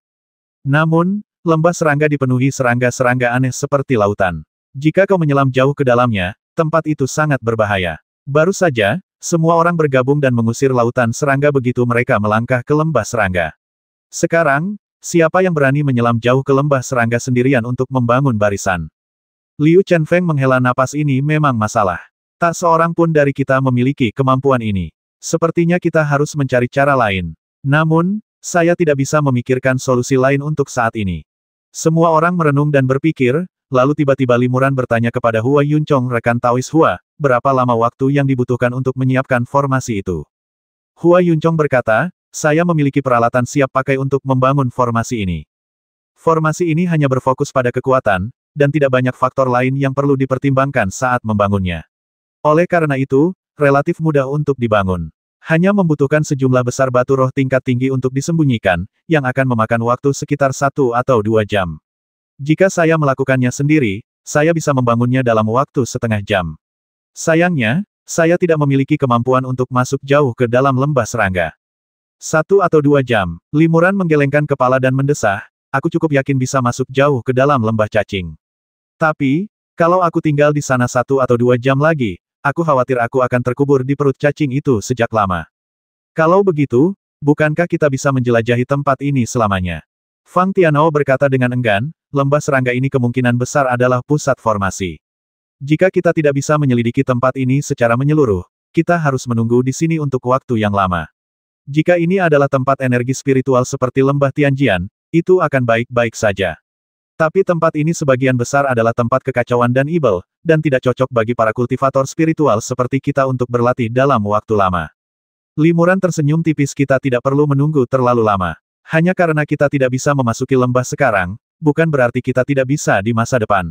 Namun, Lembah serangga dipenuhi serangga-serangga aneh seperti lautan. Jika kau menyelam jauh ke dalamnya, tempat itu sangat berbahaya. Baru saja, semua orang bergabung dan mengusir lautan serangga begitu mereka melangkah ke lembah serangga. Sekarang, siapa yang berani menyelam jauh ke lembah serangga sendirian untuk membangun barisan? Liu Chenfeng menghela napas, ini memang masalah. Tak seorang pun dari kita memiliki kemampuan ini. Sepertinya kita harus mencari cara lain. Namun, saya tidak bisa memikirkan solusi lain untuk saat ini. Semua orang merenung dan berpikir, lalu tiba-tiba Limuran bertanya kepada Hua Yunchong, rekan Taois Hua, berapa lama waktu yang dibutuhkan untuk menyiapkan formasi itu? Hua Yunchong berkata, saya memiliki peralatan siap pakai untuk membangun formasi ini. Formasi ini hanya berfokus pada kekuatan, dan tidak banyak faktor lain yang perlu dipertimbangkan saat membangunnya. Oleh karena itu, relatif mudah untuk dibangun. Hanya membutuhkan sejumlah besar batu roh tingkat tinggi untuk disembunyikan, yang akan memakan waktu sekitar 1 atau 2 jam. Jika saya melakukannya sendiri, saya bisa membangunnya dalam waktu setengah jam. Sayangnya, saya tidak memiliki kemampuan untuk masuk jauh ke dalam lembah serangga. 1 atau 2 jam, Limuran menggelengkan kepala dan mendesah, aku cukup yakin bisa masuk jauh ke dalam lembah cacing. Tapi, kalau aku tinggal di sana 1 atau 2 jam lagi, aku khawatir aku akan terkubur di perut cacing itu sejak lama. Kalau begitu, bukankah kita bisa menjelajahi tempat ini selamanya? Fang Tianao berkata dengan enggan, lembah serangga ini kemungkinan besar adalah pusat formasi. Jika kita tidak bisa menyelidiki tempat ini secara menyeluruh, kita harus menunggu di sini untuk waktu yang lama. Jika ini adalah tempat energi spiritual seperti lembah Tianjian, itu akan baik-baik saja. Tapi tempat ini sebagian besar adalah tempat kekacauan dan ibel, dan tidak cocok bagi para kultivator spiritual seperti kita untuk berlatih dalam waktu lama. Limuran tersenyum tipis, kita tidak perlu menunggu terlalu lama. Hanya karena kita tidak bisa memasuki lembah sekarang, bukan berarti kita tidak bisa di masa depan.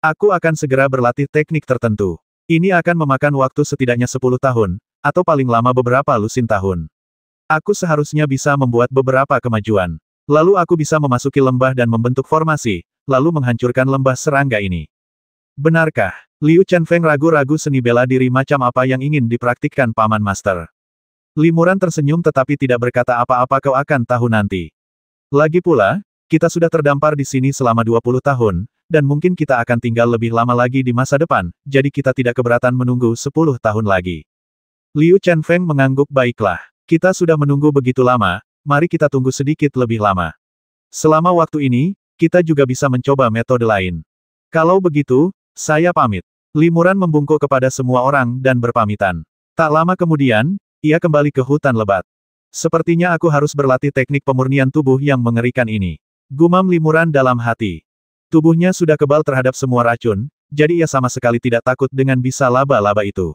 Aku akan segera berlatih teknik tertentu. Ini akan memakan waktu setidaknya 10 tahun, atau paling lama beberapa lusin tahun. Aku seharusnya bisa membuat beberapa kemajuan. Lalu aku bisa memasuki lembah dan membentuk formasi, lalu menghancurkan lembah serangga ini. Benarkah? Liu Chenfeng ragu-ragu, seni bela diri macam apa yang ingin dipraktikkan Paman Master? Limuran tersenyum tetapi tidak berkata apa-apa, kau akan tahu nanti. Lagi pula, kita sudah terdampar di sini selama 20 tahun, dan mungkin kita akan tinggal lebih lama lagi di masa depan, jadi kita tidak keberatan menunggu 10 tahun lagi. Liu Chenfeng mengangguk, baiklah. Kita sudah menunggu begitu lama, mari kita tunggu sedikit lebih lama. Selama waktu ini, kita juga bisa mencoba metode lain. Kalau begitu, saya pamit. Limuran membungkuk kepada semua orang dan berpamitan. Tak lama kemudian, ia kembali ke hutan lebat. Sepertinya aku harus berlatih teknik pemurnian tubuh yang mengerikan ini. Gumam Limuran dalam hati. Tubuhnya sudah kebal terhadap semua racun, jadi ia sama sekali tidak takut dengan bisa laba-laba itu.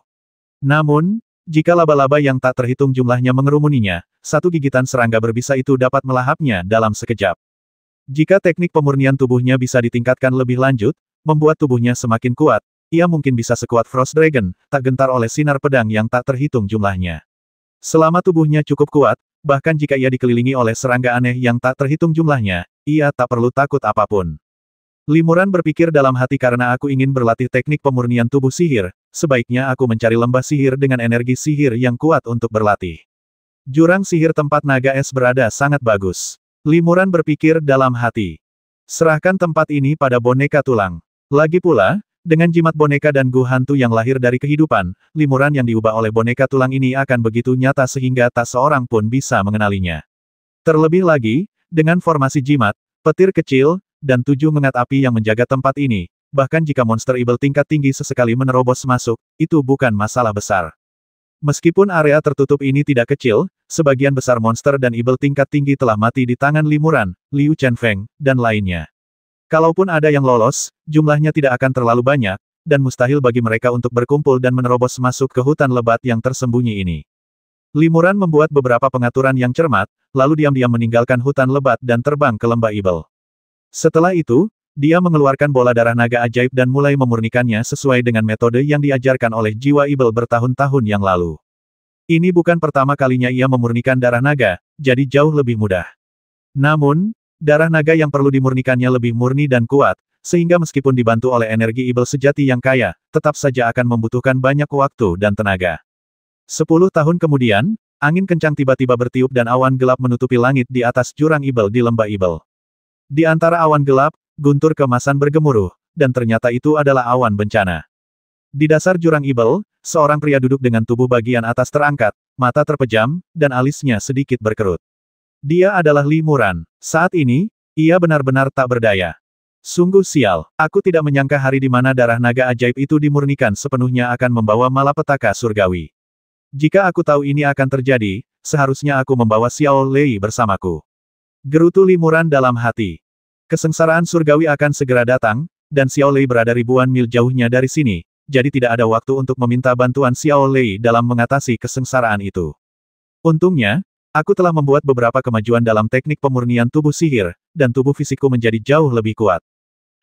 Namun, jika laba-laba yang tak terhitung jumlahnya mengerumuninya, satu gigitan serangga berbisa itu dapat melahapnya dalam sekejap. Jika teknik pemurnian tubuhnya bisa ditingkatkan lebih lanjut, membuat tubuhnya semakin kuat, ia mungkin bisa sekuat Frost Dragon, tak gentar oleh sinar pedang yang tak terhitung jumlahnya. Selama tubuhnya cukup kuat, bahkan jika ia dikelilingi oleh serangga aneh yang tak terhitung jumlahnya, ia tak perlu takut apapun. Limuran berpikir dalam hati, karena aku ingin berlatih teknik pemurnian tubuh sihir, sebaiknya aku mencari lembah sihir dengan energi sihir yang kuat untuk berlatih. Jurang sihir tempat naga es berada sangat bagus. Limuran berpikir dalam hati. Serahkan tempat ini pada boneka tulang. Lagi pula, dengan jimat boneka dan gu hantu yang lahir dari kehidupan, Limuran yang diubah oleh boneka tulang ini akan begitu nyata sehingga tak seorang pun bisa mengenalinya. Terlebih lagi, dengan formasi jimat, petir kecil, dan 7 mengat api yang menjaga tempat ini, bahkan jika monster ibel tingkat tinggi sesekali menerobos masuk, itu bukan masalah besar. Meskipun area tertutup ini tidak kecil, sebagian besar monster dan ibel tingkat tinggi telah mati di tangan Limuran, Liu Chenfeng, dan lainnya. Kalaupun ada yang lolos, jumlahnya tidak akan terlalu banyak, dan mustahil bagi mereka untuk berkumpul dan menerobos masuk ke hutan lebat yang tersembunyi ini. Limuran membuat beberapa pengaturan yang cermat, lalu diam-diam meninggalkan hutan lebat dan terbang ke lembah ibel. Setelah itu, dia mengeluarkan bola darah naga ajaib dan mulai memurnikannya sesuai dengan metode yang diajarkan oleh jiwa ibel bertahun-tahun yang lalu. Ini bukan pertama kalinya ia memurnikan darah naga, jadi jauh lebih mudah. Namun, darah naga yang perlu dimurnikannya lebih murni dan kuat, sehingga meskipun dibantu oleh energi ibel sejati yang kaya, tetap saja akan membutuhkan banyak waktu dan tenaga. 10 tahun kemudian, angin kencang tiba-tiba bertiup dan awan gelap menutupi langit di atas jurang ibel di lembah ibel. Di antara awan gelap, guntur keemasan bergemuruh, dan ternyata itu adalah awan bencana. Di dasar jurang Ibel, seorang pria duduk dengan tubuh bagian atas terangkat, mata terpejam, dan alisnya sedikit berkerut. Dia adalah Li Muran. Saat ini, ia benar-benar tak berdaya. Sungguh sial, aku tidak menyangka hari di mana darah naga ajaib itu dimurnikan sepenuhnya akan membawa malapetaka surgawi. Jika aku tahu ini akan terjadi, seharusnya aku membawa Xiao Lei bersamaku. Gerutu Li Muran dalam hati. Kesengsaraan surgawi akan segera datang, dan Xiao Lei berada ribuan mil jauhnya dari sini, jadi tidak ada waktu untuk meminta bantuan Xiao Lei dalam mengatasi kesengsaraan itu. Untungnya, aku telah membuat beberapa kemajuan dalam teknik pemurnian tubuh sihir, dan tubuh fisikku menjadi jauh lebih kuat.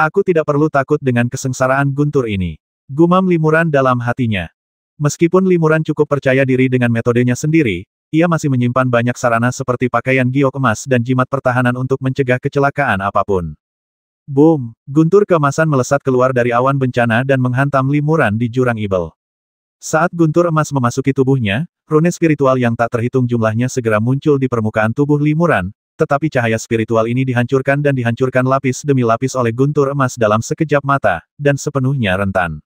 Aku tidak perlu takut dengan kesengsaraan guntur ini. Gumam Li Muran dalam hatinya. Meskipun Li Muran cukup percaya diri dengan metodenya sendiri, ia masih menyimpan banyak sarana seperti pakaian giok emas dan jimat pertahanan untuk mencegah kecelakaan apapun. Boom! Guntur keemasan melesat keluar dari awan bencana dan menghantam Li Muran di jurang Ibel. Saat guntur emas memasuki tubuhnya, rune spiritual yang tak terhitung jumlahnya segera muncul di permukaan tubuh Li Muran, tetapi cahaya spiritual ini dihancurkan dan dihancurkan lapis demi lapis oleh guntur emas dalam sekejap mata, dan sepenuhnya rentan.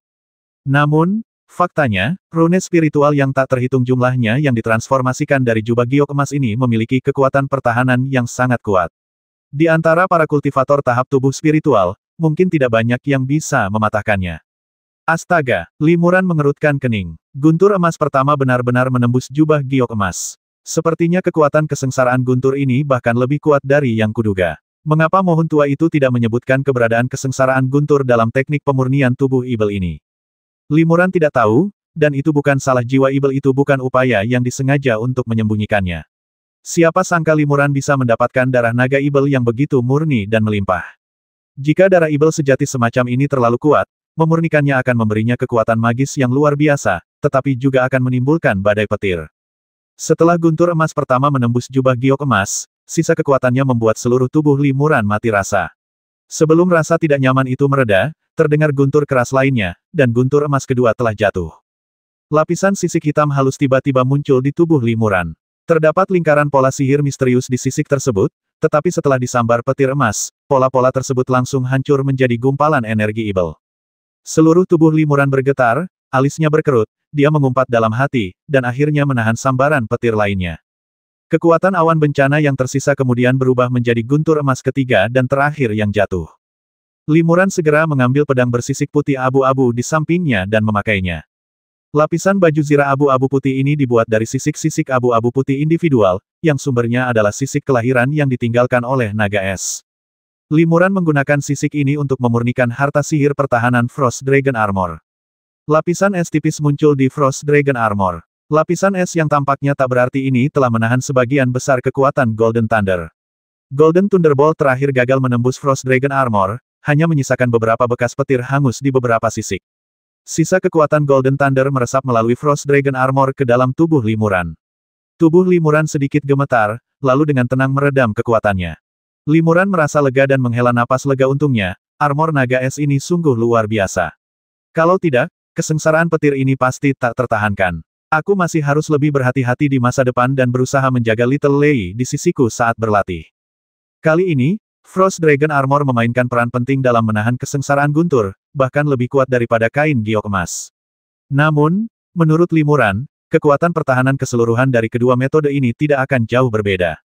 Namun, faktanya, rune spiritual yang tak terhitung jumlahnya yang ditransformasikan dari jubah giok emas ini memiliki kekuatan pertahanan yang sangat kuat. Di antara para kultivator tahap tubuh spiritual, mungkin tidak banyak yang bisa mematahkannya. Astaga, Li Muran mengerutkan kening. Guntur emas pertama benar-benar menembus jubah giok emas. Sepertinya kekuatan kesengsaraan guntur ini bahkan lebih kuat dari yang kuduga. Mengapa mohon tua itu tidak menyebutkan keberadaan kesengsaraan guntur dalam teknik pemurnian tubuh Ibel ini? Li Muran tidak tahu, dan itu bukan salah jiwa Ibel, itu bukan upaya yang disengaja untuk menyembunyikannya. Siapa sangka Li Muran bisa mendapatkan darah naga Ibel yang begitu murni dan melimpah. Jika darah Ibel sejati semacam ini terlalu kuat, memurnikannya akan memberinya kekuatan magis yang luar biasa, tetapi juga akan menimbulkan badai petir. Setelah guntur emas pertama menembus jubah giok emas, sisa kekuatannya membuat seluruh tubuh Li Muran mati rasa. Sebelum rasa tidak nyaman itu mereda, terdengar guntur keras lainnya, dan guntur emas kedua telah jatuh. Lapisan sisik hitam halus tiba-tiba muncul di tubuh Li Muran. Terdapat lingkaran pola sihir misterius di sisik tersebut, tetapi setelah disambar petir emas, pola-pola tersebut langsung hancur menjadi gumpalan energi Ibel. Seluruh tubuh Li Muran bergetar, alisnya berkerut, dia mengumpat dalam hati, dan akhirnya menahan sambaran petir lainnya. Kekuatan awan bencana yang tersisa kemudian berubah menjadi guntur emas ketiga dan terakhir yang jatuh. Li Muran segera mengambil pedang bersisik putih abu-abu di sampingnya dan memakainya. Lapisan baju zirah abu-abu putih ini dibuat dari sisik-sisik abu-abu putih individual, yang sumbernya adalah sisik kelahiran yang ditinggalkan oleh naga es. Li Muran menggunakan sisik ini untuk memurnikan harta sihir pertahanan Frost Dragon Armor. Lapisan es tipis muncul di Frost Dragon Armor. Lapisan es yang tampaknya tak berarti ini telah menahan sebagian besar kekuatan Golden Thunder. Golden Thunderbolt terakhir gagal menembus Frost Dragon Armor, hanya menyisakan beberapa bekas petir hangus di beberapa sisik. Sisa kekuatan Golden Thunder meresap melalui Frost Dragon Armor ke dalam tubuh Li Muran. Tubuh Li Muran sedikit gemetar, lalu dengan tenang meredam kekuatannya. Li Muran merasa lega dan menghela napas lega, untungnya, armor naga es ini sungguh luar biasa. Kalau tidak, kesengsaraan petir ini pasti tak tertahankan. Aku masih harus lebih berhati-hati di masa depan dan berusaha menjaga Little Lei di sisiku saat berlatih. Kali ini, Frost Dragon Armor memainkan peran penting dalam menahan kesengsaraan guntur, bahkan lebih kuat daripada kain giok emas. Namun, menurut Li Muran, kekuatan pertahanan keseluruhan dari kedua metode ini tidak akan jauh berbeda.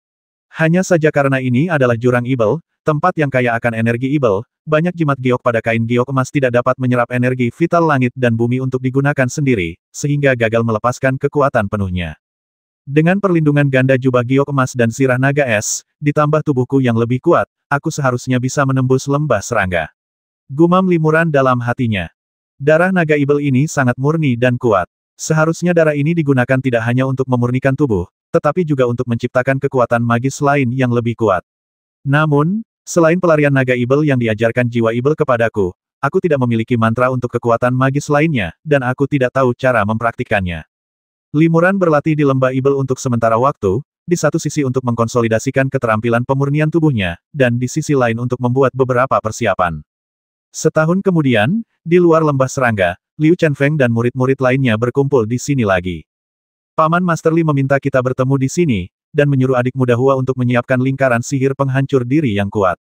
Hanya saja karena ini adalah jurang Ibel, tempat yang kaya akan energi Ibel, banyak jimat giok pada kain giok emas tidak dapat menyerap energi vital langit dan bumi untuk digunakan sendiri, sehingga gagal melepaskan kekuatan penuhnya. Dengan perlindungan ganda jubah giok emas dan sirah naga es, ditambah tubuhku yang lebih kuat, aku seharusnya bisa menembus lembah serangga. Gumam Li Muran dalam hatinya. Darah naga Ibel ini sangat murni dan kuat. Seharusnya darah ini digunakan tidak hanya untuk memurnikan tubuh, tetapi juga untuk menciptakan kekuatan magis lain yang lebih kuat. Namun, selain pelarian naga Ibel yang diajarkan jiwa Ibel kepadaku, aku tidak memiliki mantra untuk kekuatan magis lainnya, dan aku tidak tahu cara mempraktikkannya. Li Muran berlatih di lembah Ibel untuk sementara waktu, di satu sisi untuk mengkonsolidasikan keterampilan pemurnian tubuhnya, dan di sisi lain untuk membuat beberapa persiapan. Setahun kemudian, di luar lembah serangga, Liu Chenfeng dan murid-murid lainnya berkumpul di sini lagi. Paman Master Li meminta kita bertemu di sini, dan menyuruh adik muda Hua untuk menyiapkan lingkaran sihir penghancur diri yang kuat.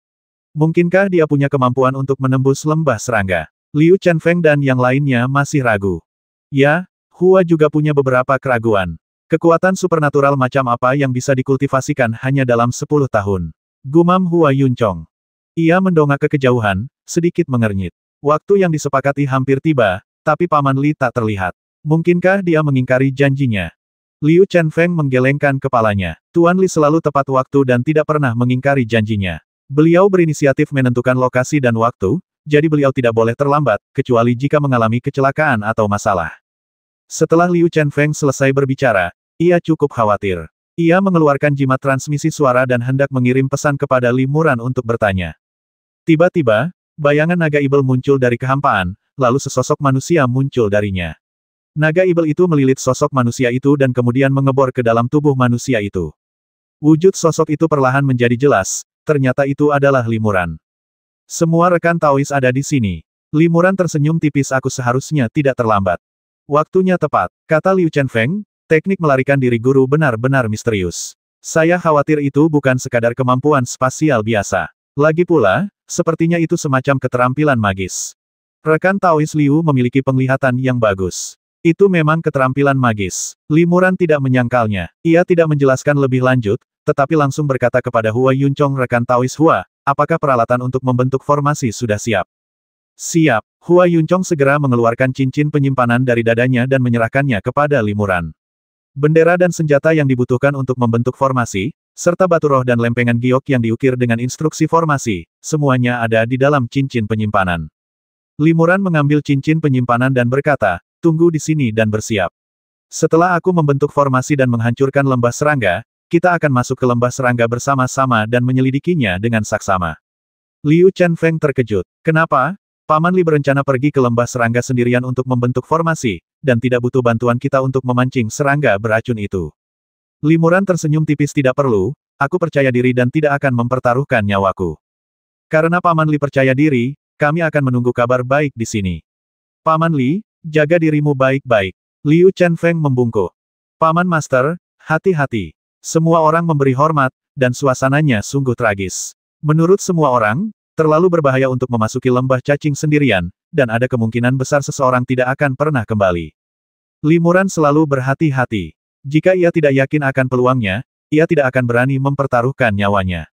Mungkinkah dia punya kemampuan untuk menembus lembah serangga? Liu Chenfeng dan yang lainnya masih ragu. Ya, Hua juga punya beberapa keraguan. Kekuatan supernatural macam apa yang bisa dikultivasikan hanya dalam 10 tahun? Gumam Hua Yuncong. Ia mendongak ke kejauhan, sedikit mengernyit. Waktu yang disepakati hampir tiba, tapi Paman Li tak terlihat. Mungkinkah dia mengingkari janjinya? Liu Chenfeng menggelengkan kepalanya. Tuan Li selalu tepat waktu dan tidak pernah mengingkari janjinya. Beliau berinisiatif menentukan lokasi dan waktu, jadi beliau tidak boleh terlambat, kecuali jika mengalami kecelakaan atau masalah. Setelah Liu Chenfeng selesai berbicara, ia cukup khawatir. Ia mengeluarkan jimat transmisi suara dan hendak mengirim pesan kepada Li Muran untuk bertanya. Tiba-tiba, bayangan naga ibel muncul dari kehampaan, lalu sesosok manusia muncul darinya. Naga ibel itu melilit sosok manusia itu dan kemudian mengebor ke dalam tubuh manusia itu. Wujud sosok itu perlahan menjadi jelas, ternyata itu adalah Li Muran. Semua rekan Taois ada di sini. Li Muran tersenyum tipis. Aku seharusnya tidak terlambat. Waktunya tepat, kata Liu Chenfeng, teknik melarikan diri guru benar-benar misterius. Saya khawatir itu bukan sekadar kemampuan spasial biasa. Lagi pula, sepertinya itu semacam keterampilan magis. Rekan Taois Liu memiliki penglihatan yang bagus. Itu memang keterampilan magis. Li Muran tidak menyangkalnya. Ia tidak menjelaskan lebih lanjut, tetapi langsung berkata kepada Hua Yuncong rekan Taois Hua, apakah peralatan untuk membentuk formasi sudah siap? Siap. Hua Yuncong segera mengeluarkan cincin penyimpanan dari dadanya dan menyerahkannya kepada Li Muran. Bendera dan senjata yang dibutuhkan untuk membentuk formasi, serta batu roh dan lempengan giok yang diukir dengan instruksi formasi, semuanya ada di dalam cincin penyimpanan. Li Muran mengambil cincin penyimpanan dan berkata, tunggu di sini dan bersiap. Setelah aku membentuk formasi dan menghancurkan lembah serangga, kita akan masuk ke lembah serangga bersama-sama dan menyelidikinya dengan saksama. Liu Chenfeng terkejut. Kenapa? Paman Li berencana pergi ke lembah serangga sendirian untuk membentuk formasi, dan tidak butuh bantuan kita untuk memancing serangga beracun itu. Li Muran tersenyum tipis. Tidak perlu, aku percaya diri dan tidak akan mempertaruhkan nyawaku. Karena Paman Li percaya diri, kami akan menunggu kabar baik di sini. Paman Li, jaga dirimu baik-baik. Liu Chenfeng membungkuk. Paman Master, hati-hati. Semua orang memberi hormat, dan suasananya sungguh tragis. Menurut semua orang, terlalu berbahaya untuk memasuki lembah cacing sendirian, dan ada kemungkinan besar seseorang tidak akan pernah kembali. Li Muran selalu berhati-hati. Jika ia tidak yakin akan peluangnya, ia tidak akan berani mempertaruhkan nyawanya.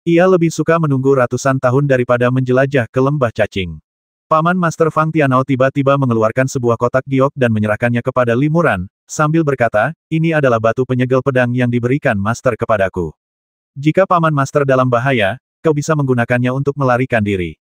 Ia lebih suka menunggu ratusan tahun daripada menjelajah ke lembah cacing. Paman Master Fang Tianao tiba-tiba mengeluarkan sebuah kotak giok dan menyerahkannya kepada Li Muran, sambil berkata, ini adalah batu penyegel pedang yang diberikan Master kepadaku. Jika Paman Master dalam bahaya, kau bisa menggunakannya untuk melarikan diri.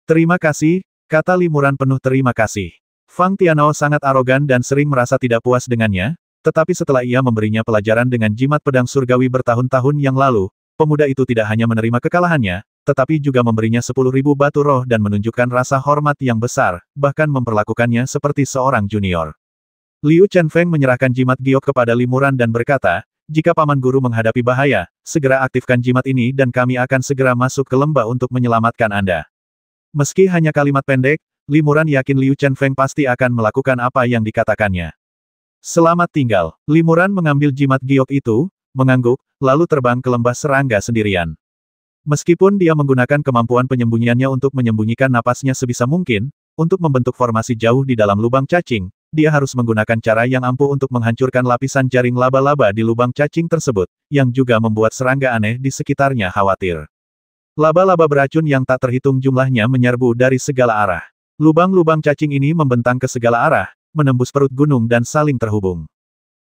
Terima kasih, kata Li Muran penuh terima kasih. Fang Tianao sangat arogan dan sering merasa tidak puas dengannya, tetapi setelah ia memberinya pelajaran dengan jimat pedang surgawi bertahun-tahun yang lalu, pemuda itu tidak hanya menerima kekalahannya, tetapi juga memberinya 10.000 batu roh dan menunjukkan rasa hormat yang besar, bahkan memperlakukannya seperti seorang junior. Liu Chenfeng menyerahkan jimat giok kepada Li Muran dan berkata, jika Paman Guru menghadapi bahaya, segera aktifkan jimat ini dan kami akan segera masuk ke lembah untuk menyelamatkan Anda. Meski hanya kalimat pendek, Li Muran yakin Liu Chenfeng pasti akan melakukan apa yang dikatakannya. Selamat tinggal. Li Muran mengambil jimat giok itu, mengangguk, lalu terbang ke lembah serangga sendirian. Meskipun dia menggunakan kemampuan penyembunyiannya untuk menyembunyikan napasnya sebisa mungkin, untuk membentuk formasi jauh di dalam lubang cacing, dia harus menggunakan cara yang ampuh untuk menghancurkan lapisan jaring laba-laba di lubang cacing tersebut, yang juga membuat serangga aneh di sekitarnya khawatir. Laba-laba beracun yang tak terhitung jumlahnya menyerbu dari segala arah. Lubang-lubang cacing ini membentang ke segala arah, menembus perut gunung dan saling terhubung.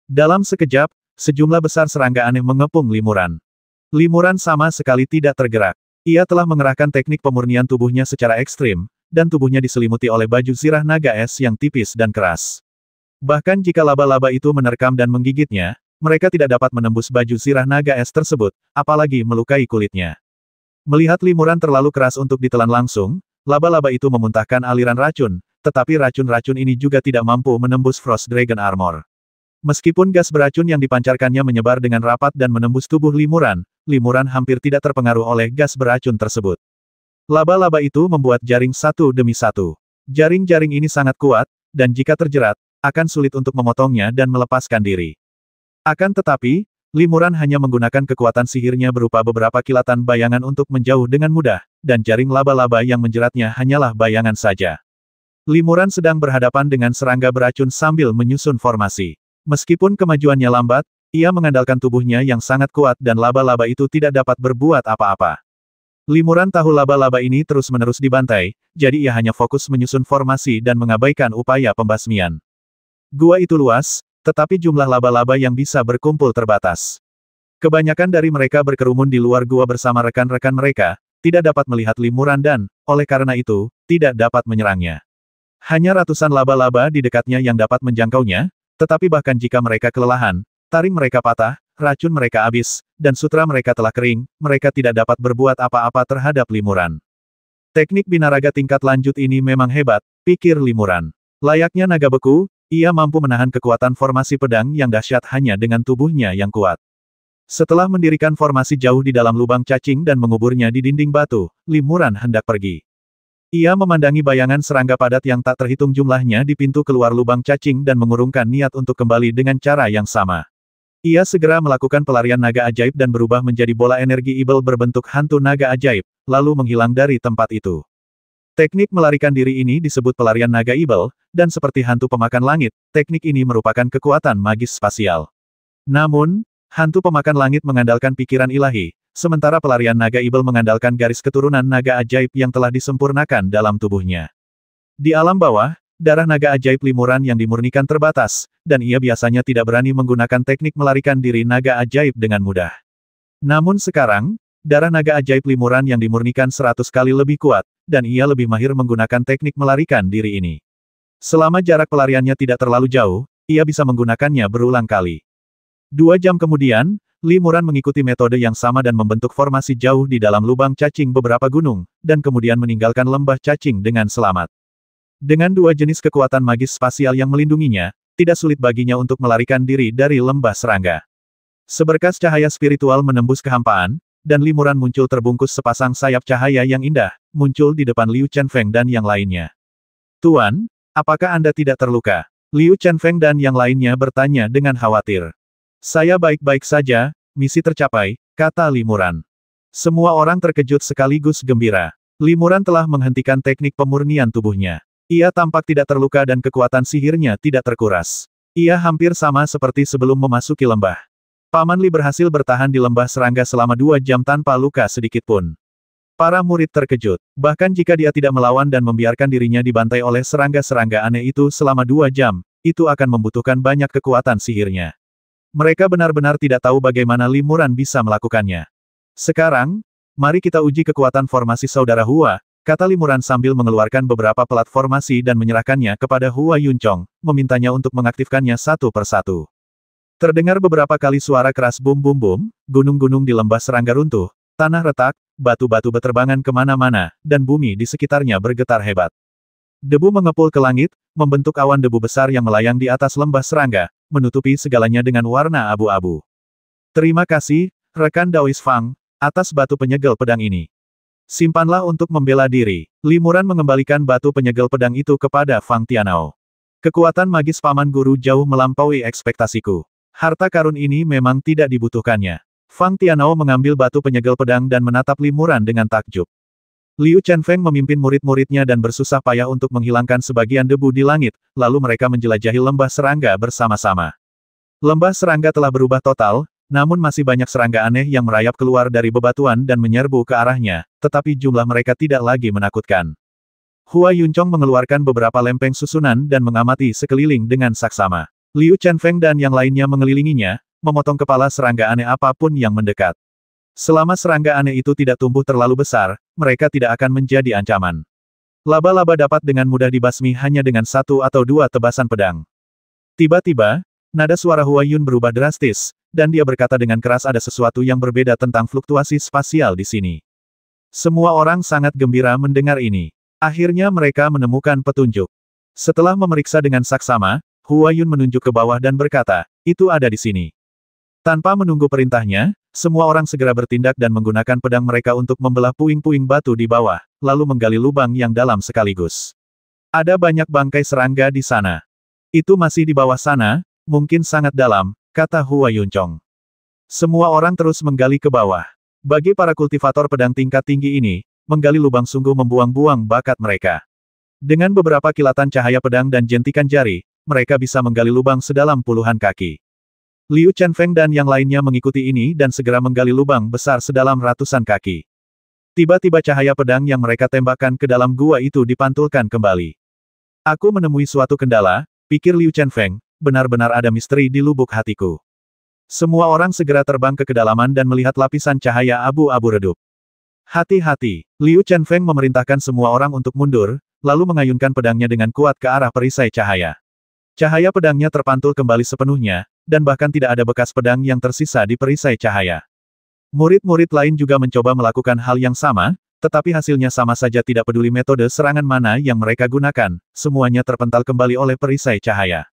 Dalam sekejap, sejumlah besar serangga aneh mengepung Li Muran. Li Muran sama sekali tidak tergerak. Ia telah mengerahkan teknik pemurnian tubuhnya secara ekstrim, dan tubuhnya diselimuti oleh baju zirah naga es yang tipis dan keras. Bahkan jika laba-laba itu menerkam dan menggigitnya, mereka tidak dapat menembus baju zirah naga es tersebut, apalagi melukai kulitnya. Melihat Li Muran terlalu keras untuk ditelan langsung, laba-laba itu memuntahkan aliran racun, tetapi racun-racun ini juga tidak mampu menembus Frost Dragon Armor. Meskipun gas beracun yang dipancarkannya menyebar dengan rapat dan menembus tubuh Li Muran hampir tidak terpengaruh oleh gas beracun tersebut. Laba-laba itu membuat jaring satu demi satu. Jaring-jaring ini sangat kuat, dan jika terjerat, akan sulit untuk memotongnya dan melepaskan diri. Akan tetapi, Limuran hanya menggunakan kekuatan sihirnya berupa beberapa kilatan bayangan untuk menjauh dengan mudah, dan jaring laba-laba yang menjeratnya hanyalah bayangan saja. Limuran sedang berhadapan dengan serangga beracun sambil menyusun formasi. Meskipun kemajuannya lambat, ia mengandalkan tubuhnya yang sangat kuat dan laba-laba itu tidak dapat berbuat apa-apa. Limuran tahu laba-laba ini terus-menerus dibantai, jadi ia hanya fokus menyusun formasi dan mengabaikan upaya pembasmian. Gua itu luas, tetapi jumlah laba-laba yang bisa berkumpul terbatas. Kebanyakan dari mereka berkerumun di luar gua bersama rekan-rekan mereka, tidak dapat melihat Limuran dan, oleh karena itu, tidak dapat menyerangnya. Hanya ratusan laba-laba di dekatnya yang dapat menjangkaunya, tetapi bahkan jika mereka kelelahan, taring mereka patah, racun mereka habis, dan sutra mereka telah kering, mereka tidak dapat berbuat apa-apa terhadap Limuran. Teknik binaraga tingkat lanjut ini memang hebat, pikir Limuran. Layaknya naga beku, ia mampu menahan kekuatan formasi pedang yang dahsyat hanya dengan tubuhnya yang kuat. Setelah mendirikan formasi jauh di dalam lubang cacing dan menguburnya di dinding batu, Limuran hendak pergi. Ia memandangi bayangan serangga padat yang tak terhitung jumlahnya di pintu keluar lubang cacing dan mengurungkan niat untuk kembali dengan cara yang sama. Ia segera melakukan pelarian naga ajaib dan berubah menjadi bola energi ibel berbentuk hantu naga ajaib, lalu menghilang dari tempat itu. Teknik melarikan diri ini disebut pelarian naga ibel, dan seperti hantu pemakan langit, teknik ini merupakan kekuatan magis spasial. Namun, hantu pemakan langit mengandalkan pikiran ilahi, sementara pelarian naga ibel mengandalkan garis keturunan naga ajaib yang telah disempurnakan dalam tubuhnya. Di alam bawah, darah naga ajaib Limuran yang dimurnikan terbatas, dan ia biasanya tidak berani menggunakan teknik melarikan diri naga ajaib dengan mudah. Namun sekarang, darah naga ajaib Limuran yang dimurnikan 100 kali lebih kuat, dan ia lebih mahir menggunakan teknik melarikan diri ini. Selama jarak pelariannya tidak terlalu jauh, ia bisa menggunakannya berulang kali. 2 jam kemudian, Limuran mengikuti metode yang sama dan membentuk formasi jauh di dalam lubang cacing beberapa gunung, dan kemudian meninggalkan lembah cacing dengan selamat. Dengan 2 jenis kekuatan magis spasial yang melindunginya, tidak sulit baginya untuk melarikan diri dari lembah serangga. Seberkas cahaya spiritual menembus kehampaan, dan Limuran muncul terbungkus sepasang sayap cahaya yang indah, muncul di depan Liu Chenfeng dan yang lainnya. Tuan, apakah Anda tidak terluka? Liu Chenfeng dan yang lainnya bertanya dengan khawatir. Saya baik-baik saja, misi tercapai, kata Limuran. Semua orang terkejut sekaligus gembira. Limuran telah menghentikan teknik pemurnian tubuhnya. Ia tampak tidak terluka dan kekuatan sihirnya tidak terkuras. Ia hampir sama seperti sebelum memasuki lembah. Paman Li berhasil bertahan di lembah serangga selama 2 jam tanpa luka sedikitpun. Para murid terkejut. Bahkan jika dia tidak melawan dan membiarkan dirinya dibantai oleh serangga-serangga aneh itu selama 2 jam, itu akan membutuhkan banyak kekuatan sihirnya. Mereka benar-benar tidak tahu bagaimana Limuran bisa melakukannya. Sekarang, mari kita uji kekuatan formasi saudara Hua, kata Limuran sambil mengeluarkan beberapa pelat formasi dan menyerahkannya kepada Hua Yunchong, memintanya untuk mengaktifkannya satu persatu. Terdengar beberapa kali suara keras bum-bum-bum, gunung-gunung di lembah serangga runtuh, tanah retak, batu-batu beterbangan kemana-mana, dan bumi di sekitarnya bergetar hebat. Debu mengepul ke langit, membentuk awan debu besar yang melayang di atas lembah serangga, menutupi segalanya dengan warna abu-abu. Terima kasih, rekan Daois Fang, atas batu penyegel pedang ini. Simpanlah untuk membela diri. Limuran mengembalikan batu penyegel pedang itu kepada Fang Tianao. Kekuatan magis paman guru jauh melampaui ekspektasiku. Harta karun ini memang tidak dibutuhkannya. Fang Tianao mengambil batu penyegel pedang dan menatap Limuran dengan takjub. Liu Chenfeng memimpin murid-muridnya dan bersusah payah untuk menghilangkan sebagian debu di langit, lalu mereka menjelajahi lembah serangga bersama-sama. Lembah serangga telah berubah total, namun masih banyak serangga aneh yang merayap keluar dari bebatuan dan menyerbu ke arahnya, tetapi jumlah mereka tidak lagi menakutkan. Hua Yunchong mengeluarkan beberapa lempeng susunan dan mengamati sekeliling dengan saksama. Liu Chenfeng dan yang lainnya mengelilinginya, memotong kepala serangga aneh apapun yang mendekat. Selama serangga aneh itu tidak tumbuh terlalu besar, mereka tidak akan menjadi ancaman. Laba-laba dapat dengan mudah dibasmi hanya dengan 1 atau 2 tebasan pedang. Tiba-tiba, nada suara Hua Yun berubah drastis, dan dia berkata dengan keras ada sesuatu yang berbeda tentang fluktuasi spasial di sini. Semua orang sangat gembira mendengar ini. Akhirnya mereka menemukan petunjuk. Setelah memeriksa dengan saksama, Hua Yun menunjuk ke bawah dan berkata, itu ada di sini. Tanpa menunggu perintahnya, semua orang segera bertindak dan menggunakan pedang mereka untuk membelah puing-puing batu di bawah, lalu menggali lubang yang dalam sekaligus. Ada banyak bangkai serangga di sana. Itu masih di bawah sana, mungkin sangat dalam, kata Hua Yunchong. Semua orang terus menggali ke bawah. Bagi para kultivator pedang tingkat tinggi ini, menggali lubang sungguh membuang-buang bakat mereka. Dengan beberapa kilatan cahaya pedang dan jentikan jari, mereka bisa menggali lubang sedalam puluhan kaki. Liu Chenfeng dan yang lainnya mengikuti ini dan segera menggali lubang besar sedalam ratusan kaki. Tiba-tiba cahaya pedang yang mereka tembakkan ke dalam gua itu dipantulkan kembali. Aku menemui suatu kendala, pikir Liu Chenfeng, benar-benar ada misteri di lubuk hatiku. Semua orang segera terbang ke kedalaman dan melihat lapisan cahaya abu-abu redup. Hati-hati, Liu Chenfeng memerintahkan semua orang untuk mundur, lalu mengayunkan pedangnya dengan kuat ke arah perisai cahaya. Cahaya pedangnya terpantul kembali sepenuhnya, dan bahkan tidak ada bekas pedang yang tersisa di perisai cahaya. Murid-murid lain juga mencoba melakukan hal yang sama, tetapi hasilnya sama saja tidak peduli metode serangan mana yang mereka gunakan, semuanya terpental kembali oleh perisai cahaya.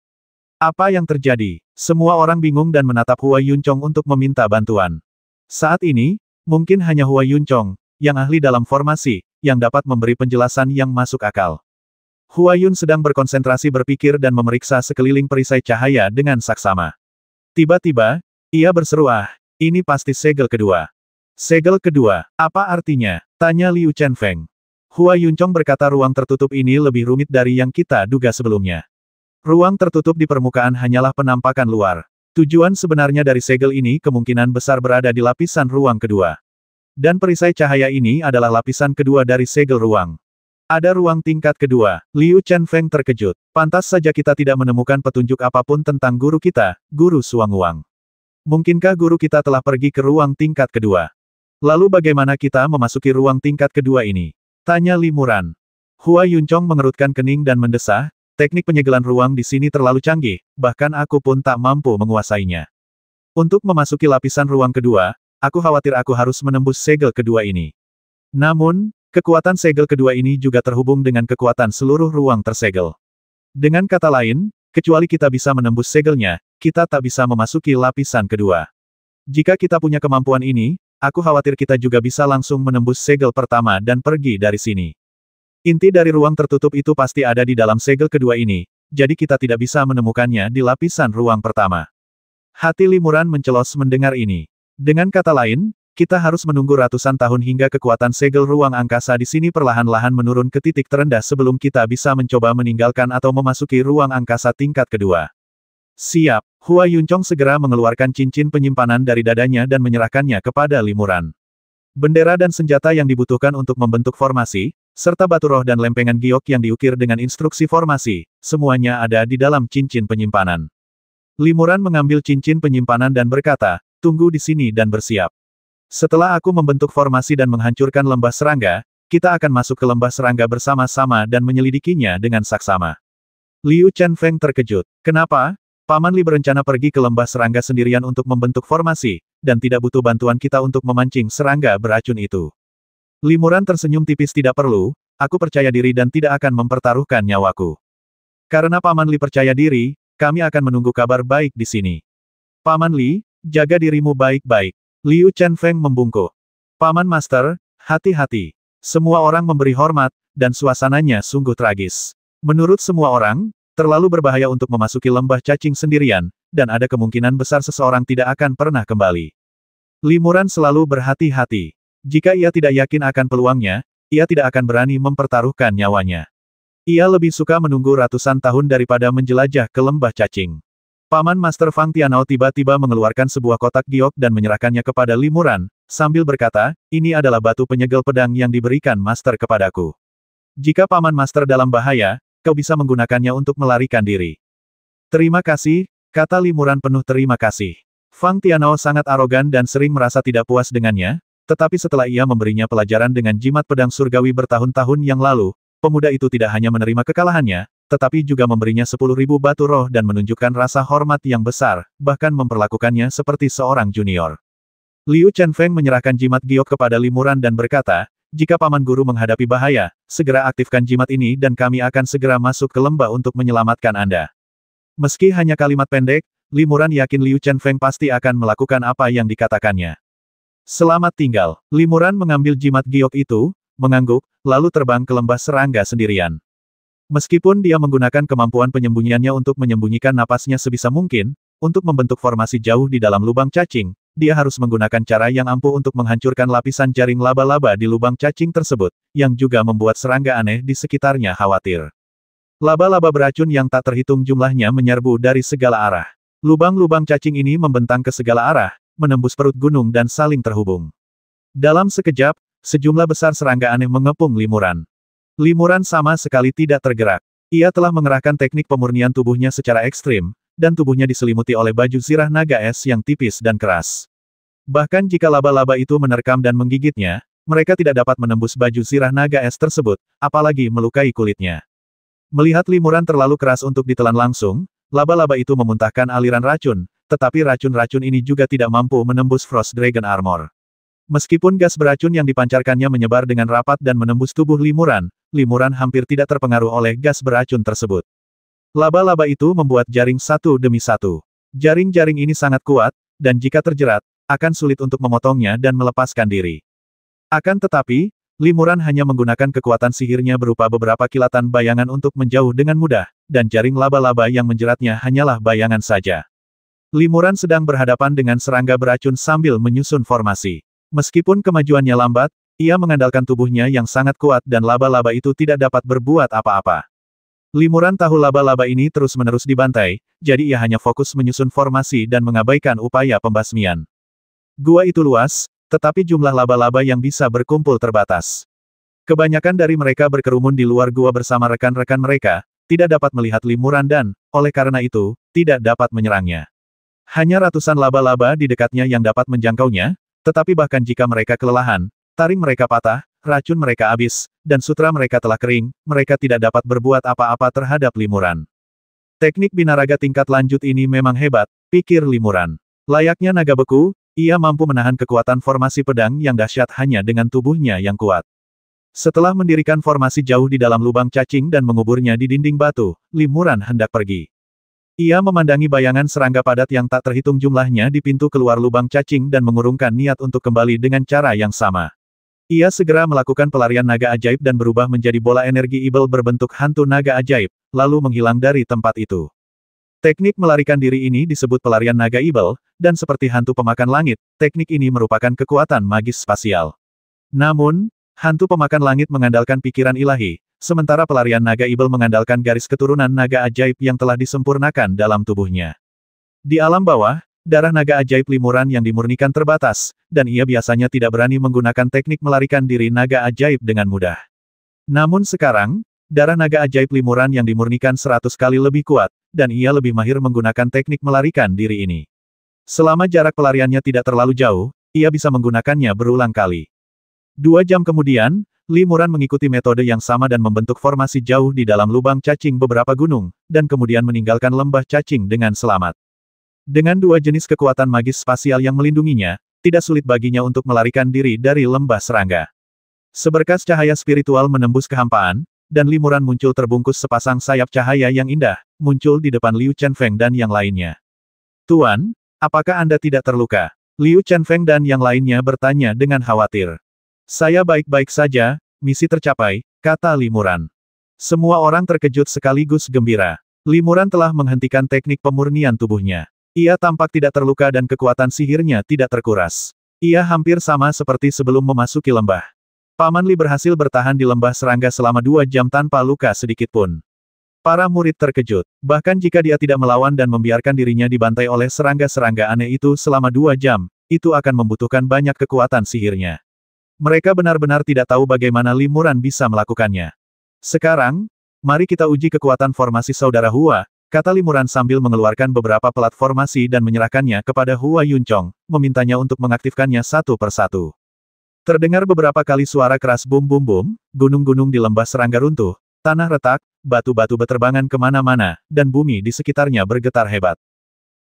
Apa yang terjadi? Semua orang bingung dan menatap Hua Yunchong untuk meminta bantuan. Saat ini, mungkin hanya Hua Yunchong, yang ahli dalam formasi, yang dapat memberi penjelasan yang masuk akal. Hua Yun sedang berkonsentrasi berpikir dan memeriksa sekeliling perisai cahaya dengan saksama. Tiba-tiba, ia berseru, ini pasti segel kedua. Segel kedua, apa artinya? Tanya Liu Chenfeng. Hua Yunchong berkata ruang tertutup ini lebih rumit dari yang kita duga sebelumnya. Ruang tertutup di permukaan hanyalah penampakan luar. Tujuan sebenarnya dari segel ini kemungkinan besar berada di lapisan ruang kedua. Dan perisai cahaya ini adalah lapisan kedua dari segel ruang. Ada ruang tingkat kedua. Liu Chenfeng terkejut. Pantas saja kita tidak menemukan petunjuk apapun tentang guru kita, Guru Suanguang. Mungkinkah guru kita telah pergi ke ruang tingkat kedua? Lalu bagaimana kita memasuki ruang tingkat kedua ini? Tanya Li Muran. Hua Yunchong mengerutkan kening dan mendesah, teknik penyegelan ruang di sini terlalu canggih, bahkan aku pun tak mampu menguasainya. Untuk memasuki lapisan ruang kedua, aku khawatir aku harus menembus segel kedua ini. Namun, kekuatan segel kedua ini juga terhubung dengan kekuatan seluruh ruang tersegel. Dengan kata lain, kecuali kita bisa menembus segelnya, kita tak bisa memasuki lapisan kedua. Jika kita punya kemampuan ini, aku khawatir kita juga bisa langsung menembus segel pertama dan pergi dari sini. Inti dari ruang tertutup itu pasti ada di dalam segel kedua ini, jadi kita tidak bisa menemukannya di lapisan ruang pertama. Hati Li Muran mencelos mendengar ini. Dengan kata lain, kita harus menunggu ratusan tahun hingga kekuatan segel ruang angkasa di sini perlahan-lahan menurun ke titik terendah sebelum kita bisa mencoba meninggalkan atau memasuki ruang angkasa tingkat kedua. Siap, Hua Yunchong segera mengeluarkan cincin penyimpanan dari dadanya dan menyerahkannya kepada Li Muran. Bendera dan senjata yang dibutuhkan untuk membentuk formasi, serta batu roh dan lempengan giok yang diukir dengan instruksi formasi, semuanya ada di dalam cincin penyimpanan. Li Muran mengambil cincin penyimpanan dan berkata, tunggu di sini dan bersiap. Setelah aku membentuk formasi dan menghancurkan lembah serangga, kita akan masuk ke lembah serangga bersama-sama dan menyelidikinya dengan saksama. Liu Chenfeng terkejut. Kenapa? Paman Li berencana pergi ke lembah serangga sendirian untuk membentuk formasi, dan tidak butuh bantuan kita untuk memancing serangga beracun itu. Li Muran tersenyum tipis. Tidak perlu, aku percaya diri dan tidak akan mempertaruhkan nyawaku. Karena Paman Li percaya diri, kami akan menunggu kabar baik di sini. Paman Li, jaga dirimu baik-baik. Liu Chenfeng membungkuk. Paman Master, hati-hati. Semua orang memberi hormat, dan suasananya sungguh tragis. Menurut semua orang, terlalu berbahaya untuk memasuki lembah cacing sendirian, dan ada kemungkinan besar seseorang tidak akan pernah kembali. Li Muran selalu berhati-hati. Jika ia tidak yakin akan peluangnya, ia tidak akan berani mempertaruhkan nyawanya. Ia lebih suka menunggu ratusan tahun daripada menjelajah ke lembah cacing. Paman Master Fang Tianao tiba-tiba mengeluarkan sebuah kotak giok dan menyerahkannya kepada Li Muran, sambil berkata, ini adalah batu penyegel pedang yang diberikan Master kepadaku. Jika Paman Master dalam bahaya, kau bisa menggunakannya untuk melarikan diri. Terima kasih, kata Li Muran penuh terima kasih. Fang Tianao sangat arogan dan sering merasa tidak puas dengannya, tetapi setelah ia memberinya pelajaran dengan jimat pedang surgawi bertahun-tahun yang lalu, pemuda itu tidak hanya menerima kekalahannya, tetapi juga memberinya 10.000 batu roh dan menunjukkan rasa hormat yang besar, bahkan memperlakukannya seperti seorang junior. Liu Chenfeng menyerahkan jimat giok kepada Li Muran dan berkata, jika Paman Guru menghadapi bahaya, segera aktifkan jimat ini dan kami akan segera masuk ke lembah untuk menyelamatkan Anda. Meski hanya kalimat pendek, Li Muran yakin Liu Chenfeng pasti akan melakukan apa yang dikatakannya. Selamat tinggal. Li Muran mengambil jimat giok itu, mengangguk, lalu terbang ke lembah serangga sendirian. Meskipun dia menggunakan kemampuan penyembunyiannya untuk menyembunyikan napasnya sebisa mungkin, untuk membentuk formasi jauh di dalam lubang cacing, dia harus menggunakan cara yang ampuh untuk menghancurkan lapisan jaring laba-laba di lubang cacing tersebut, yang juga membuat serangga aneh di sekitarnya khawatir. Laba-laba beracun yang tak terhitung jumlahnya menyerbu dari segala arah. Lubang-lubang cacing ini membentang ke segala arah, menembus perut gunung dan saling terhubung. Dalam sekejap, sejumlah besar serangga aneh mengepung Limuran. Limuran sama sekali tidak tergerak. Ia telah mengerahkan teknik pemurnian tubuhnya secara ekstrim, dan tubuhnya diselimuti oleh baju zirah naga es yang tipis dan keras. Bahkan jika laba-laba itu menerkam dan menggigitnya, mereka tidak dapat menembus baju zirah naga es tersebut, apalagi melukai kulitnya. Melihat Limuran terlalu keras untuk ditelan langsung, laba-laba itu memuntahkan aliran racun, tetapi racun-racun ini juga tidak mampu menembus Frost Dragon Armor. Meskipun gas beracun yang dipancarkannya menyebar dengan rapat dan menembus tubuh Limuran, Limuran hampir tidak terpengaruh oleh gas beracun tersebut. Laba-laba itu membuat jaring satu demi satu. Jaring-jaring ini sangat kuat, dan jika terjerat, akan sulit untuk memotongnya dan melepaskan diri. Akan tetapi, Limuran hanya menggunakan kekuatan sihirnya berupa beberapa kilatan bayangan untuk menjauh dengan mudah, dan jaring laba-laba yang menjeratnya hanyalah bayangan saja. Limuran sedang berhadapan dengan serangga beracun sambil menyusun formasi. Meskipun kemajuannya lambat, ia mengandalkan tubuhnya yang sangat kuat dan laba-laba itu tidak dapat berbuat apa-apa. Limuran tahu laba-laba ini terus-menerus dibantai, jadi ia hanya fokus menyusun formasi dan mengabaikan upaya pembasmian. Gua itu luas, tetapi jumlah laba-laba yang bisa berkumpul terbatas. Kebanyakan dari mereka berkerumun di luar gua bersama rekan-rekan mereka, tidak dapat melihat Limuran dan, oleh karena itu, tidak dapat menyerangnya. Hanya ratusan laba-laba di dekatnya yang dapat menjangkaunya, tetapi bahkan jika mereka kelelahan, taring mereka patah, racun mereka habis, dan sutra mereka telah kering, mereka tidak dapat berbuat apa-apa terhadap Limuran. Teknik binaraga tingkat lanjut ini memang hebat, pikir Limuran. Layaknya naga beku, ia mampu menahan kekuatan formasi pedang yang dahsyat hanya dengan tubuhnya yang kuat. Setelah mendirikan formasi jauh di dalam lubang cacing dan menguburnya di dinding batu, Limuran hendak pergi. Ia memandangi bayangan serangga padat yang tak terhitung jumlahnya di pintu keluar lubang cacing dan mengurungkan niat untuk kembali dengan cara yang sama. Ia segera melakukan pelarian naga ajaib dan berubah menjadi bola energi Ibel berbentuk hantu naga ajaib, lalu menghilang dari tempat itu. Teknik melarikan diri ini disebut pelarian naga Ibel, dan seperti hantu pemakan langit, teknik ini merupakan kekuatan magis spasial. Namun, hantu pemakan langit mengandalkan pikiran ilahi, sementara pelarian naga Ibel mengandalkan garis keturunan naga ajaib yang telah disempurnakan dalam tubuhnya. Di alam bawah, darah naga ajaib Limuran yang dimurnikan terbatas, dan ia biasanya tidak berani menggunakan teknik melarikan diri naga ajaib dengan mudah. Namun sekarang, darah naga ajaib Limuran yang dimurnikan 100 kali lebih kuat, dan ia lebih mahir menggunakan teknik melarikan diri ini. Selama jarak pelariannya tidak terlalu jauh, ia bisa menggunakannya berulang kali. 2 jam kemudian, Limuran mengikuti metode yang sama dan membentuk formasi jauh di dalam lubang cacing beberapa gunung, dan kemudian meninggalkan lembah cacing dengan selamat. Dengan 2 jenis kekuatan magis spasial yang melindunginya, tidak sulit baginya untuk melarikan diri dari lembah serangga. Seberkas cahaya spiritual menembus kehampaan, dan Limuran muncul terbungkus sepasang sayap cahaya yang indah, muncul di depan Liu Chenfeng dan yang lainnya. Tuan, apakah Anda tidak terluka? Liu Chenfeng dan yang lainnya bertanya dengan khawatir. Saya baik-baik saja, misi tercapai, kata Limuran. Semua orang terkejut sekaligus gembira. Limuran telah menghentikan teknik pemurnian tubuhnya. Ia tampak tidak terluka dan kekuatan sihirnya tidak terkuras. Ia hampir sama seperti sebelum memasuki lembah. Paman Li berhasil bertahan di lembah serangga selama 2 jam tanpa luka sedikitpun. Para murid terkejut. Bahkan jika dia tidak melawan dan membiarkan dirinya dibantai oleh serangga-serangga aneh itu selama 2 jam, itu akan membutuhkan banyak kekuatan sihirnya. Mereka benar-benar tidak tahu bagaimana Limuran bisa melakukannya. Sekarang, mari kita uji kekuatan formasi saudara Hua, kata Limuran sambil mengeluarkan beberapa pelat formasi dan menyerahkannya kepada Hua Yuncong, memintanya untuk mengaktifkannya satu persatu. Terdengar beberapa kali suara keras bum-bum-bum, gunung-gunung di lembah serangga runtuh, tanah retak, batu-batu beterbangan kemana-mana, dan bumi di sekitarnya bergetar hebat.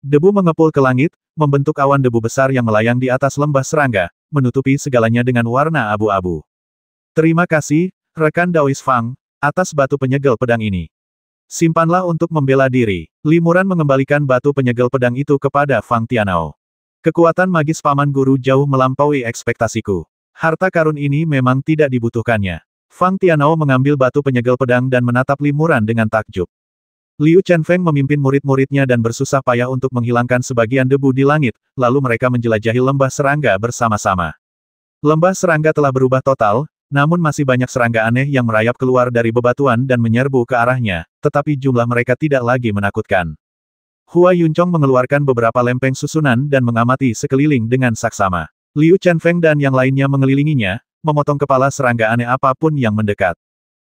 Debu mengepul ke langit, membentuk awan debu besar yang melayang di atas lembah serangga, menutupi segalanya dengan warna abu-abu. Terima kasih, rekan Daois Fang, atas batu penyegel pedang ini. Simpanlah untuk membela diri. Limuran mengembalikan batu penyegel pedang itu kepada Fang Tianao. Kekuatan magis paman guru jauh melampaui ekspektasiku. Harta karun ini memang tidak dibutuhkannya. Fang Tianao mengambil batu penyegel pedang dan menatap Limuran dengan takjub. Liu Chenfeng memimpin murid-muridnya dan bersusah payah untuk menghilangkan sebagian debu di langit, lalu mereka menjelajahi lembah serangga bersama-sama. Lembah serangga telah berubah total, namun masih banyak serangga aneh yang merayap keluar dari bebatuan dan menyerbu ke arahnya, tetapi jumlah mereka tidak lagi menakutkan. Hua Yuncong mengeluarkan beberapa lempeng susunan dan mengamati sekeliling dengan saksama. Liu Chenfeng dan yang lainnya mengelilinginya, memotong kepala serangga aneh apapun yang mendekat.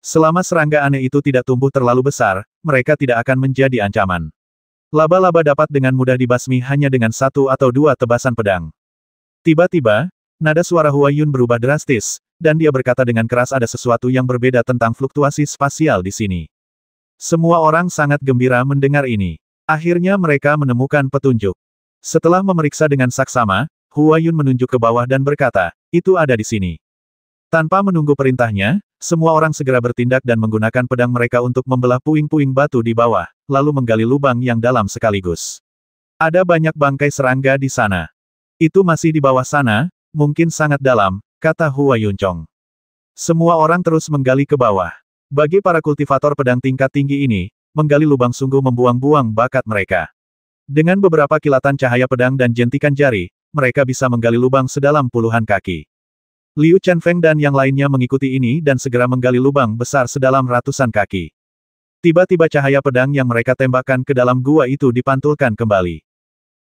Selama serangga aneh itu tidak tumbuh terlalu besar, mereka tidak akan menjadi ancaman. Laba-laba dapat dengan mudah dibasmi hanya dengan satu atau dua tebasan pedang. Tiba-tiba, nada suara Hua Yun berubah drastis, dan dia berkata dengan keras ada sesuatu yang berbeda tentang fluktuasi spasial di sini. Semua orang sangat gembira mendengar ini. Akhirnya mereka menemukan petunjuk. Setelah memeriksa dengan saksama, Hua Yun menunjuk ke bawah dan berkata, itu ada di sini. Tanpa menunggu perintahnya, semua orang segera bertindak dan menggunakan pedang mereka untuk membelah puing-puing batu di bawah, lalu menggali lubang yang dalam sekaligus. Ada banyak bangkai serangga di sana. Itu masih di bawah sana, mungkin sangat dalam, kata Hua Yuncong. Semua orang terus menggali ke bawah. Bagi para kultivator pedang tingkat tinggi ini, menggali lubang sungguh membuang-buang bakat mereka. Dengan beberapa kilatan cahaya pedang dan jentikan jari, mereka bisa menggali lubang sedalam puluhan kaki. Liu Chenfeng dan yang lainnya mengikuti ini dan segera menggali lubang besar sedalam ratusan kaki. Tiba-tiba cahaya pedang yang mereka tembakkan ke dalam gua itu dipantulkan kembali.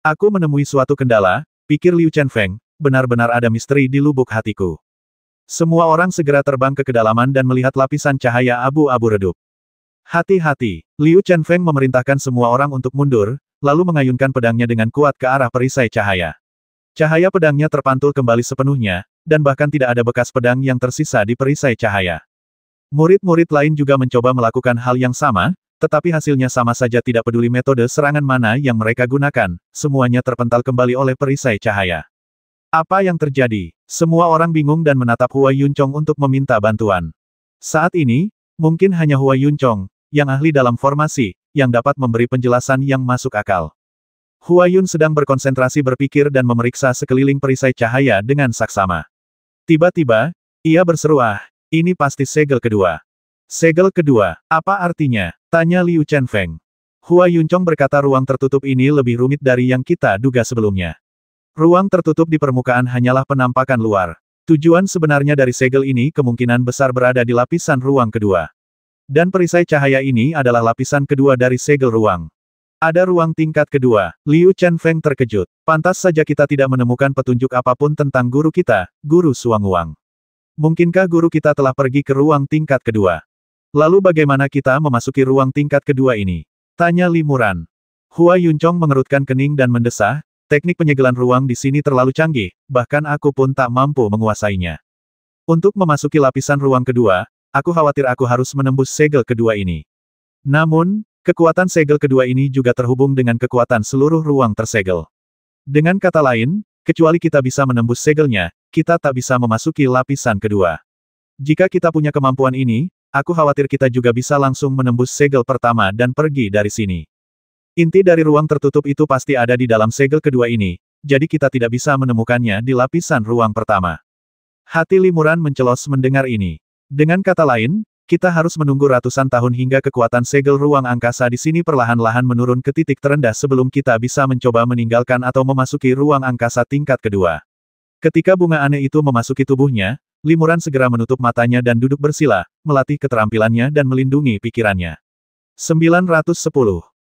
Aku menemui suatu kendala, pikir Liu Chenfeng, benar-benar ada misteri di lubuk hatiku. Semua orang segera terbang ke kedalaman dan melihat lapisan cahaya abu-abu redup. Hati-hati, Liu Chenfeng memerintahkan semua orang untuk mundur, lalu mengayunkan pedangnya dengan kuat ke arah perisai cahaya. Cahaya pedangnya terpantul kembali sepenuhnya, dan bahkan tidak ada bekas pedang yang tersisa di perisai cahaya. Murid-murid lain juga mencoba melakukan hal yang sama, tetapi hasilnya sama saja tidak peduli metode serangan mana yang mereka gunakan, semuanya terpental kembali oleh perisai cahaya. Apa yang terjadi? Semua orang bingung dan menatap Hua Yuncong untuk meminta bantuan. Saat ini, mungkin hanya Hua Yuncong, yang ahli dalam formasi, yang dapat memberi penjelasan yang masuk akal. Hua Yun sedang berkonsentrasi berpikir dan memeriksa sekeliling perisai cahaya dengan saksama. Tiba-tiba, ia berseru, ini pasti segel kedua. Segel kedua, apa artinya? Tanya Liu Chenfeng. Hua Yuncong berkata ruang tertutup ini lebih rumit dari yang kita duga sebelumnya. Ruang tertutup di permukaan hanyalah penampakan luar. Tujuan sebenarnya dari segel ini kemungkinan besar berada di lapisan ruang kedua. Dan perisai cahaya ini adalah lapisan kedua dari segel ruang. Ada ruang tingkat kedua. Liu Chenfeng terkejut. Pantas saja kita tidak menemukan petunjuk apapun tentang guru kita, Guru Suanguang. Mungkinkah guru kita telah pergi ke ruang tingkat kedua? Lalu bagaimana kita memasuki ruang tingkat kedua ini? Tanya Li Muran. Hua Yuncong mengerutkan kening dan mendesah, teknik penyegelan ruang di sini terlalu canggih, bahkan aku pun tak mampu menguasainya. Untuk memasuki lapisan ruang kedua, aku khawatir aku harus menembus segel kedua ini. Namun, kekuatan segel kedua ini juga terhubung dengan kekuatan seluruh ruang tersegel. Dengan kata lain, kecuali kita bisa menembus segelnya, kita tak bisa memasuki lapisan kedua. Jika kita punya kemampuan ini, aku khawatir kita juga bisa langsung menembus segel pertama dan pergi dari sini. Inti dari ruang tertutup itu pasti ada di dalam segel kedua ini, jadi kita tidak bisa menemukannya di lapisan ruang pertama. Hati Li Muran mencelos mendengar ini. Dengan kata lain, kita harus menunggu ratusan tahun hingga kekuatan segel ruang angkasa di sini perlahan-lahan menurun ke titik terendah sebelum kita bisa mencoba meninggalkan atau memasuki ruang angkasa tingkat kedua. Ketika bunga aneh itu memasuki tubuhnya, Li Muran segera menutup matanya dan duduk bersila, melatih keterampilannya dan melindungi pikirannya. 910.